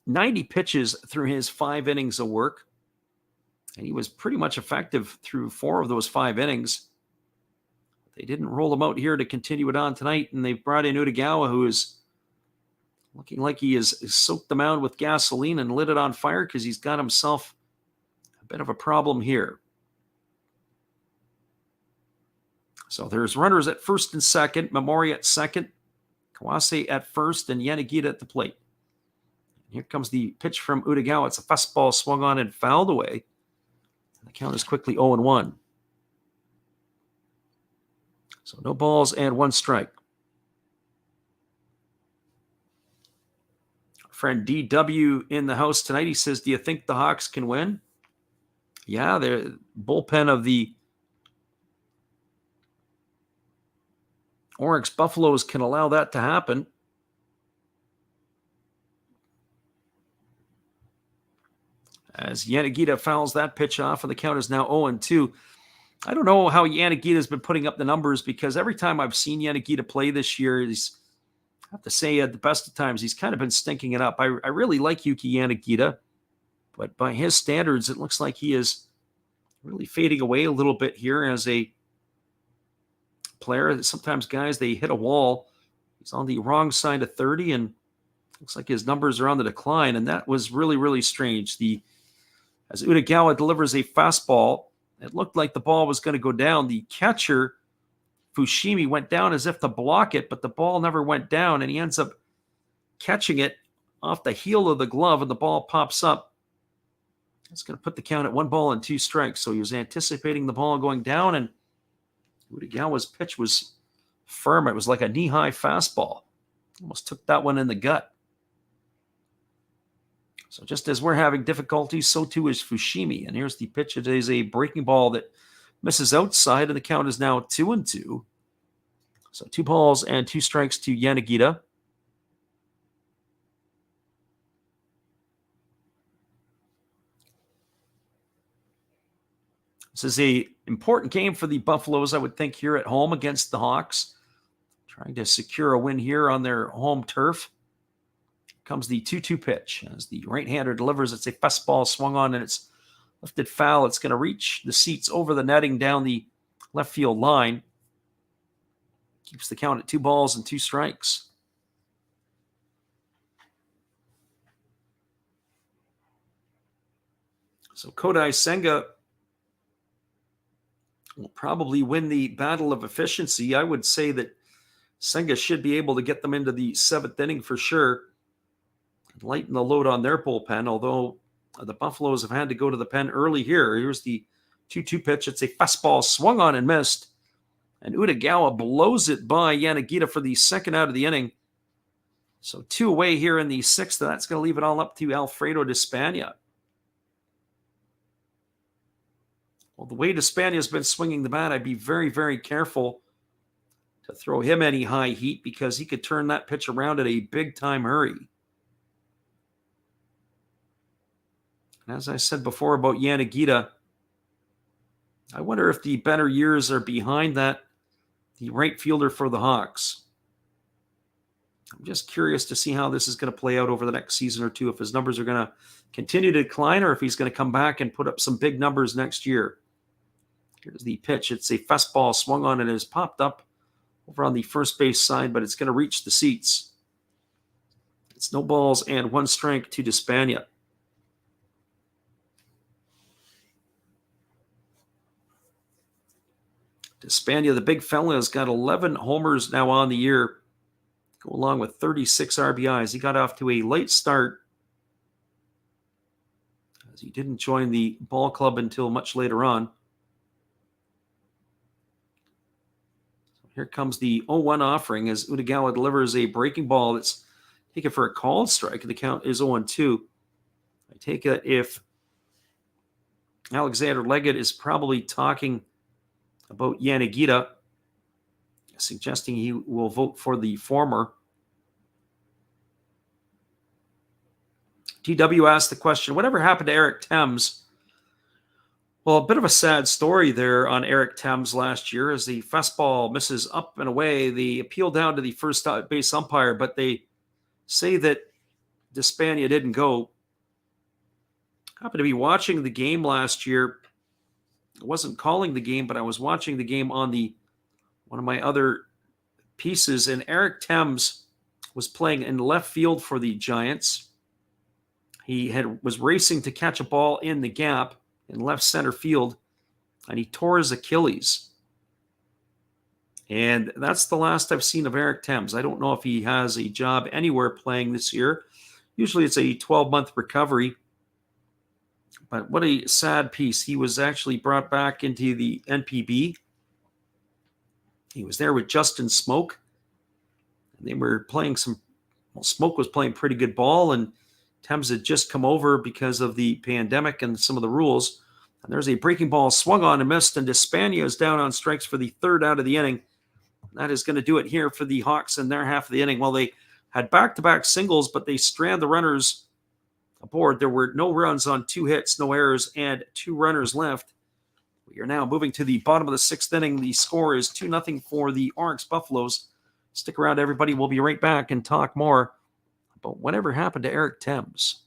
90 pitches through his 5 innings of work, and he was pretty much effective through 4 of those 5 innings. They didn't roll him out here to continue it on tonight, and they've brought in Utagawa, who is looking like he has soaked the mound with gasoline and lit it on fire because he's got himself a bit of a problem here. So there's runners at first and second, Mamori at second, Kawase at first, and Yanagita at the plate. Here comes the pitch from Utagawa. It's a fastball swung on and fouled away. The count is quickly 0-1. So no balls and 1 strike. Our friend DW in the house tonight. He says, do you think the Hawks can win? Yeah, the bullpen of the Orix Buffaloes can allow that to happen. As Yanagita fouls that pitch off, and the count is now 0-2. I don't know how Yanagita's been putting up the numbers, because every time I've seen Yanagita play this year, I have to say at the best of times, he's kind of been stinking it up. I really like Yuki Yanagita, but by his standards, it looks like he is really fading away a little bit here as a player. Sometimes guys, they hit a wall. He's on the wrong side of 30, and looks like his numbers are on the decline, and that was really, really strange. As Utagawa delivers a fastball, it looked like the ball was going to go down. The catcher, Fushimi, went down as if to block it, but the ball never went down, and he ends up catching it off the heel of the glove, and the ball pops up. That's going to put the count at 1 ball and 2 strikes. So he was anticipating the ball going down, and Utagawa's pitch was firm. It was like a knee-high fastball. Almost took that one in the gut. So just as we're having difficulties, so too is Fushimi. And here's the pitch. It is a breaking ball that misses outside, and the count is now 2-2. So 2 balls and 2 strikes to Yanagita. This is an important game for the Buffaloes, I would think, here at home against the Hawks. Trying to secure a win here on their home turf. Comes the 2-2 pitch. As the right-hander delivers, it's a fastball swung on, and it's lifted foul. It's going to reach the seats over the netting down the left field line. Keeps the count at 2 balls and 2 strikes. So Kodai Senga will probably win the battle of efficiency. I would say that Senga should be able to get them into the 7th inning for sure. Lighten the load on their bullpen, although the Buffaloes have had to go to the pen early here. Here's the 2-2 pitch. It's a fastball swung on and missed. And Utagawa blows it by Yanagita for the 2nd out of the inning. So 2 away here in the 6th. And that's going to leave it all up to Alfredo Despaigne. Well, the way Despaigne has been swinging the bat, I'd be very, very careful to throw him any high heat because he could turn that pitch around in a big-time hurry. And as I said before about Yanagita, I wonder if the better years are behind that, the right fielder for the Hawks. I'm just curious to see how this is going to play out over the next season or two, if his numbers are going to continue to decline or if he's going to come back and put up some big numbers next year. Here's the pitch. It's a fastball swung on and has popped up over on the first base side, but it's going to reach the seats. It's no balls and one strike to Despania. Despania, the big fella, has got 11 homers now on the year, go along with 36 RBIs. He got off to a late start as he didn't join the ball club until much later on. So here comes the 0-1 offering as Utagawa delivers a breaking ball that's taken for a called strike. The count is 0-2. I take it if Alexander Leggett is probably talking about Yanagita, suggesting he will vote for the former. TW asked the question, whatever happened to Eric Thames? Well, a bit of a sad story there on Eric Thames last year as the fastball misses up and away. They appeal down to the first base umpire, but they say that Despania didn't go. I happened to be watching the game last year. I wasn't calling the game, but I was watching the game on one of my other pieces, and Eric Thames was playing in left field for the Giants. He was racing to catch a ball in the gap in left center field, and he tore his Achilles. And that's the last I've seen of Eric Thames. I don't know if he has a job anywhere playing this year. Usually it's a 12-month recovery. But what a sad piece. He was actually brought back into the NPB. He was there with Justin Smoke. And they were playing Smoke was playing pretty good ball, and Thames had just come over because of the pandemic and some of the rules. And there's a breaking ball swung on and missed, and Despania is down on strikes for the third out of the inning. That is going to do it here for the Hawks in their half of the inning. Well, they had back-to-back singles, but they strand the runners aboard. There were no runs on 2 hits, no errors, and 2 runners left. We are now moving to the bottom of the 6th inning. The score is 2-0 for the Orix Buffaloes. Stick around, everybody. We'll be right back and talk more about whatever happened to Eric Thames.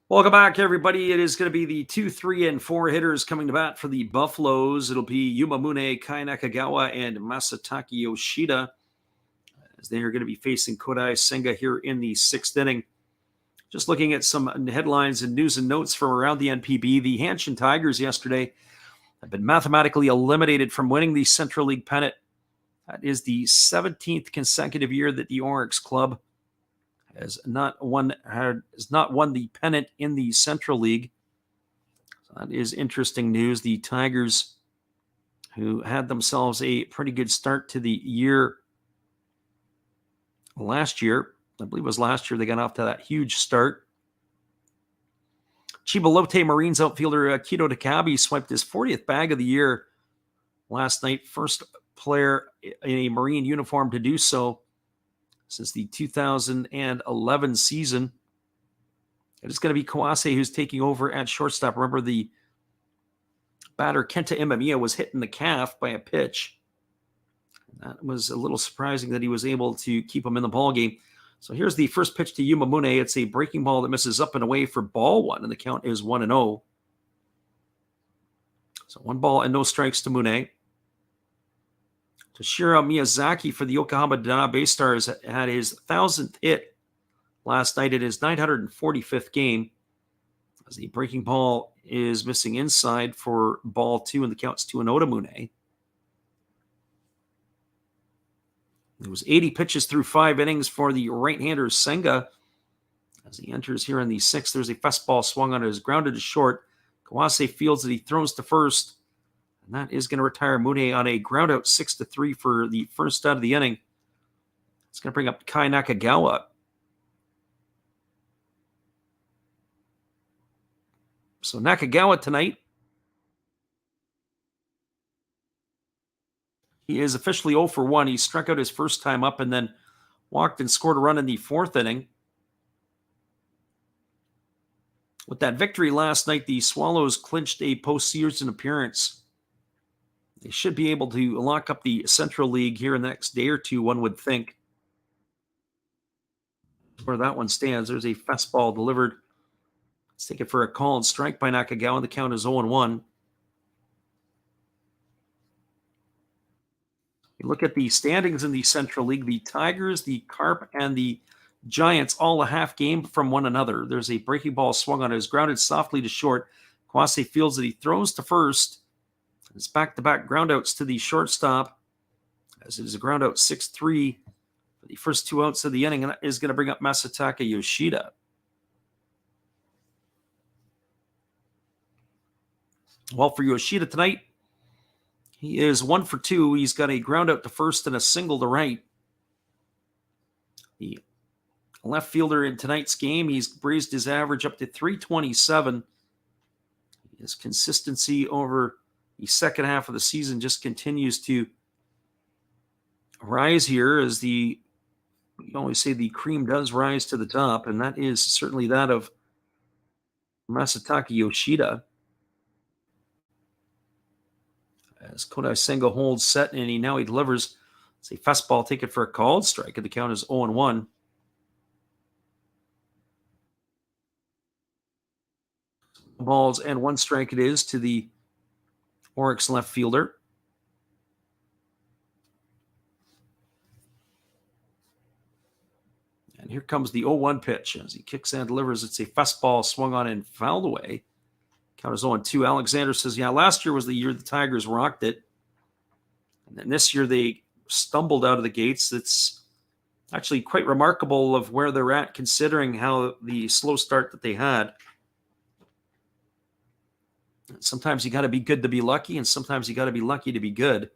Welcome back, everybody. It is going to be the 2, 3, and 4 hitters coming to bat for the Buffaloes. It'll be Yuma Mune, Kai Nakagawa, and Masataki Yoshida, as they are going to be facing Kodai Senga here in the 6th inning. Just looking at some headlines and news and notes from around the NPB, the Hanshin Tigers yesterday have been mathematically eliminated from winning the Central League pennant. That is the 17th consecutive year that the Orix club has not won the pennant in the Central League. So that is interesting news. The Tigers, who had themselves a pretty good start to the year last year, I believe it was last year, they got off to that huge start. Chibalote Marines outfielder Kido Takabe swiped his 40th bag of the year last night. First player in a Marine uniform to do so since the 2011 season. It is going to be Kawase who's taking over at shortstop. Remember, the batter Kenta Imamiya was hit in the calf by a pitch. That was a little surprising that he was able to keep him in the ballgame. So here's the first pitch to Yuma Mune. It's a breaking ball that misses up and away for ball 1, and the count is 1-0. So 1 ball and no strikes to Mune. Toshiro Miyazaki for the Yokohama Dana Bay Stars had his 1,000th hit last night at his 945th game. As the breaking ball is missing inside for ball 2, and the count's 2-0 to Mune. It was 80 pitches through 5 innings for the right-hander Senga. As he enters here in the 6th, there's a fastball swung on it, is grounded to short. Kawase fields it, he throws to first. And that is going to retire Mune on a ground out 6-3 for the first out of the inning. It's going to bring up Kai Nakagawa. So Nakagawa tonight, he is officially 0 for 1. He struck out his first time up and then walked and scored a run in the 4th inning. With that victory last night, the Swallows clinched a postseason appearance. They should be able to lock up the Central League here in the next day or two, one would think. Where that one stands, there's a fastball delivered. Let's take it for a call and strike by Nakagawa. The count is 0-1. You look at the standings in the Central League. The Tigers, the Carp, and the Giants all a half game from one another. There's a breaking ball swung on it. It's grounded softly to short. Kawase fields it. He throws to first. It's back-to-back groundouts to the shortstop, as it is a groundout 6-3 for the first 2 outs of the inning, and that is going to bring up Masataka Yoshida. Well, for Yoshida tonight, he is 1 for 2. He's got a groundout to first and a single to right. The left fielder in tonight's game, he's raised his average up to 327. His consistency over the second half of the season just continues to rise here, as you always say the cream does rise to the top, and that is certainly that of Masataka Yoshida. As Kodai Senga holds set, and he delivers. It's a fastball taken for a called strike, and the count is 0-1. Balls and 1 strike it is to the Orix left fielder. And here comes the 0-1 pitch as he kicks and delivers. It's a fastball swung on and fouled away. Count is 0-2. Alexander says, yeah, last year was the year the Tigers rocked it. And then this year they stumbled out of the gates. It's actually quite remarkable of where they're at, considering how the slow start that they had. Sometimes you got to be good to be lucky, and sometimes you got to be lucky to be good.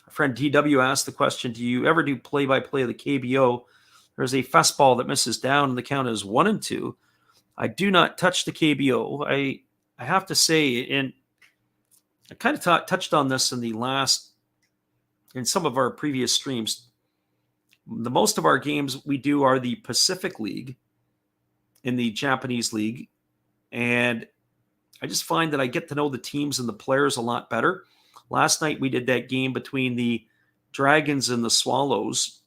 Our friend DW asked the question, do you ever do play-by-play of the KBO? There's a fastball that misses down, and the count is 1-2. I do not touch the KBO. I have to say, and I kind of touched on this in some of our previous streams. The most of our games we do are the Pacific League in the Japanese League. And I just find that I get to know the teams and the players a lot better. Last night we did that game between the Dragons and the Swallows.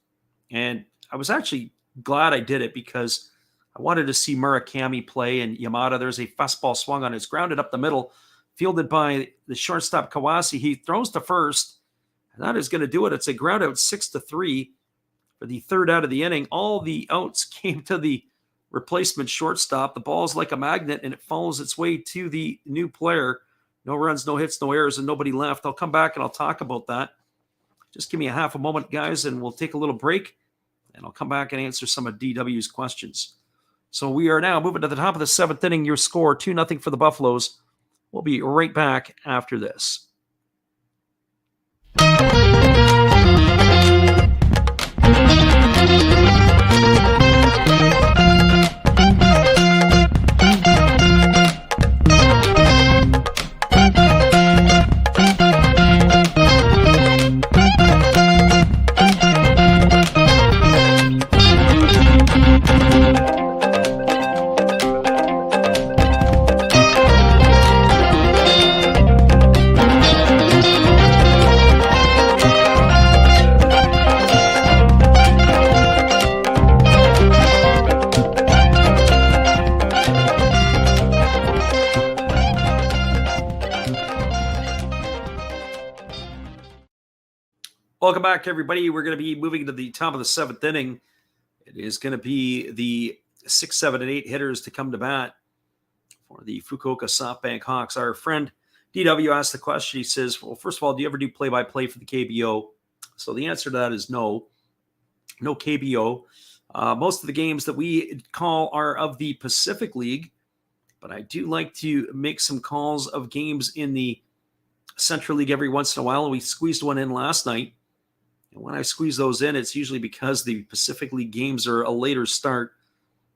And I was actually glad I did it because I wanted to see Murakami play, and Yamada. There's a fastball swung on. It's grounded up the middle, fielded by the shortstop Kawase. He throws to first, and that is going to do it. It's a ground out 6-3 for the 3rd out of the inning. All the outs came to the replacement shortstop. The ball is like a magnet, and it follows its way to the new player. No runs, no hits, no errors, and nobody left. I'll come back and I'll talk about that. Just give me a half a moment, guys, and we'll take a little break, and I'll come back and answer some of DW's questions. So we are now moving to the top of the 7th inning. Your score, 2-0 for the Buffaloes. We'll be right back after this. Welcome back, everybody. We're going to be moving to the top of the 7th inning. It is going to be the 6, 7, and 8 hitters to come to bat for the Fukuoka SoftBank Hawks. Our friend DW asked the question. He says, well, first of all, do you ever do play-by-play for the KBO? So the answer to that is no. No KBO. Most of the games that we call are of the Pacific League, but I do like to make some calls of games in the Central League every once in a while, and we squeezed one in last night. And when I squeeze those in, it's usually because the Pacific League games are a later start.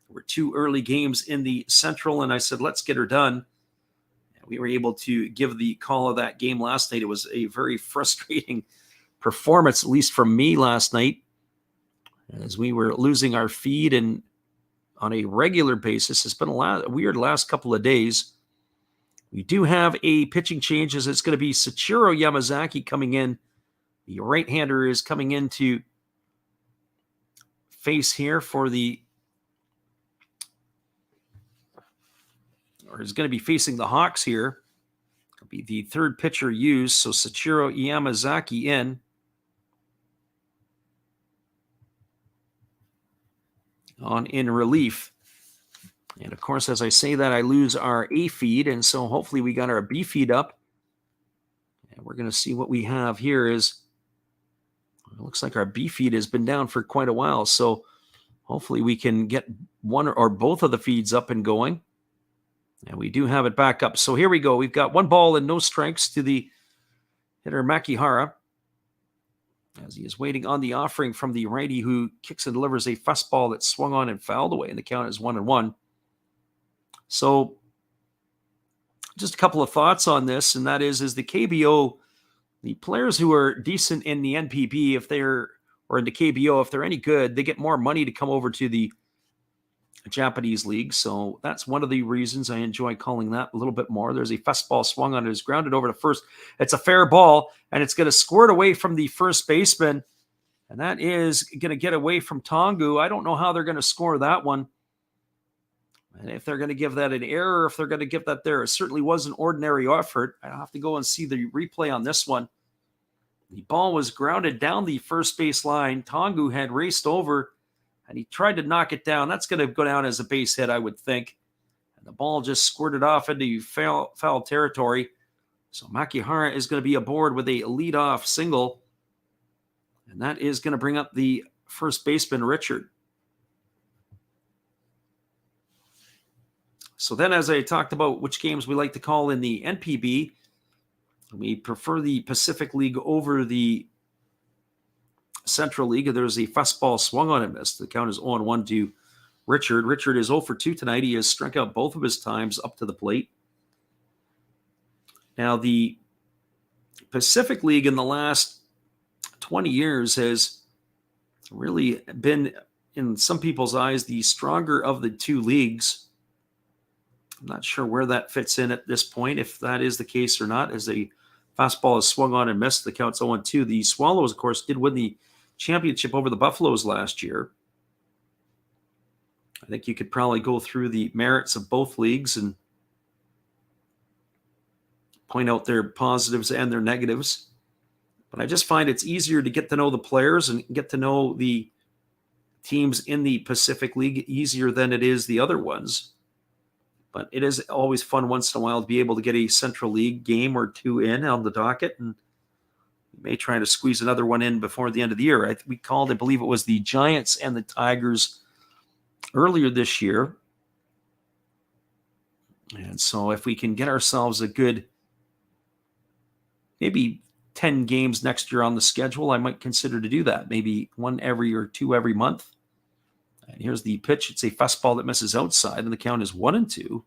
There were 2 early games in the Central, and I said, let's get her done. And we were able to give the call of that game last night. It was a very frustrating performance, at least from me last night, as we were losing our feed and on a regular basis. It's been a weird last couple of days. We do have a pitching change, as it's going to be Sachiro Yamazaki coming in. The right-hander is coming in to face here for is going to be facing the Hawks here. It'll be the 3rd pitcher used, so Sachiro Yamazaki in. In relief. And of course, as I say that, I lose our A feed, and so hopefully we got our B feed up. And we're going to see what we have here is, it looks like our B feed has been down for quite a while, so hopefully we can get one or both of the feeds up and going. And we do have it back up. So here we go. We've got 1 ball and no strikes to the hitter Makihara, as he is waiting on the offering from the righty, who kicks and delivers a fastball that swung on and fouled away, and the count is 1-1. So just a couple of thoughts on this, and that is the KBO, the players who are decent in the NPB, or in the KBO, if they're any good, they get more money to come over to the Japanese league. So that's one of the reasons I enjoy calling that a little bit more. There's a fastball swung on, it is grounded over to first. It's a fair ball, and it's going to squirt away from the first baseman, and that is going to get away from Tongu. I don't know how they're going to score that one, and if they're going to give that an error, if they're going to give that there. It certainly was an ordinary effort. I'll have to go and see the replay on this one. The ball was grounded down the first base line. Tongu had raced over, and he tried to knock it down. That's going to go down as a base hit, I would think. And the ball just squirted off into foul territory. So Makihara is going to be aboard with a leadoff single. And that is going to bring up the first baseman, Richard. So then, as I talked about which games we like to call in the NPB, we prefer the Pacific League over the Central League. There's a fastball swung on and missed. The count is 0-1 to Richard. Richard is 0 for 2 tonight. He has struck out both of his times up to the plate. Now, the Pacific League in the last 20 years has really been, in some people's eyes, the stronger of the 2 leagues. I'm not sure where that fits in at this point, if that is the case or not, as a fastball is swung on and missed. The count's 0-2. The Swallows, of course, did win the championship over the Buffaloes last year. I think you could probably go through the merits of both leagues and point out their positives and their negatives. But I just find it's easier to get to know the players and get to know the teams in the Pacific League easier than it is the other ones. But it is always fun once in a while to be able to get a Central League game or 2 in on the docket, and we may try to squeeze another one in before the end of the year. We called, I believe it was the Giants and the Tigers earlier this year. And so if we can get ourselves a good, maybe 10 games next year on the schedule, I might consider to do that. Maybe 1 or 2 every month. And here's the pitch. It's a fastball that misses outside, and the count is 1-2.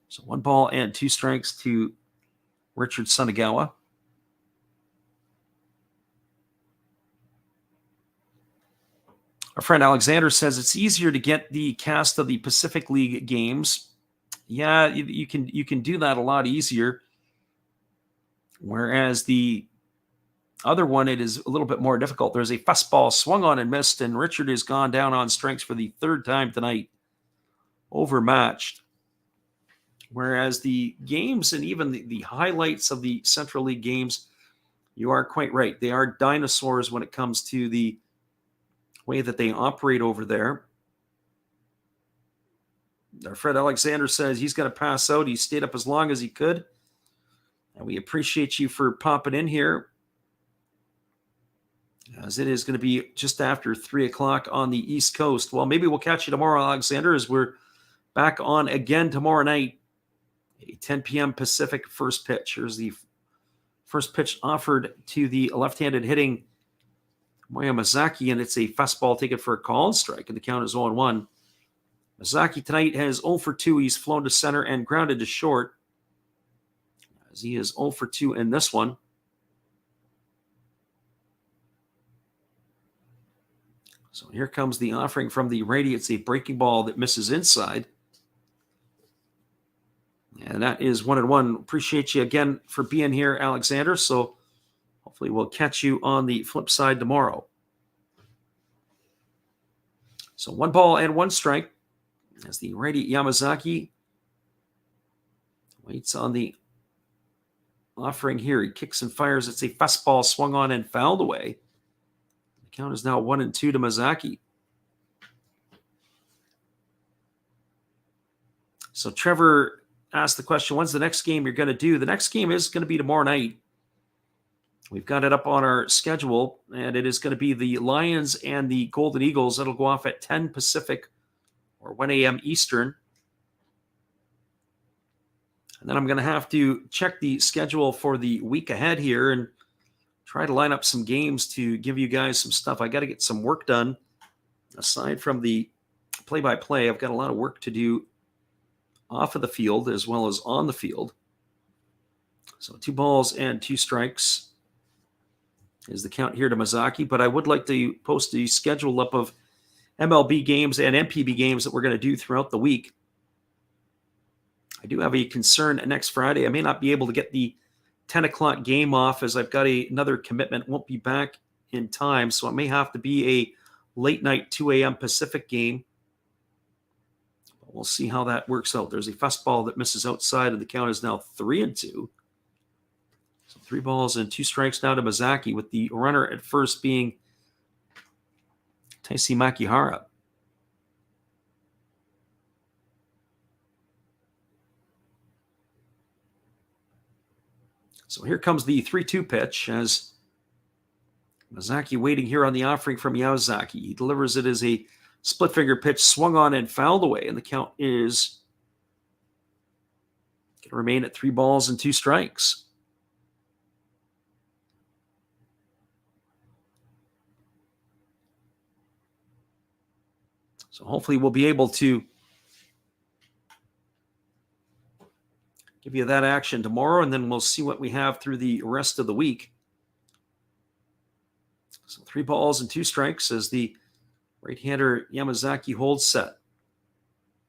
So 1 ball and 2 strikes to Richard Sunagawa. Our friend Alexander says it's easier to get the cast of the Pacific League games. Yeah, you can do that a lot easier. Whereas the other one, it is a little bit more difficult. There's a fastball swung on and missed, and Richard has gone down on strikes for the 3rd time tonight. Overmatched. Whereas the games and even the highlights of the Central League games, You are quite right. They are dinosaurs when it comes to the way that they operate over there. Our Fred Alexander says he's going to pass out. He stayed up as long as he could. And we appreciate you for popping in here, as it is going to be just after 3 o'clock on the East Coast. Well, maybe we'll catch you tomorrow, Alexander, as we're back on again tomorrow night, a 10 p.m. Pacific first pitch. Here's the first pitch offered to the left-handed hitting Moya Mazaki, and it's a fastball taken for a called strike, and the count is 0-1. Mazaki tonight has 0 for 2. He's flown to center and grounded to short, as he is 0 for 2 in this one. So here comes the offering from the righty. It's a breaking ball that misses inside. And that is 1-1. Appreciate you again for being here, Alexander. So hopefully we'll catch you on the flip side tomorrow. So 1 ball and 1 strike as the righty Yamazaki waits on the offering here. He kicks and fires. It's a fastball swung on and fouled away. The count is now 1-2 to Mazaki. So Trevor asked the question, when's the next game you're going to do? The next game is going to be tomorrow night. We've got it up on our schedule, and it is going to be the Lions and the Golden Eagles. That'll go off at 10 Pacific or 1 a.m. Eastern. And then I'm going to have to check the schedule for the week ahead here and try to line up some games to give you guys some stuff. I got to get some work done. Aside from the play-by-play, I've got a lot of work to do off of the field as well as on the field. So 2 balls and 2 strikes is the count here to Mazaki. But I would like to post the schedule up of MLB games and NPB games that we're going to do throughout the week. I do have a concern next Friday. I may not be able to get the 10 o'clock game off as I've got another commitment. Won't be back in time, so it may have to be a late night 2 a.m. Pacific game. But we'll see how that works out. There's a fastball that misses outside, and the count is now 3-2. So 3 balls and 2 strikes now to Mazaki, with the runner at first being Taisi Makihara. So here comes the 3-2 pitch as Mazaki waiting here on the offering from Yamazaki. He delivers it as a split finger pitch, swung on and fouled away, and the count is going to remain at 3 balls and 2 strikes. So hopefully we'll be able to give you that action tomorrow, and then we'll see what we have through the rest of the week. So 3 balls and 2 strikes as the right-hander Yamazaki holds set.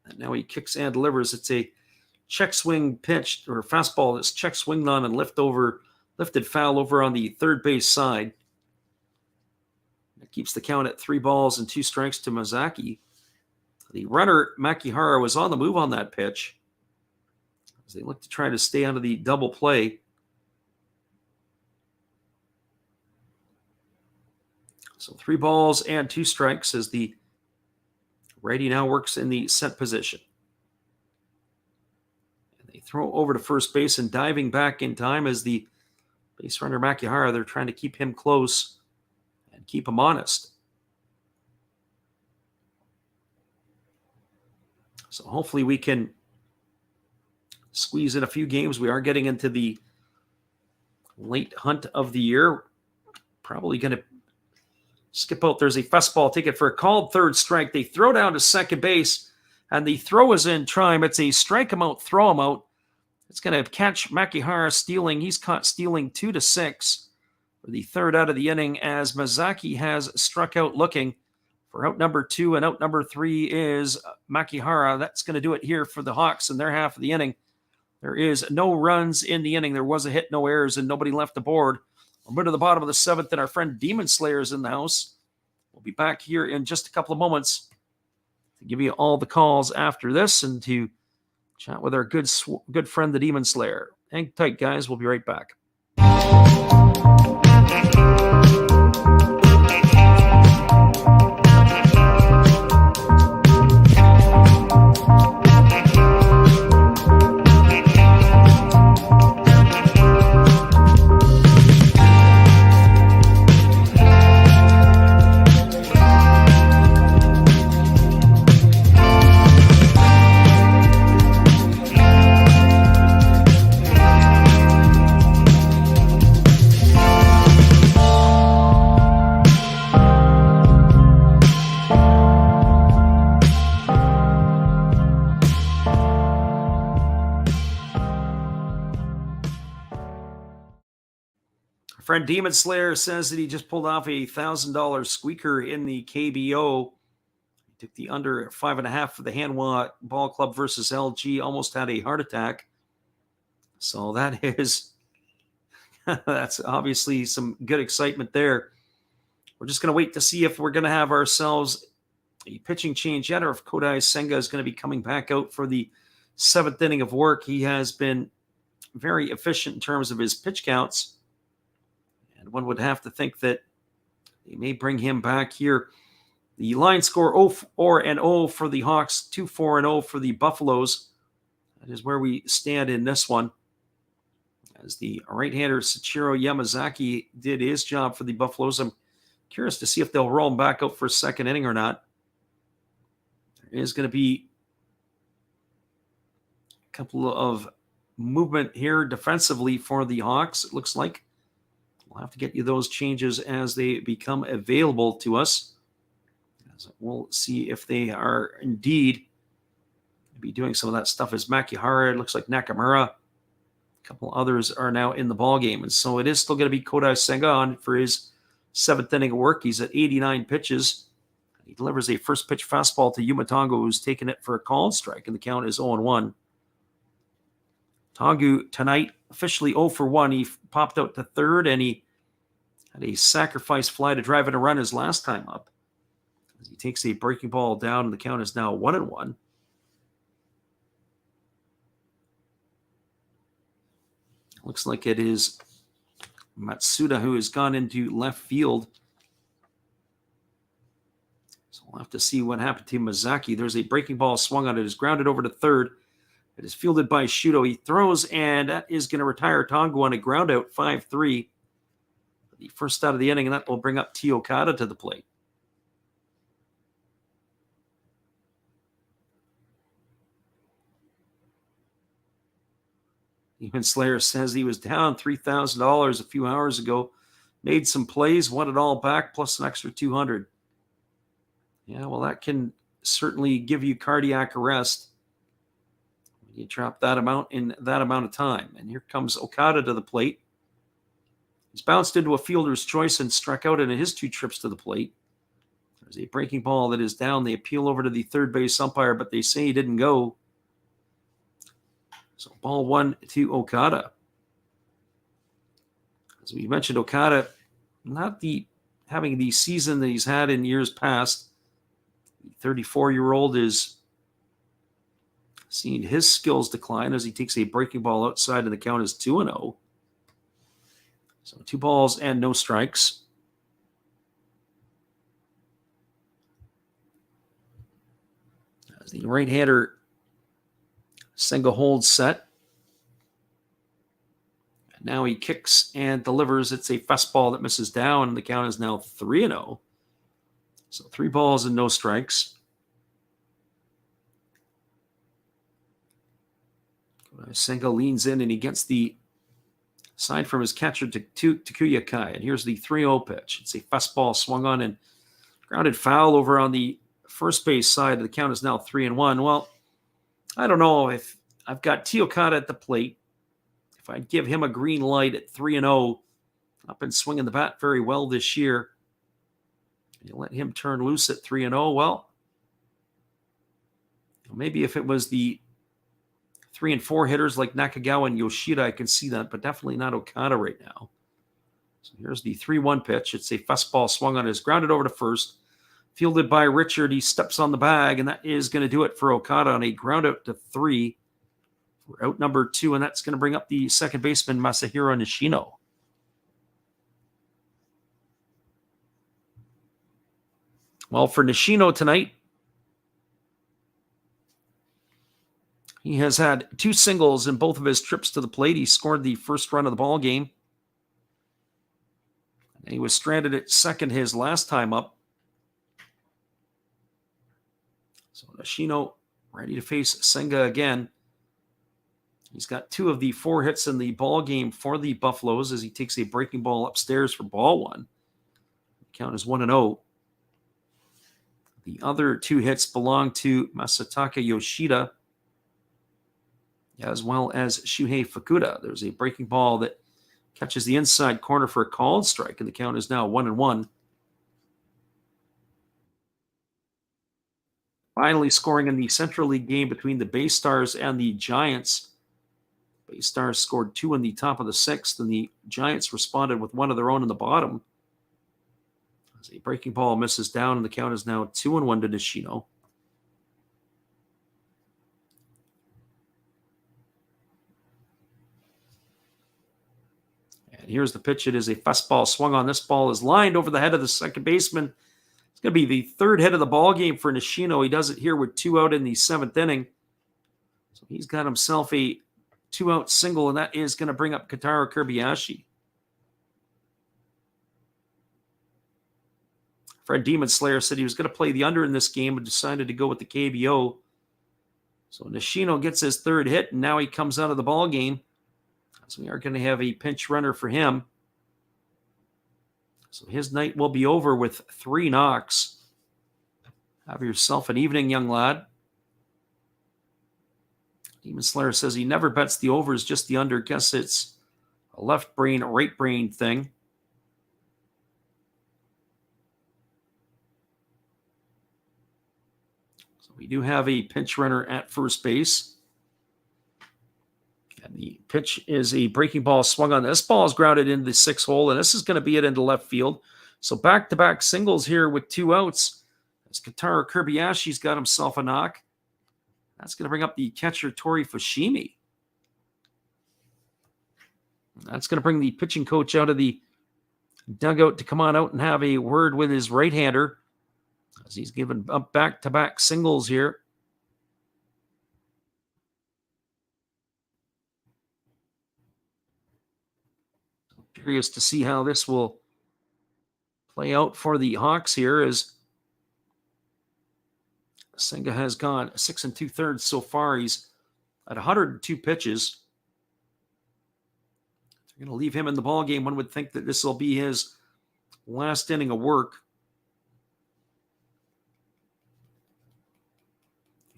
And now he kicks and delivers. It's a check swing pitch, or fastball that's check swinged on and lifted foul over on the third base side. That keeps the count at 3 balls and 2 strikes to Mazaki. The runner, Makihara, was on the move on that pitch as they look to try to stay out of the double play. So 3 balls and 2 strikes as the righty now works in the set position. And they throw over to first base, and diving back in time as the base runner Makihara. They're trying to keep him close and keep him honest. So hopefully we can squeeze in a few games. We are getting into the late hunt of the year. Probably going to skip out. There's a fastball taken for a called third strike. They throw down to second base, and the throw is in time. It's a strike him out, throw him out. It's going to catch Makihara stealing. He's caught stealing 2-6 for the third out of the inning, as Mazaki has struck out looking for out number 2, and out number 3 is Makihara. That's going to do it here for the Hawks in their half of the inning. There is no runs in the inning. There was a hit, no errors, and nobody left the board. We're to the bottom of the 7th, and our friend Demon Slayer is in the house. We'll be back here in just a couple of moments to give you all the calls after this and to chat with our good friend, the Demon Slayer. Hang tight, guys. We'll be right back. friend Demon Slayer says that he just pulled off a $1,000 squeaker in the KBO. He took the under 5.5 for the Hanwha Ball Club versus LG. Almost had a heart attack. So that is, that's obviously some good excitement there. We're just going to wait to see if we're going to have ourselves a pitching change yet, or if Kodai Senga is going to be coming back out for the 7th inning of work. He has been very efficient in terms of his pitch counts. And one would have to think that they may bring him back here. The line score 0-4-0 for the Hawks, 2-4-0 for the Buffaloes. That is where we stand in this one. As the right-hander Sachiro Yamazaki did his job for the Buffaloes. I'm curious to see if they'll roll him back out for a 2nd inning or not. There is going to be a couple of movement here defensively for the Hawks, it looks like. We'll have to get you those changes as they become available to us. As we'll see if they are indeed be doing some of that stuff. As Makihara, it looks like Nakamura. A couple others are now in the ball game. And so it is still going to be Kodai Senga on for his 7th inning of work. He's at 89 pitches. He delivers a first pitch fastball to Yuma Tongu, who's taken it for a called strike, and the count is 0-1. Tongu tonight officially 0 for 1. He popped out to third, and he had a sacrifice fly to drive in a run his last time up. As he takes a breaking ball down, and the count is now 1-1. Looks like it is Matsuda who has gone into left field. So we'll have to see what happened to Mazaki. There's a breaking ball swung on it. It is grounded over to third. It is fielded by Shuto. He throws, and that is going to retire Tongu on a ground out, 5-3. The first out of the inning, and that will bring up T. Okada to the plate. Demon Slayer says he was down $3,000 a few hours ago, made some plays, won it all back, plus an extra $200. Yeah, well, that can certainly give you cardiac arrest. You drop that amount in that amount of time. And here comes Okada to the plate. He's bounced into a fielder's choice and struck out in his 2 trips to the plate. There's a breaking ball that is down. They appeal over to the third base umpire, but they say he didn't go. So ball 1 to Okada. As we mentioned, Okada not having the season that he's had in years past. The 34-year-old is seeing his skills decline as he takes a breaking ball outside, and the count is 2-0. So 2 balls and no strikes. As the right-hander Senga holds set. And now he kicks and delivers. It's a fastball that misses down, and the count is now 3-0. So 3 balls and no strikes. Senga leans in, and he gets the side from his catcher to Takuya Kai. And here's the 3-0 pitch. It's a fastball swung on and grounded foul over on the first base side. The count is now 3-1. Well, I don't know if I've got T. Okada at the plate. If I'd give him a green light at 3-0, I've been swinging the bat very well this year. You let him turn loose at 3-0. Well, maybe if it was the 3 and 4 hitters like Nakagawa and Yoshida, I can see that, but definitely not Okada right now. So here's the 3-1 pitch. It's a fastball swung on, is grounded over to first. Fielded by Richard. He steps on the bag, and that is going to do it for Okada on a ground out to 3 for out number 2, and that's going to bring up the second baseman, Masahiro Nishino. Well, for Nishino tonight, he has had 2 singles in both of his trips to the plate. He scored the first run of the ball game. And he was stranded at second his last time up. So Nishino ready to face Senga again. He's got 2 of the 4 hits in the ball game for the Buffaloes as he takes a breaking ball upstairs for ball 1. The count is 1-0. The other 2 hits belong to Masataka Yoshida, as well as Shuhei Fukuda. There's a breaking ball that catches the inside corner for a called strike, and the count is now 1-1. Finally scoring in the Central League game between the Bay Stars and the Giants. Bay Stars scored 2 in the top of the 6th, and the Giants responded with 1 of their own in the bottom. As a breaking ball misses down, and the count is now 2-1 to Nishino. And here's the pitch. It is a fastball swung on. This ball is lined over the head of the second baseman. It's going to be the third hit of the ball game for Nishino. He does it here with 2 out in the 7th inning. So he's got himself a 2-out single, and that is going to bring up Kentaro Kobayashi. Fred Demon Slayer said he was going to play the under in this game, but decided to go with the KBO. So Nishino gets his 3rd hit, and now he comes out of the ball game. So we are going to have a pinch runner for him. So his night will be over with 3 knocks. Have yourself an evening, young lad. Demon Slayer says he never bets the overs, just the under. Guess it's a left brain, right brain thing. So we do have a pinch runner at first base. And the pitch is a breaking ball swung on. This ball is grounded into the 6th hole, and this is going to be it into left field. So back-to-back singles here with 2 outs. As Kentaro Kobayashi's got himself a knock. That's going to bring up the catcher, Tori Fushimi. That's going to bring the pitching coach out of the dugout to come on out and have a word with his right-hander, as he's given up back-to-back singles here. Curious to see how this will play out for the Hawks here, as Senga has gone 6 2/3 so far. He's at 102 pitches. They're going to leave him in the ball game. One would think that this will be his last inning of work.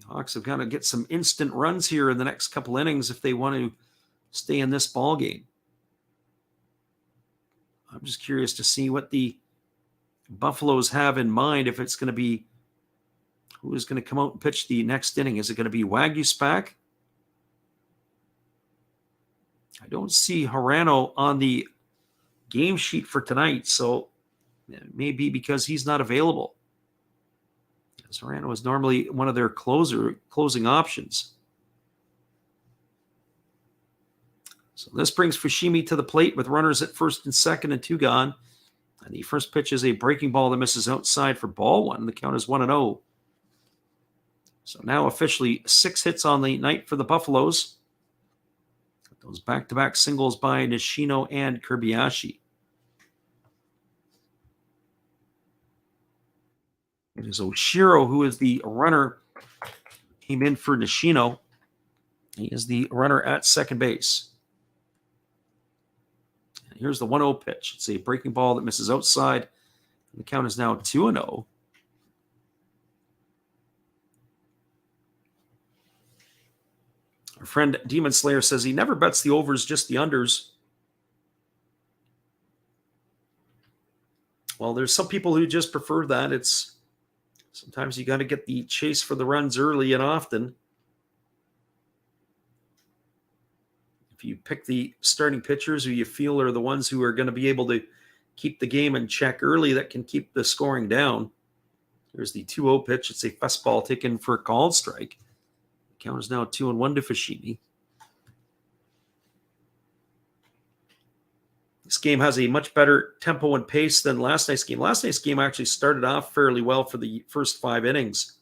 The Hawks have got to get some instant runs here in the next couple innings if they want to stay in this ball game. I'm just curious to see what the Buffaloes have in mind, if it's going to be who is going to come out and pitch the next inning. Is it going to be Wagyu Spack? I don't see Harano on the game sheet for tonight, so it may be because he's not available. Harano is normally one of their closing options. So this brings Fushimi to the plate with runners at 1st and 2nd and 2 gone. And the first pitch is a breaking ball that misses outside for ball 1. The count is 1-0. So now officially 6 hits on the night for the Buffaloes. Those back-to-back singles by Nishino and Kobayashi. It is Oshiro who is the runner. Came in for Nishino. He is the runner at second base. And here's the 1-0 pitch. It's a breaking ball that misses outside. And the count is now 2-0. Our friend Demon Slayer says he never bets the overs, just the unders. Well, there's some people who just prefer that. It's sometimes you got to get the chase for the runs early and often. If you pick the starting pitchers who you feel are the ones who are going to be able to keep the game in check early, that can keep the scoring down. Here's the 2-0 pitch. It's a fastball taken for a called strike. The count is now 2-1 to Fushimi. This game has a much better tempo and pace than last night's game. Last night's game actually started off fairly well for the first 5 innings.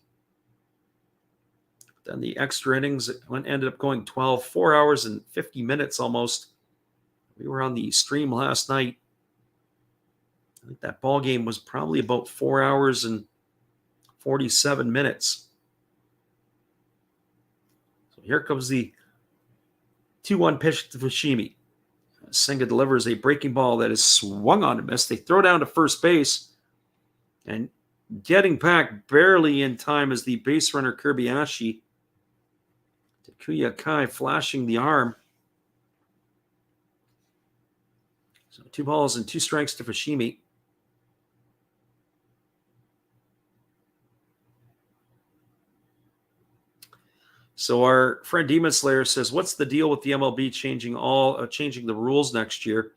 But then the extra innings ended up going 4 hours and 50 minutes almost. We were on the stream last night. I think that ball game was probably about 4 hours and 47 minutes. So here comes the 2-1 pitch to Fushimi. Senga delivers a breaking ball that is swung on and missed. They throw down to first base, and getting back barely in time is the base runner Kobayashi. Takuya Kai flashing the arm. So 2 balls and 2 strikes to Fushimi. So our friend Demon Slayer says, "What's the deal with the MLB changing the rules next year?"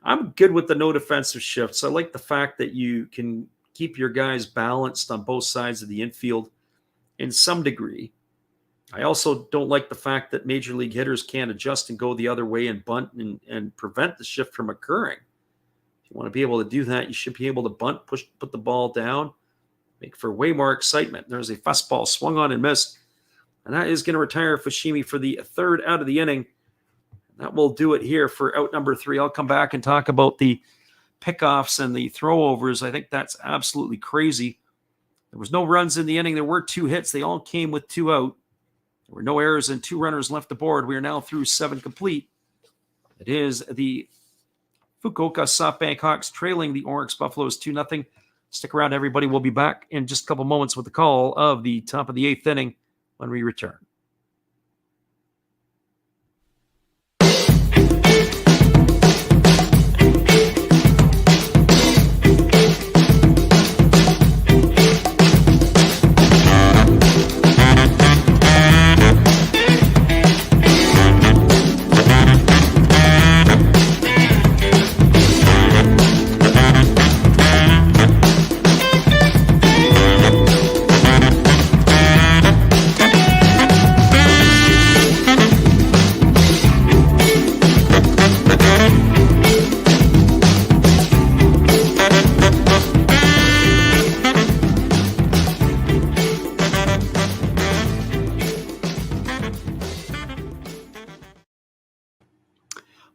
I'm good with the no defensive shifts. I like the fact that you can keep your guys balanced on both sides of the infield in some degree. I also don't like the fact that major league hitters can't adjust and go the other way and bunt and prevent the shift from occurring. If you want to be able to do that, you should be able to bunt, put the ball down, make for way more excitement. There's a fastball swung on and missed, and that is going to retire Fushimi for the 3rd out of the inning. That will do it here for out number 3. I'll come back and talk about the pickoffs and the throwovers. I think that's absolutely crazy. There was no runs in the inning. There were 2 hits. They all came with 2 out. There were no errors and 2 runners left aboard. We are now through 7 complete. It is the Fukuoka SoftBank Hawks trailing the Orix Buffaloes 2-0. Stick around, everybody. We'll be back in just a couple moments with the call of the top of the 8th inning when we return.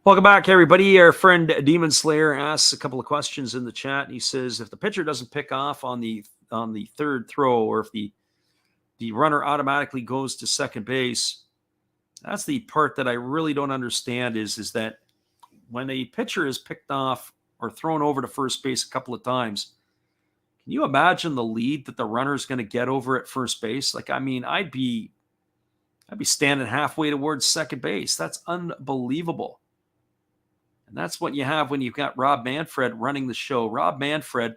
Welcome back, everybody. Our friend Demon Slayer asks a couple of questions in the chat. He says, if the pitcher doesn't pick off on the 3rd throw, or if the runner automatically goes to second base, that's the part that I really don't understand is that when a pitcher is picked off or thrown over to first base a couple of times, can you imagine the lead that the runner is going to get over at first base? Like, I mean, I'd be standing halfway towards second base. That's unbelievable. And that's what you have when you've got Rob Manfred running the show. Rob Manfred,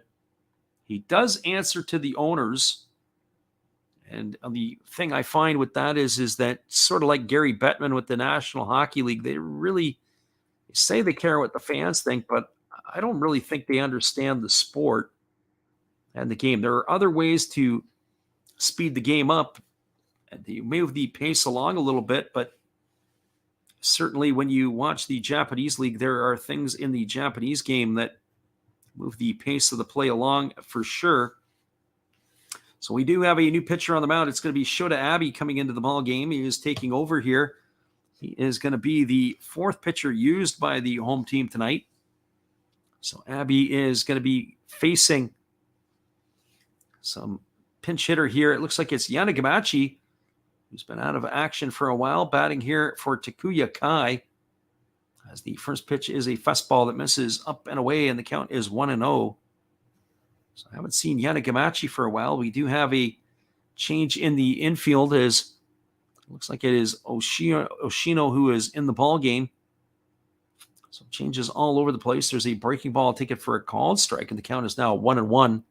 he does answer to the owners. And the thing I find with that is that sort of like Gary Bettman with the National Hockey League, they really say they care what the fans think, but I don't really think they understand the sport and the game. There are other ways to speed the game up and you move the pace along a little bit, but certainly when you watch the Japanese league, there are things in the Japanese game that move the pace of the play along for sure. So we do have a new pitcher on the mound. It's going to be Shota Abe coming into the ball game. He is taking over here. He is going to be the 4th pitcher used by the home team tonight. So Abe is going to be facing some pinch hitter here. It looks like it's Yanagamachi, who's been out of action for a while, batting here for Takuya Kai. As the first pitch is a fastball that misses up and away, and the count is 1-0. So I haven't seen Yanagamachi for a while. We do have a change in the infield as it looks like it is Oshino who is in the ball game. So changes all over the place. There's a breaking ball taken for a called strike, and the count is now 1-1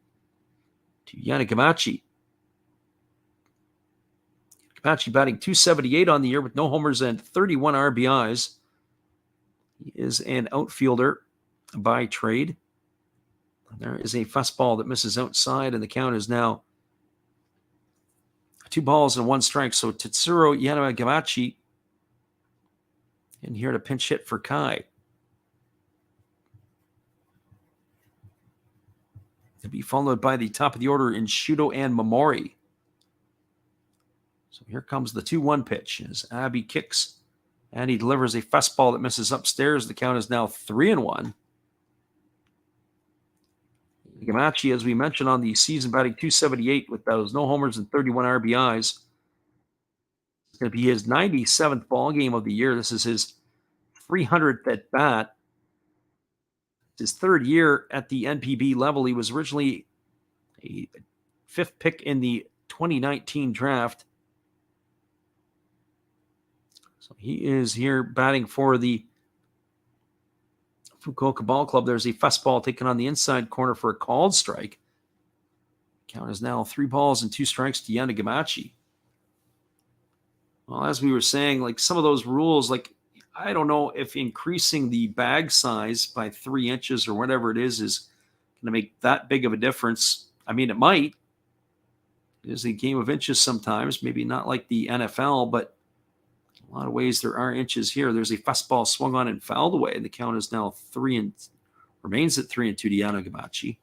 to Yanagamachi. Yanagamachi batting .278 on the year with no homers and 31 RBIs. He is an outfielder by trade. There is a fastball that misses outside, and the count is now 2-1 strike. So Tetsuro Yanagamachi in here to pinch hit for Kai. To be followed by the top of the order in Shudo and Momori. So here comes the 2-1 pitch as Abe kicks, and he delivers a fastball that misses upstairs. The count is now 3-1. Yanagamachi, as we mentioned on the season, batting .278 with those no homers and 31 RBIs. It's going to be his 97th ball game of the year. This is his 300th at bat. His 3rd year at the NPB level. He was originally a 5th pick in the 2019 draft. So he is here batting for the Fukuoka Ball Club. There's a fastball taken on the inside corner for a called strike. Count is now 3 balls and 2 strikes to Yanagamachi. Well, as we were saying, like some of those rules, like I don't know if increasing the bag size by 3 inches or whatever it is going to make that big of a difference. I mean, it might. It is a game of inches sometimes, maybe not like the NFL, but in a lot of ways there are inches here. There's a fastball swung on and fouled away, and the count is now remains at 3-2 to Yanagamachi.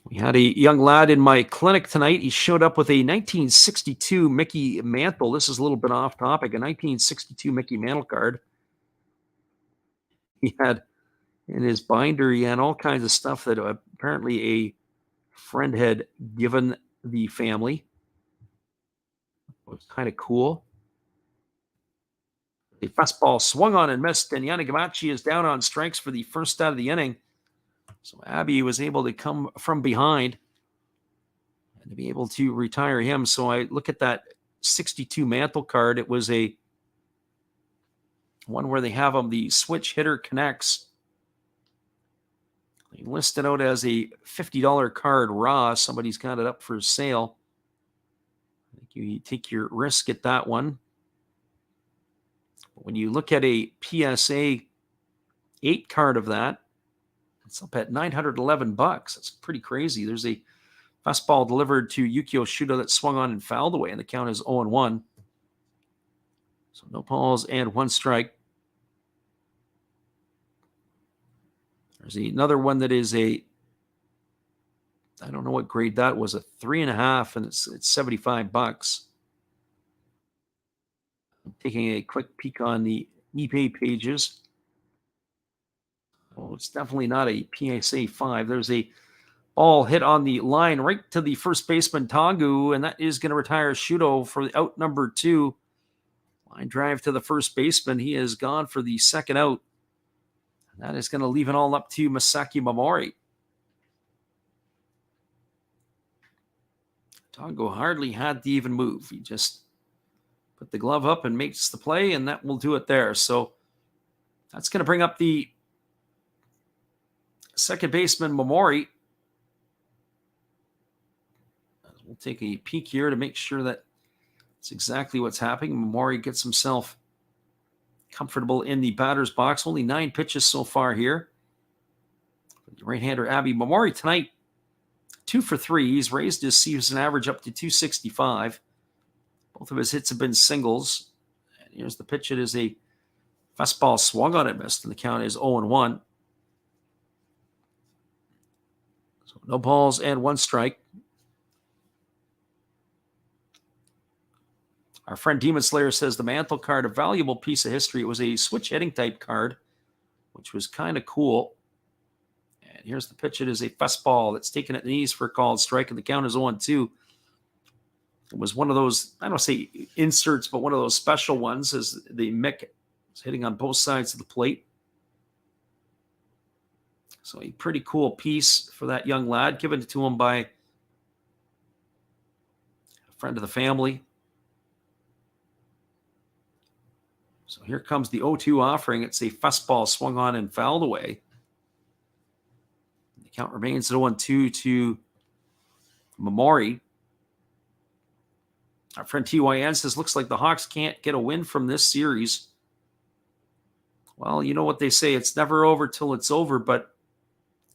We had a young lad in my clinic tonight. He showed up with a 1962 Mickey Mantle. This is a little bit off topic. A 1962 Mickey Mantle card. He had in his binder, he had all kinds of stuff that apparently a friend had given the family. It was kind of cool. The fastball swung on and missed, and Yanagamachi is down on strikes for the first out of the inning. So Abby was able to come from behind and to be able to retire him. So I look at that 62 Mantle card. It was a one where they have him, the switch hitter connects. They list it out as a $50 card raw. Somebody's got it up for sale. I think you take your risk at that one. But when you look at a PSA 8 card of that, it's up at $911. That's pretty crazy. There's a fastball delivered to Yukio Shuda that swung on and fouled away, and the count is 0-1. So no balls and 1 strike. There's another one that is I don't know what grade that was, a 3.5, and it's $75. I'm taking a quick peek on the eBay pages. Oh, it's definitely not a PSA 5. There's a ball hit on the line right to the first baseman, Tagu, and that is going to retire Shudo for the out number 2. Line drive to the first baseman. He is gone for the second out. And that is going to leave it all up to Masaki Momori. Tagu hardly had to even move. He just put the glove up and makes the play, and that will do it there. So that's going to bring up the second baseman, Momori. We'll take a peek here to make sure that it's exactly what's happening. Momori gets himself comfortable in the batter's box. Only 9 pitches so far here. The right-hander, Abby Momori, tonight, 2 for 3. He's raised his season average up to 265. Both of his hits have been singles. And here's the pitch. It is a fastball swung on and missed, and the count is 0-1. So no balls and 1 strike. Our friend Demon Slayer says the Mantle card, a valuable piece of history. It was a switch hitting type card, which was kind of cool. And here's the pitch. It is a fastball that's taken at the knees for a called strike, and the count is 0-2. It was one of those, I don't say inserts, but one of those special ones as the Mick is hitting on both sides of the plate. So a pretty cool piece for that young lad, given to him by a friend of the family. So here comes the 0-2 offering. It's a fastball swung on and fouled away. The count remains at 0-2 to Momori. Our friend TYN says, looks like the Hawks can't get a win from this series. Well, you know what they say. It's never over till it's over, but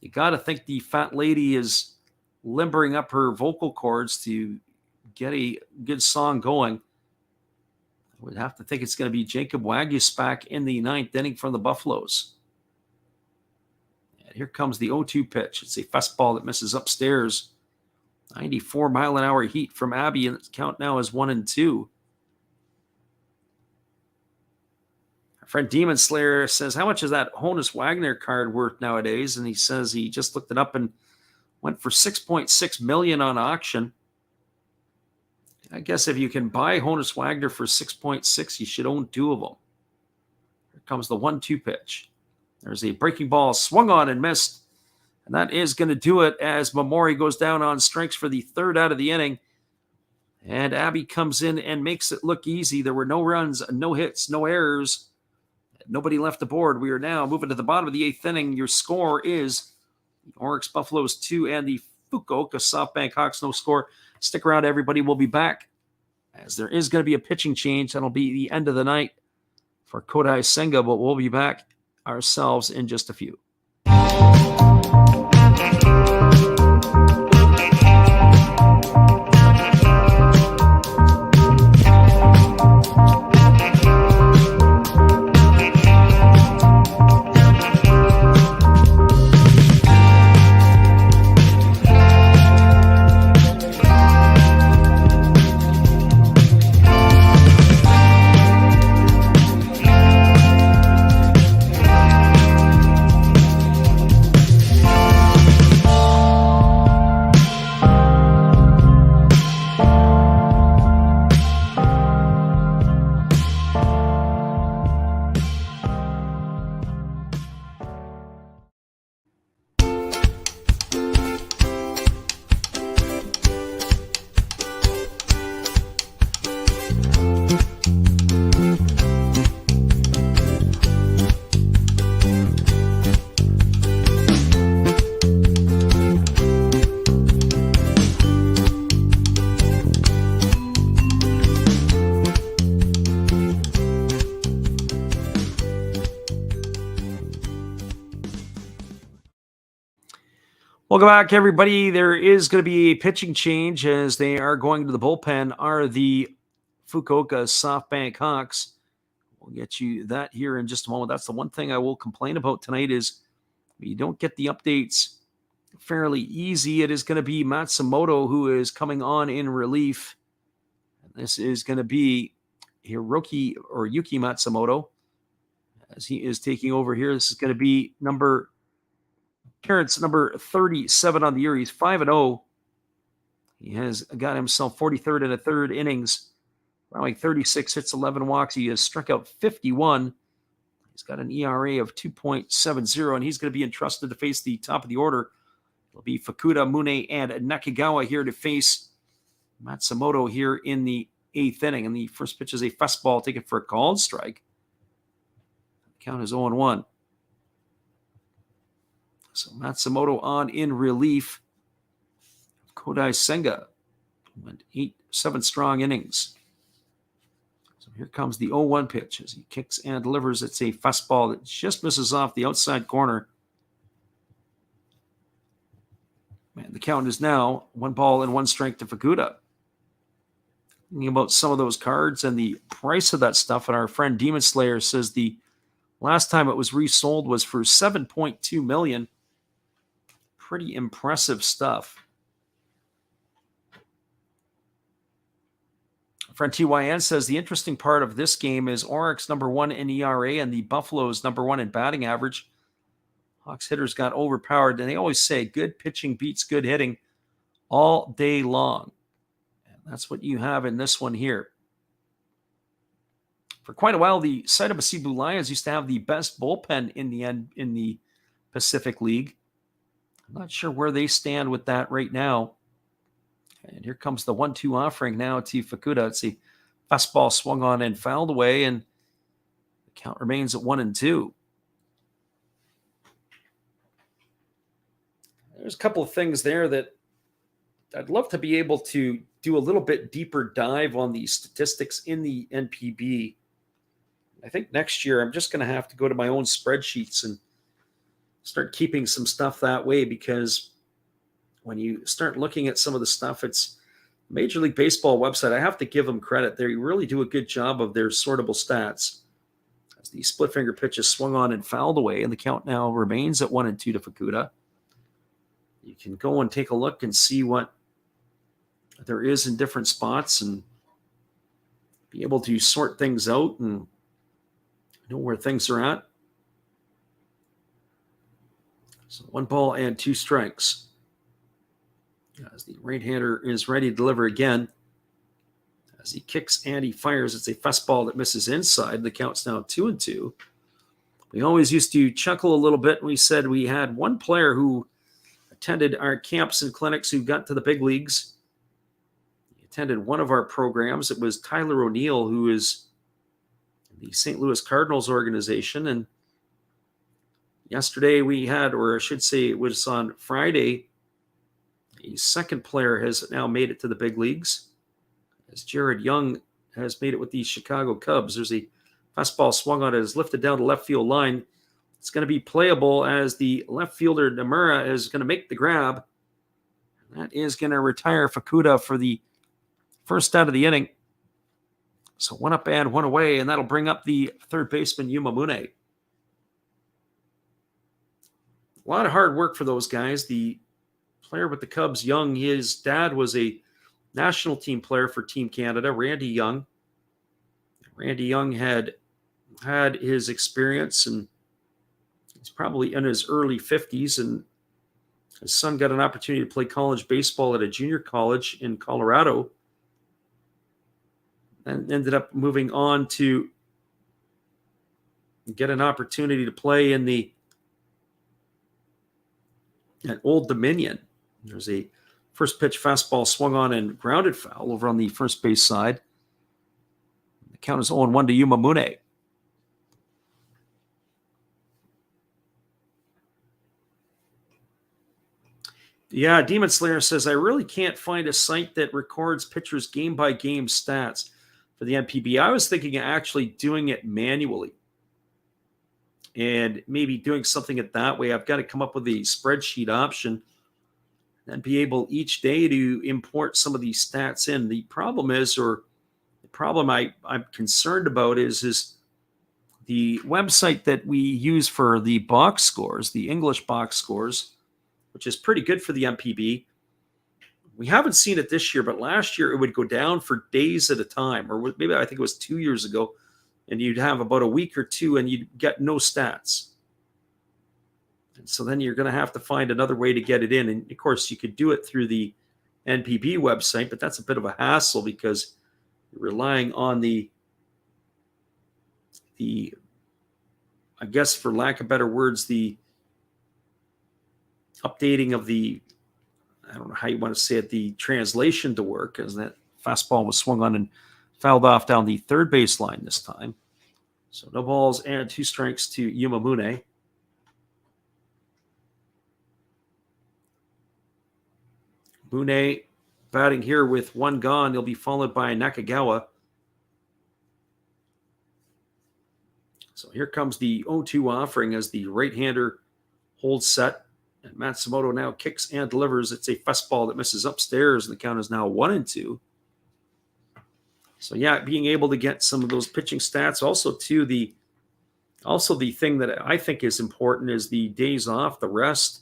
you got to think the fat lady is limbering up her vocal cords to get a good song going. I would have to think it's going to be Jacob Waguespack in the 9th inning from the Buffaloes. And here comes the 0-2 pitch. It's a fastball that misses upstairs. 94-mile-an-hour heat from Abby, and the count now is 1-2. Our friend Demon Slayer says, how much is that Honus Wagner card worth nowadays? And he says he just looked it up and went for $6.6 million on auction. I guess if you can buy Honus Wagner for 6.6, you should own 2 of them. Here comes the 1-2 pitch. There's a breaking ball swung on and missed. And that is going to do it as Momori goes down on strikes for the 3rd out of the inning. And Abby comes in and makes it look easy. There were no runs, no hits, no errors. Nobody left the board. We are now moving to the bottom of the 8th inning. Your score is the Orix Buffaloes 2 and the Fukuoka SoftBank Hawks no score. Stick around, everybody. We'll be back, as there is going to be a pitching change. That'll be the end of the night for Kodai Senga, but we'll be back ourselves in just a few. Welcome back, everybody. There is going to be a pitching change, as they are going to the bullpen, are the Fukuoka SoftBank Hawks. We'll get you that here in just a moment. That's the one thing I will complain about tonight, is you don't get the updates fairly easy. It is going to be Matsumoto who is coming on in relief. This is going to be Yuki Matsumoto, as he is taking over here. This is going to be appearance number 37 on the year. He's 5-0. He has got himself 43rd and a third innings, allowing 36 hits, 11 walks. He has struck out 51. He's got an ERA of 2.70, and he's going to be entrusted to face the top of the order. It'll be Fukuda, Mune, and Nakagawa here to face Matsumoto here in the 8th inning. And the first pitch is a fastball taken for a called strike. The count is 0-1. So Matsumoto on in relief. Kodai Senga went 7 strong innings. So here comes the 0-1 pitch as he kicks and delivers. It's a fastball that just misses off the outside corner. Man, the count is now 1-1 to Fukuda. Thinking about some of those cards and the price of that stuff, and our friend Demon Slayer says the last time it was resold was for $7.2 million. Pretty impressive stuff. Friend TYN says the interesting part of this game is Orix #1 in ERA and the Buffaloes #1 in batting average. Hawks hitters got overpowered, and they always say good pitching beats good hitting all day long. And that's what you have in this one here. For quite a while, the Saitama Blue Lions used to have the best bullpen in the Pacific League. I'm not sure where they stand with that right now. And here comes the 1-2 offering now to Fukuda. It's a fastball swung on and fouled away, and the count remains at 1-2. There's a couple of things there that I'd love to be able to do a little bit deeper dive on the statistics in the NPB. I think next year I'm just going to have to go to my own spreadsheets and start keeping some stuff that way, because when you start looking at some of the stuff, it's Major League Baseball website. I have to give them credit. They really do a good job of their sortable stats. As the split finger pitch is swung on and fouled away, and the count now remains at 1-2 to Fukuda. You can go and take a look and see what there is in different spots and be able to sort things out and know where things are at. So 1-2 strikes. As the right-hander is ready to deliver again. As he kicks and he fires, it's a fastball that misses inside. The count's now 2-2. We always used to chuckle a little bit when we said we had one player who attended our camps and clinics who got to the big leagues. You attended one of our programs. It was Tyler O'Neill, who is the St. Louis Cardinals organization. And yesterday we had, or I should say it was on Friday, a second player has now made it to the big leagues, as Jared Young has made it with the Chicago Cubs. There's a fastball swung on it, is lifted down the left field line. It's going to be playable as the left fielder Nomura is going to make the grab. That is going to retire Fukuoka for the first out of the inning. So one up and one away, and that'll bring up the third baseman Yumamune. A lot of hard work for those guys. The player with the Cubs, Young, his dad was a national team player for Team Canada, Randy Young. Randy Young had his experience, and he's probably in his early 50s, and his son got an opportunity to play college baseball at a junior college in Colorado and ended up moving on to get an opportunity to play at Old Dominion. There's a first pitch fastball swung on and grounded foul over on the first base side. The count is 0-1 to Yumamune. Yeah, Demon Slayer says, I really can't find a site that records pitchers' game-by-game stats for the NPB. I was thinking of actually doing it manually and maybe doing something at that way. I've got to come up with a spreadsheet option and be able each day to import some of these stats in. The problem is, or the problem I'm concerned about is the website that we use for the box scores, the English box scores, which is pretty good for the NPB. We haven't seen it this year, but last year it would go down for days at a time, or maybe I think it was 2 years ago, and you'd have about a week or two and you'd get no stats. And so then you're going to have to find another way to get it in. And of course, you could do it through the NPB website, but that's a bit of a hassle because you're relying on the I guess for lack of better words, the updating of the, I don't know how you want to say it, the translation to work, as that fastball was swung on and fouled off down the third base line this time. So no balls and 2 strikes to Yumamune. Mune batting here with 1 gone. He'll be followed by Nakagawa. So here comes the 0-2 offering as the right-hander holds set. And Matsumoto now kicks and delivers. It's a fastball that misses upstairs, and the count is now 1-2. So yeah, being able to get some of those pitching stats. Also the thing that I think is important is the days off, the rest.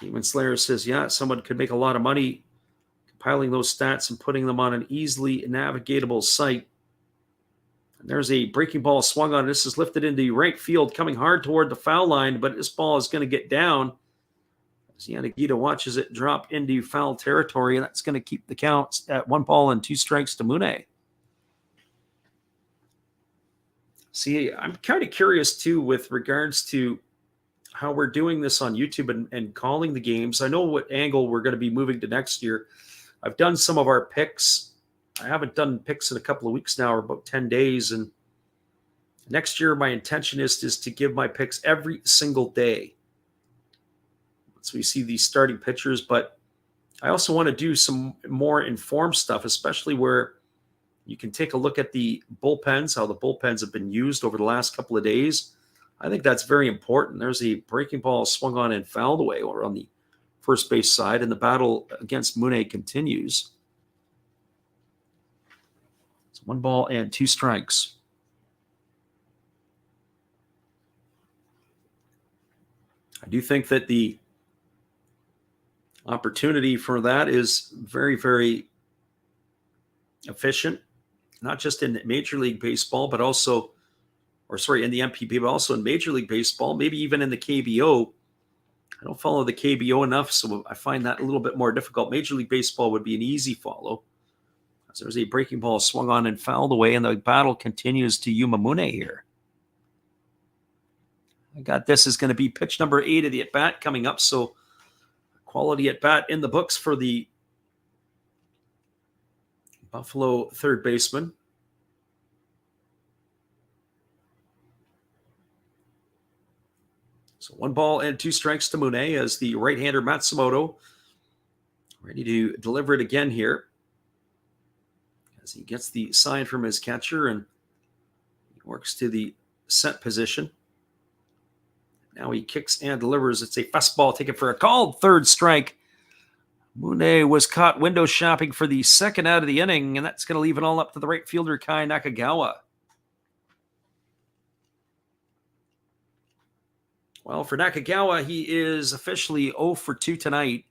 Demon Slayer says, yeah, someone could make a lot of money compiling those stats and putting them on an easily navigatable site. And there's a breaking ball swung on. This is lifted into right field, coming hard toward the foul line, but this ball is going to get down as Yanagita watches it drop into foul territory, and that's going to keep the count at 1 ball and 2 strikes to Mune. See, I'm kind of curious, too, with regards to how we're doing this on YouTube and calling the games. I know what angle we're going to be moving to next year. I've done some of our picks. I haven't done picks in a couple of weeks now, or about 10 days. And next year, my intention is to give my picks every single day. So we see these starting pitchers, but I also want to do some more informed stuff, especially where you can take a look at the bullpens, how the bullpens have been used over the last couple of days. I think that's very important. There's a breaking ball swung on and fouled away over on the first base side, and the battle against Mune continues. It's 1 ball and 2 strikes. I do think that the opportunity for that is very, very efficient, not just in Major League Baseball, but also, in the NPB, but also in Major League Baseball, maybe even in the KBO. I don't follow the KBO enough, so I find that a little bit more difficult. Major League Baseball would be an easy follow. So there's a breaking ball swung on and fouled away, and the battle continues to Yumamune here. I got this is going to be pitch number 8 of the at-bat coming up, so quality at-bat in the books for the Buffalo third baseman. So 1 ball and 2 strikes to Mune as the right-hander Matsumoto ready to deliver it again here as he gets the sign from his catcher and works to the set position. Now he kicks and delivers. It's a fastball taken for a called third strike. Mune was caught window shopping for the second out of the inning, and that's going to leave it all up to the right fielder, Kai Nakagawa. Well, for Nakagawa, he is officially 0 for 2 tonight.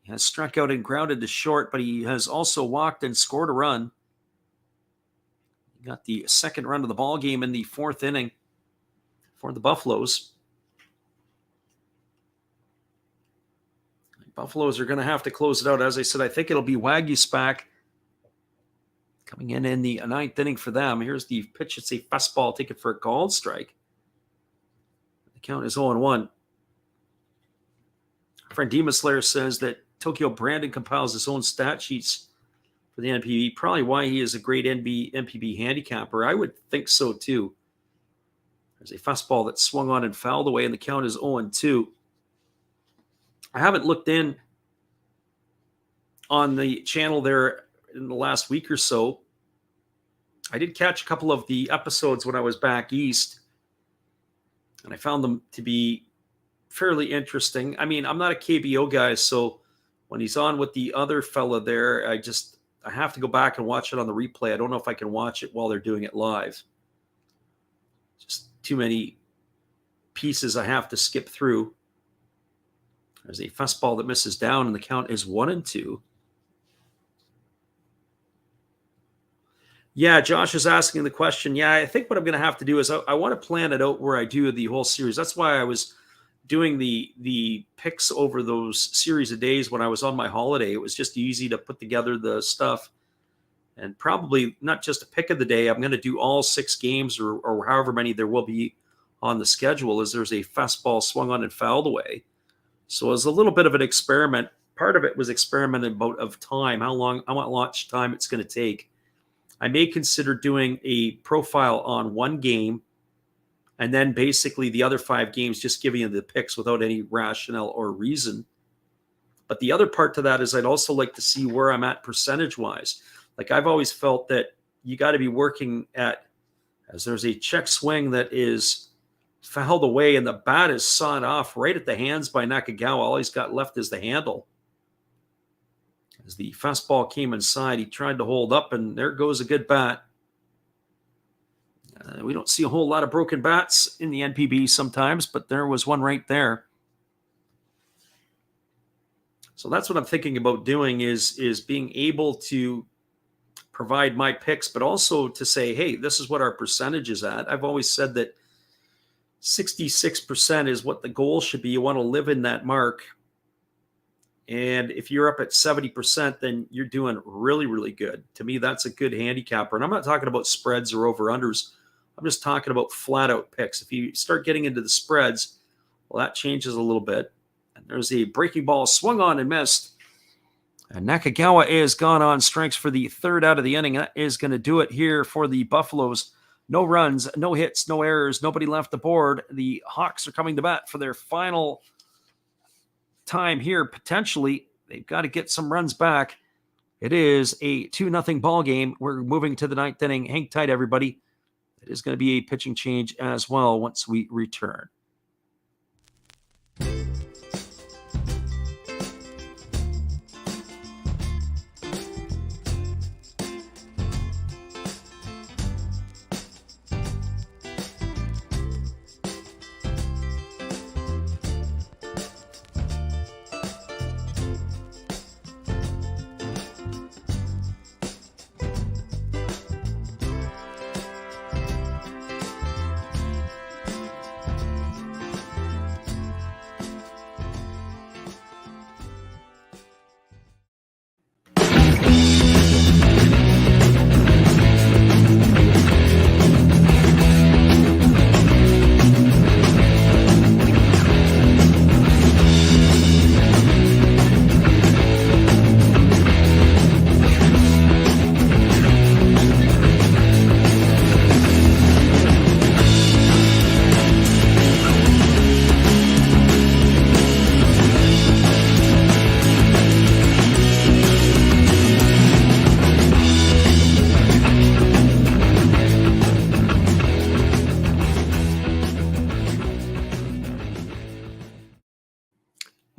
He has struck out and grounded to short, but he has also walked and scored a run. He got the second run of the ball game in the 4th inning for the Buffaloes. The Buffaloes are going to have to close it out. As I said, I think it'll be Wagyu-Spack coming in the 9th inning for them. Here's the pitch. It's a fastball taken for a called strike. The count is 0-1. Our friend Demon says that Tokyo Brandon compiles his own stat sheets for the NPB, probably why he is a great NPB handicapper. I would think so too. There's a fastball that swung on and fouled away, and the count is 0-2. I haven't looked in on the channel there in the last week or so. I did catch a couple of the episodes when I was back east, and I found them to be fairly interesting. I mean, I'm not a KBO guy, so when he's on with the other fella there, I have to go back and watch it on the replay. I don't know if I can watch it while they're doing it live. Just too many pieces I have to skip through. There's a fastball that misses down, and the count is 1-2. Yeah, Josh is asking the question. Yeah, I think what I'm going to have to do is I want to plan it out where I do the whole series. That's why I was doing the picks over those series of days when I was on my holiday. It was just easy to put together the stuff, and probably not just a pick of the day. I'm going to do all 6 games or however many there will be on the schedule, as there's a fastball swung on and fouled away. So it was a little bit of an experiment. Part of it was experimenting about of time, how much time it's going to take. I may consider doing a profile on one game, and then basically the other 5 games just giving you the picks without any rationale or reason. But the other part to that is I'd also like to see where I'm at percentage-wise. Like, I've always felt that you got to be working at, as there's a check swing that is fouled away and the bat is sawed off right at the hands by Nakagawa. All he's got left is the handle. As the fastball came inside, he tried to hold up, and there goes a good bat. We don't see a whole lot of broken bats in the NPB sometimes, but there was one right there. So that's what I'm thinking about doing is being able to provide my picks, but also to say, hey, this is what our percentage is at. I've always said that 66% is what the goal should be. You want to live in that mark. And if you're up at 70%, then you're doing really, really good. To me, that's a good handicapper. And I'm not talking about spreads or over-unders. I'm just talking about flat-out picks. If you start getting into the spreads, well, that changes a little bit. And there's a breaking ball swung on and missed. And Nakagawa is gone on strikes for the 3rd out of the inning. That is going to do it here for the Buffaloes. No runs, no hits, no errors, nobody left the board. The Hawks are coming to bat for their final time here, potentially. They've got to get some runs back. It is a 2-0 ball game. We're moving to the 9th inning. Hang tight, everybody. It is going to be a pitching change as well once we return.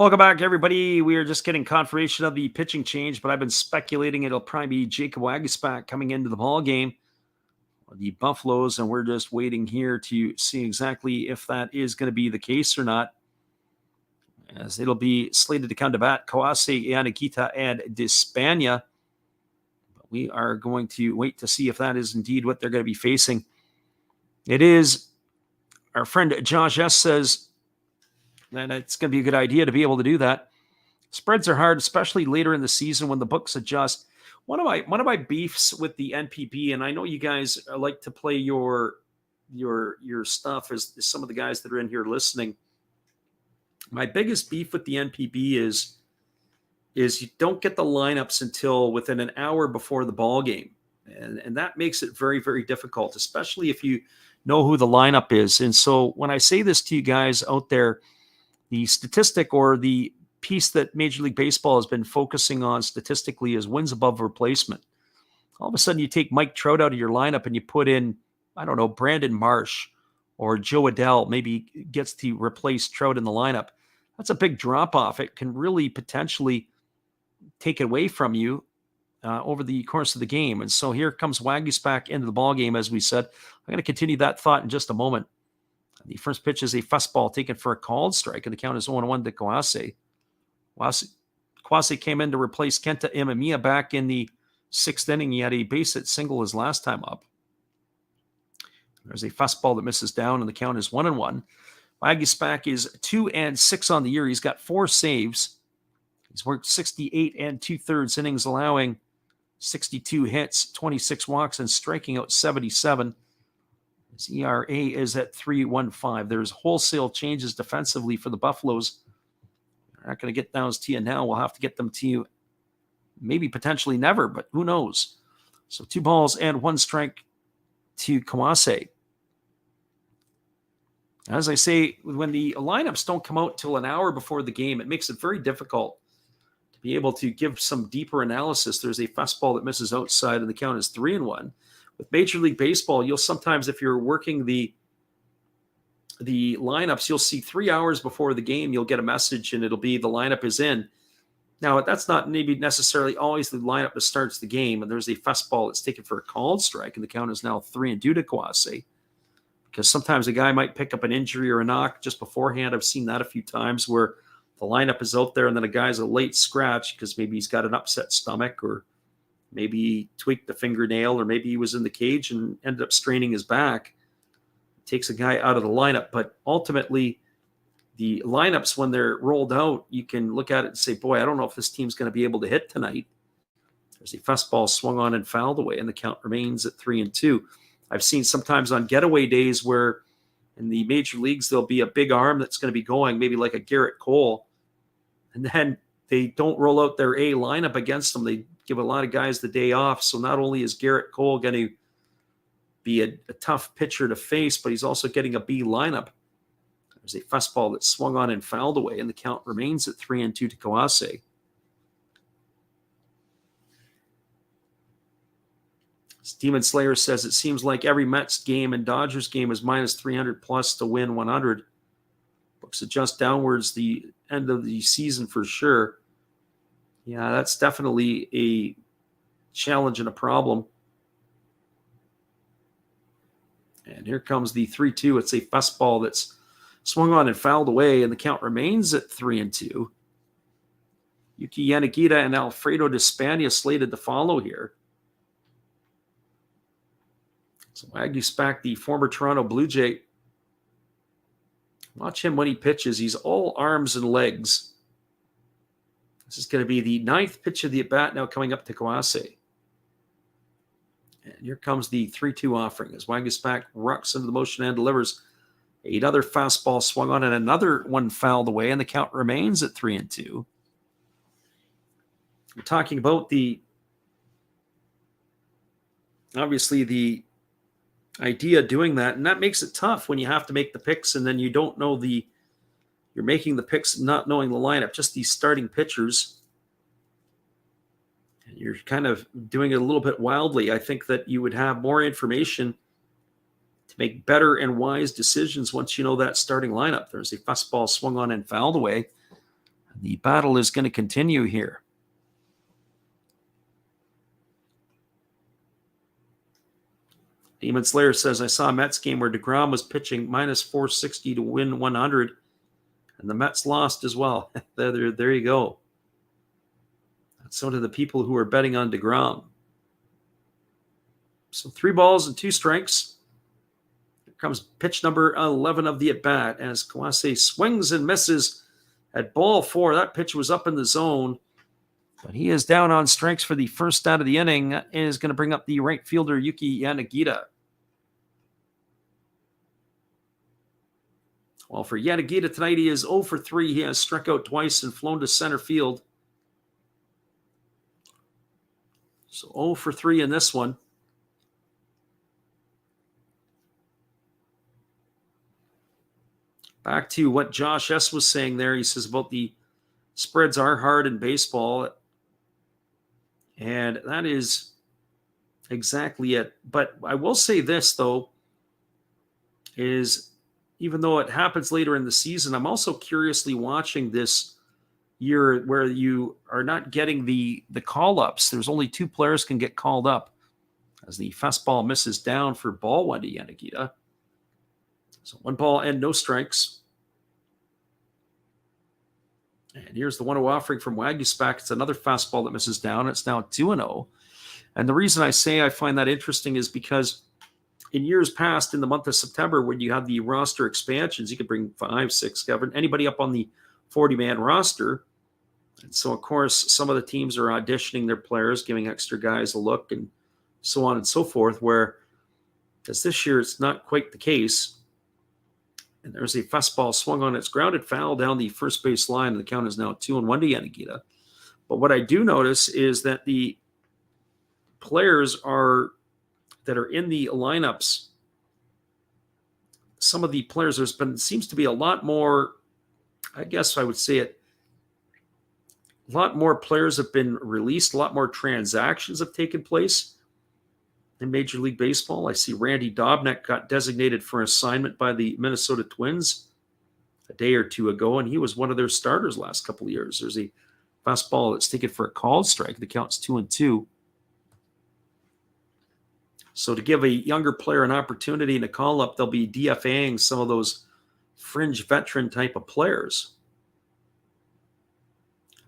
Welcome back, everybody. We are just getting confirmation of the pitching change, but I've been speculating it'll probably be Jacob Waguespack coming into the ball game, the Buffaloes, and we're just waiting here to see exactly if that is going to be the case or not, as it'll be slated to come to bat Kawase, Yanagita, and Despania. But we are going to wait to see if that is indeed what they're going to be facing. It is. Our friend Josh S. says that it's going to be a good idea to be able to do that. Spreads are hard, especially later in the season when the books adjust. One of my beefs with the NPB, and I know you guys like to play your stuff as some of the guys that are in here listening. My biggest beef with the NPB is you don't get the lineups until within an hour before the ball game, and that makes it very, very difficult, especially if you know who the lineup is. And so when I say this to you guys out there, the statistic or the piece that Major League Baseball has been focusing on statistically is wins above replacement. All of a sudden, you take Mike Trout out of your lineup and you put in, I don't know, Brandon Marsh or Joe Adell, maybe gets to replace Trout in the lineup. That's a big drop-off. It can really potentially take it away from you over the course of the game. And so here comes Waguespack into the ballgame, as we said. I'm going to continue that thought in just a moment. The first pitch is a fastball taken for a called strike, and the count is 0-1 to Kawase. Kawase came in to replace Kenta Imamiya back in the 6th inning. He had a base hit single his last time up. There's a fastball that misses down, and the count is 1-1. Waguespack is 2-6 on the year. He's got 4 saves. He's worked 68 2/3 innings, allowing 62 hits, 26 walks, and striking out 77. His ERA is at 3.15. There's wholesale changes defensively for the Buffaloes. We're not going to get those to you now. We'll have to get them to you maybe potentially never, but who knows? So 2 balls and 1 strike to Kawase. As I say, when the lineups don't come out till an hour before the game, it makes it very difficult to be able to give some deeper analysis. There's a fastball that misses outside, and the count is 3-1. With Major League Baseball, you'll sometimes, if you're working the lineups, you'll see 3 hours before the game, you'll get a message and it'll be the lineup is in. Now, that's not maybe necessarily always the lineup that starts the game, and there's a fastball that's taken for a called strike, and the count is now 3-2 to Kawase. Because sometimes a guy might pick up an injury or a knock just beforehand. I've seen that a few times where the lineup is out there and then a guy's a late scratch because maybe he's got an upset stomach, or maybe he tweaked the fingernail, or maybe he was in the cage and ended up straining his back. It takes a guy out of the lineup. But ultimately, the lineups, when they're rolled out, you can look at it and say, boy, I don't know if this team's going to be able to hit tonight. There's a fastball swung on and fouled away, and the count remains at 3-2. I've seen sometimes on getaway days where in the major leagues, there'll be a big arm that's going to be going, maybe like a Garrett Cole, and then they don't roll out their A lineup against them. They give a lot of guys the day off. So not only is Garrett Cole going to be a tough pitcher to face, but he's also getting a B lineup. There's a fastball that swung on and fouled away, and the count remains at 3-2 to Kawase. Demon Slayer says it seems like every Mets game and Dodgers game is minus 300 plus to win 100. Books adjust downwards the end of the season for sure. Yeah, that's definitely a challenge and a problem. And here comes the 3-2. It's a fastball that's swung on and fouled away, and the count remains at 3-2. Yuki Yanagita and Alfredo Despania slated to follow here. So Waguespack, the former Toronto Blue Jay. Watch him when he pitches. He's all arms and legs. This is going to be the 9th pitch of the at-bat now coming up to Kawase. And here comes the 3-2 offering as Waguespack rocks into the motion and delivers. Another fastball swung on and another one fouled away, and the count remains at 3-2. We're talking about obviously the idea doing that, and that makes it tough when you have to make the picks and then you don't know you're making the picks not knowing the lineup, just these starting pitchers, and you're kind of doing it a little bit wildly. I think that you would have more information to make better and wise decisions once you know that starting lineup. There's a fastball swung on and fouled away. The battle is going to continue here. Demon Slayer says, I saw a Mets game where DeGrom was pitching minus 460 to win 100, and the Mets lost as well. there you go. So did the people who are betting on DeGrom. So 3 balls and 2 strikes. Here comes pitch number 11 of the at-bat as Kawase swings and misses at ball 4. That pitch was up in the zone, but he is down on strikes for the first out of the inning. That is going to bring up the right fielder, Yuki Yanagita. Well, for Yanagita tonight, he is 0 for 3. He has struck out twice and flown to center field. So 0 for 3 in this one. Back to what Josh S. was saying there. He says about the spreads are hard in baseball. And that is exactly it. But I will say this, though, is even though it happens later in the season, I'm also curiously watching this year where you are not getting the call-ups. There's only 2 players can get called up as the fastball misses down for ball 1 to Yanagita. So 1 ball and no strikes. And here's the 1-0 offering from Waguespack. It's another fastball that misses down. It's now 2-0. And the reason I say I find that interesting is because in years past, in the month of September, when you had the roster expansions, you could bring 5, 6, 7, anybody up on the 40-man roster. And so, of course, some of the teams are auditioning their players, giving extra guys a look, and so on and so forth, where, as this year, it's not quite the case. And there's a fastball swung on its grounded foul down the first base line, and the count is now 2-1 to Yanagita. But what I do notice is that the players that are in the lineups, some of the players, seems to be a lot more, I guess I would say it, a lot more players have been released, a lot more transactions have taken place in Major League Baseball. I see Randy Dobnak got designated for assignment by the Minnesota Twins a day or 2 ago, and he was one of their starters last couple of years. There's a fastball that's taken for a called strike. The count's 2-2. So to give a younger player an opportunity in a call-up, they'll be DFAing some of those fringe veteran type of players.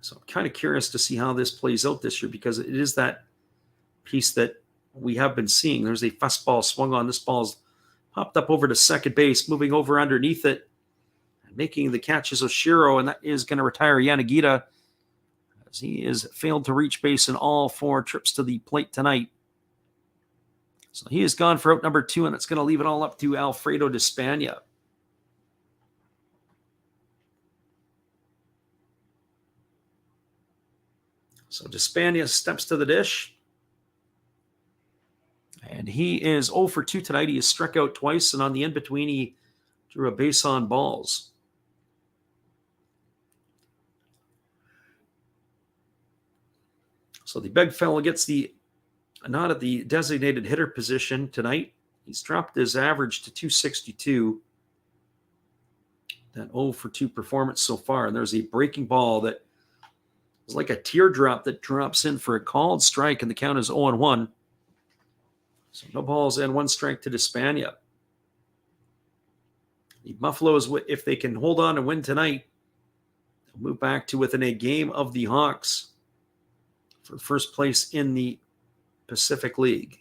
So I'm kind of curious to see how this plays out this year, because it is that piece that we have been seeing. There's a fastball swung on. This ball's popped up over to second base, moving over underneath it, and making the catch is Oshiro, and that is going to retire Yanagita, as he has failed to reach base in all 4 trips to the plate tonight. So he is gone for out number 2, and it's going to leave it all up to Alfredo Despaigne. So Despaigne steps to the dish. And he is 0 for 2 tonight. He has struck out twice, and on the in-between, he drew a base on balls. So the big fella gets not at the designated hitter position tonight. He's dropped his average to 262. That 0 for 2 performance so far. And there's a breaking ball that is like a teardrop that drops in for a called strike, and the count is 0-1. So no balls and 1 strike to Despaigne. The Buffaloes, if they can hold on and win tonight, they'll move back to within a game of the Hawks for first place in the Pacific League.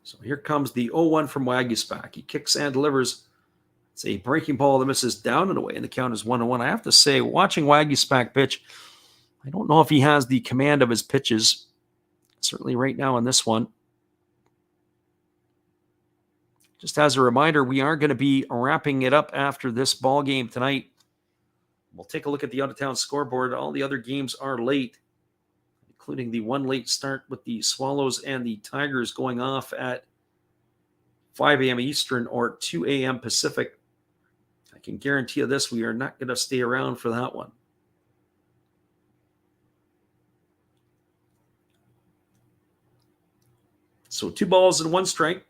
So here comes the 0-1 from Waguespack. He kicks and delivers. It's a breaking ball that misses down and away, and the count is 1-1. I have to say, watching Waguespack pitch, I don't know if he has the command of his pitches, certainly right now in this one. Just as a reminder, we are going to be wrapping it up after this ball game tonight. We'll take a look at the out-of-town scoreboard. All the other games are late, including the 1 late start with the Swallows and the Tigers going off at 5 a.m. Eastern or 2 a.m. Pacific. I can guarantee you this, we are not going to stay around for that one. So 2 balls and 1 strike.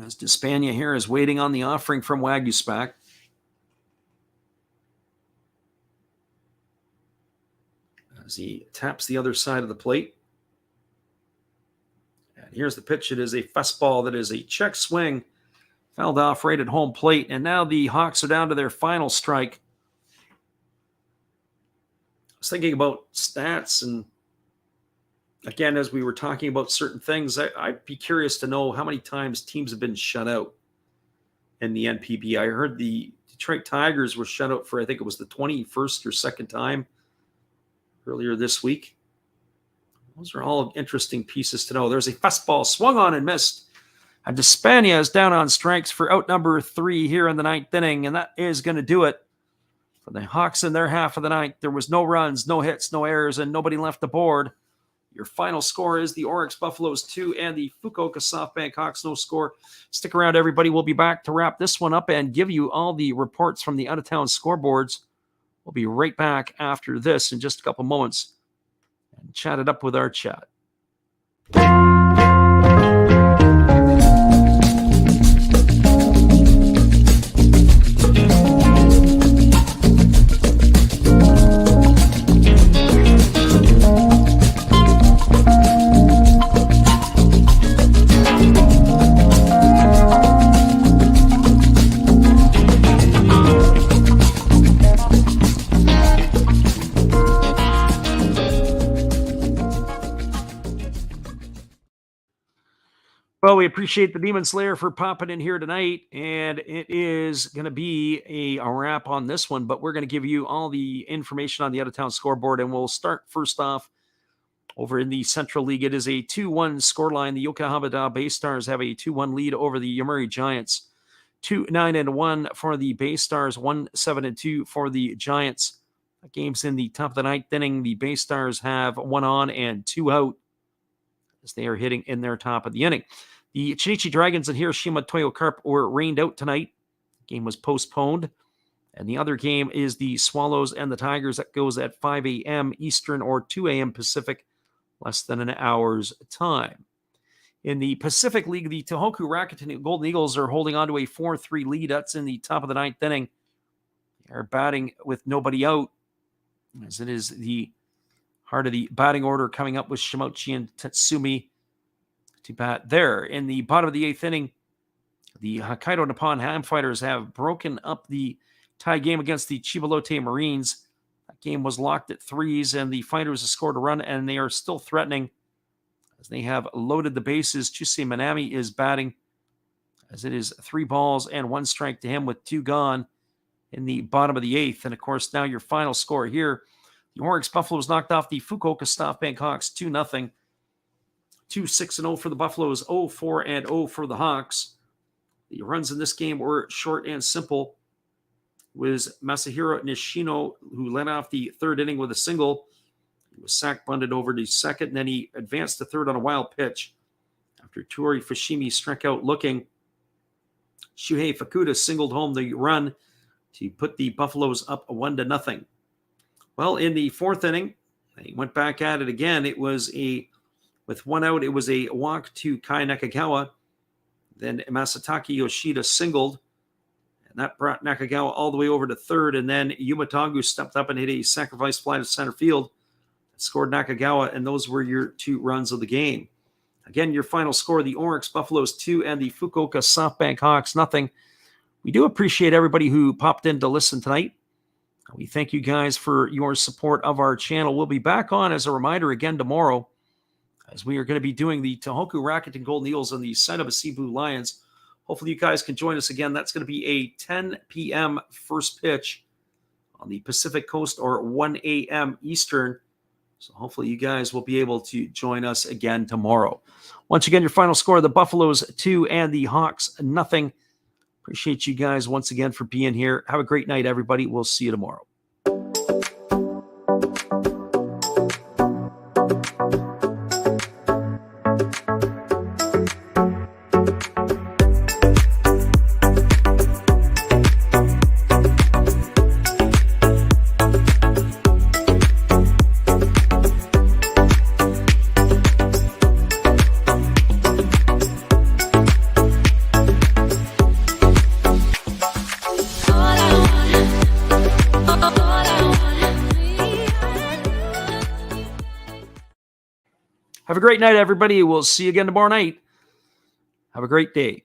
As Despania here is waiting on the offering from Wagyu Spac. As he taps the other side of the plate. And here's the pitch. It is a fastball that is a check swing. Fouled off right at home plate. And now the Hawks are down to their final strike. I was thinking about stats, and again, as we were talking about certain things, I'd be curious to know how many times teams have been shut out in the NPB. I heard the Detroit Tigers were shut out for, I think it was the 21st or second time earlier this week. Those are all interesting pieces to know. There's a fastball swung on and missed. And Despania is down on strikes for out number 3 here in the 9th inning, and that is going to do it for the Hawks in their half of the 9th. There was no runs, no hits, no errors, and nobody left the board. Your final score is the Orix Buffaloes 2 and the Fukuoka SoftBank Hawks no score. Stick around, everybody. We'll be back to wrap this one up and give you all the reports from the out-of-town scoreboards. We'll be right back after this in just a couple moments and chat it up with our chat. Well, we appreciate the Demon Slayer for popping in here tonight, and it is going to be a wrap on this one, but we're going to give you all the information on the out-of-town scoreboard, and we'll start first off over in the Central League. It is a 2-1 scoreline. The Yokohama Bay Stars have a 2-1 lead over the Yomiuri Giants. 2-9-1 for the Bay Stars, 1-7-2 for the Giants. The game's in the top of the 9th inning. The Bay Stars have 1 on and 2 out as they are hitting in their top of the inning. The Chinichi Dragons and Hiroshima Toyo Carp were rained out tonight. The game was postponed. And the other game is the Swallows and the Tigers. That goes at 5 a.m. Eastern or 2 a.m. Pacific, less than an hour's time. In the Pacific League, the Tohoku Rakuten Golden Eagles are holding on to a 4-3 lead. That's in the top of the 9th inning. They're batting with nobody out, as it is the heart of the batting order coming up with Shimouchi and Tatsumi to bat there. In the bottom of the 8th inning, the Hokkaido Nippon Ham Fighters have broken up the tie game against the Chibalote Marines. That game was locked at 3s, and the Fighters have scored a run, and they are still threatening as they have loaded the bases. Chusei Minami is batting, as it is 3 balls and 1 strike to him with 2 gone in the bottom of the 8th. And, of course, now your final score here. The Orix Buffaloes knocked off the Fukuoka SoftBank Hawks 2-0. 2-6-0 for the Buffaloes, 0-4-0 for the Hawks. The runs in this game were short and simple. It was Masahiro Nishino who led off the 3rd inning with a single. He was sack bunted over to second, and then he advanced to 3rd on a wild pitch. After Tori Fushimi struck out looking, Shuhei Fukuda singled home the run to put the Buffaloes up 1-0. Well, in the 4th inning, they went back at it again. It was with 1 out, it was a walk to Kai Nakagawa. Then Masataki Yoshida singled, and that brought Nakagawa all the way over to 3rd. And then Yumatagu stepped up and hit a sacrifice fly to center field. That scored Nakagawa, and those were your 2 runs of the game. Again, your final score, the Orix Buffaloes 2 and the Fukuoka SoftBank Hawks 0. We do appreciate everybody who popped in to listen tonight. We thank you guys for your support of our channel. We'll be back on, as a reminder, again tomorrow, as we are going to be doing the Tohoku Rakuten Golden Eagles and the Saitama Sea Blue Lions. Hopefully you guys can join us again. That's going to be a 10 p.m. first pitch on the Pacific Coast, or 1 a.m. Eastern. So hopefully you guys will be able to join us again tomorrow. Once again, your final score, the Buffaloes 2 and the Hawks 0. Appreciate you guys once again for being here. Have a great night, everybody. We'll see you tomorrow. Have a great night, everybody. We'll see you again tomorrow night. Have a great day.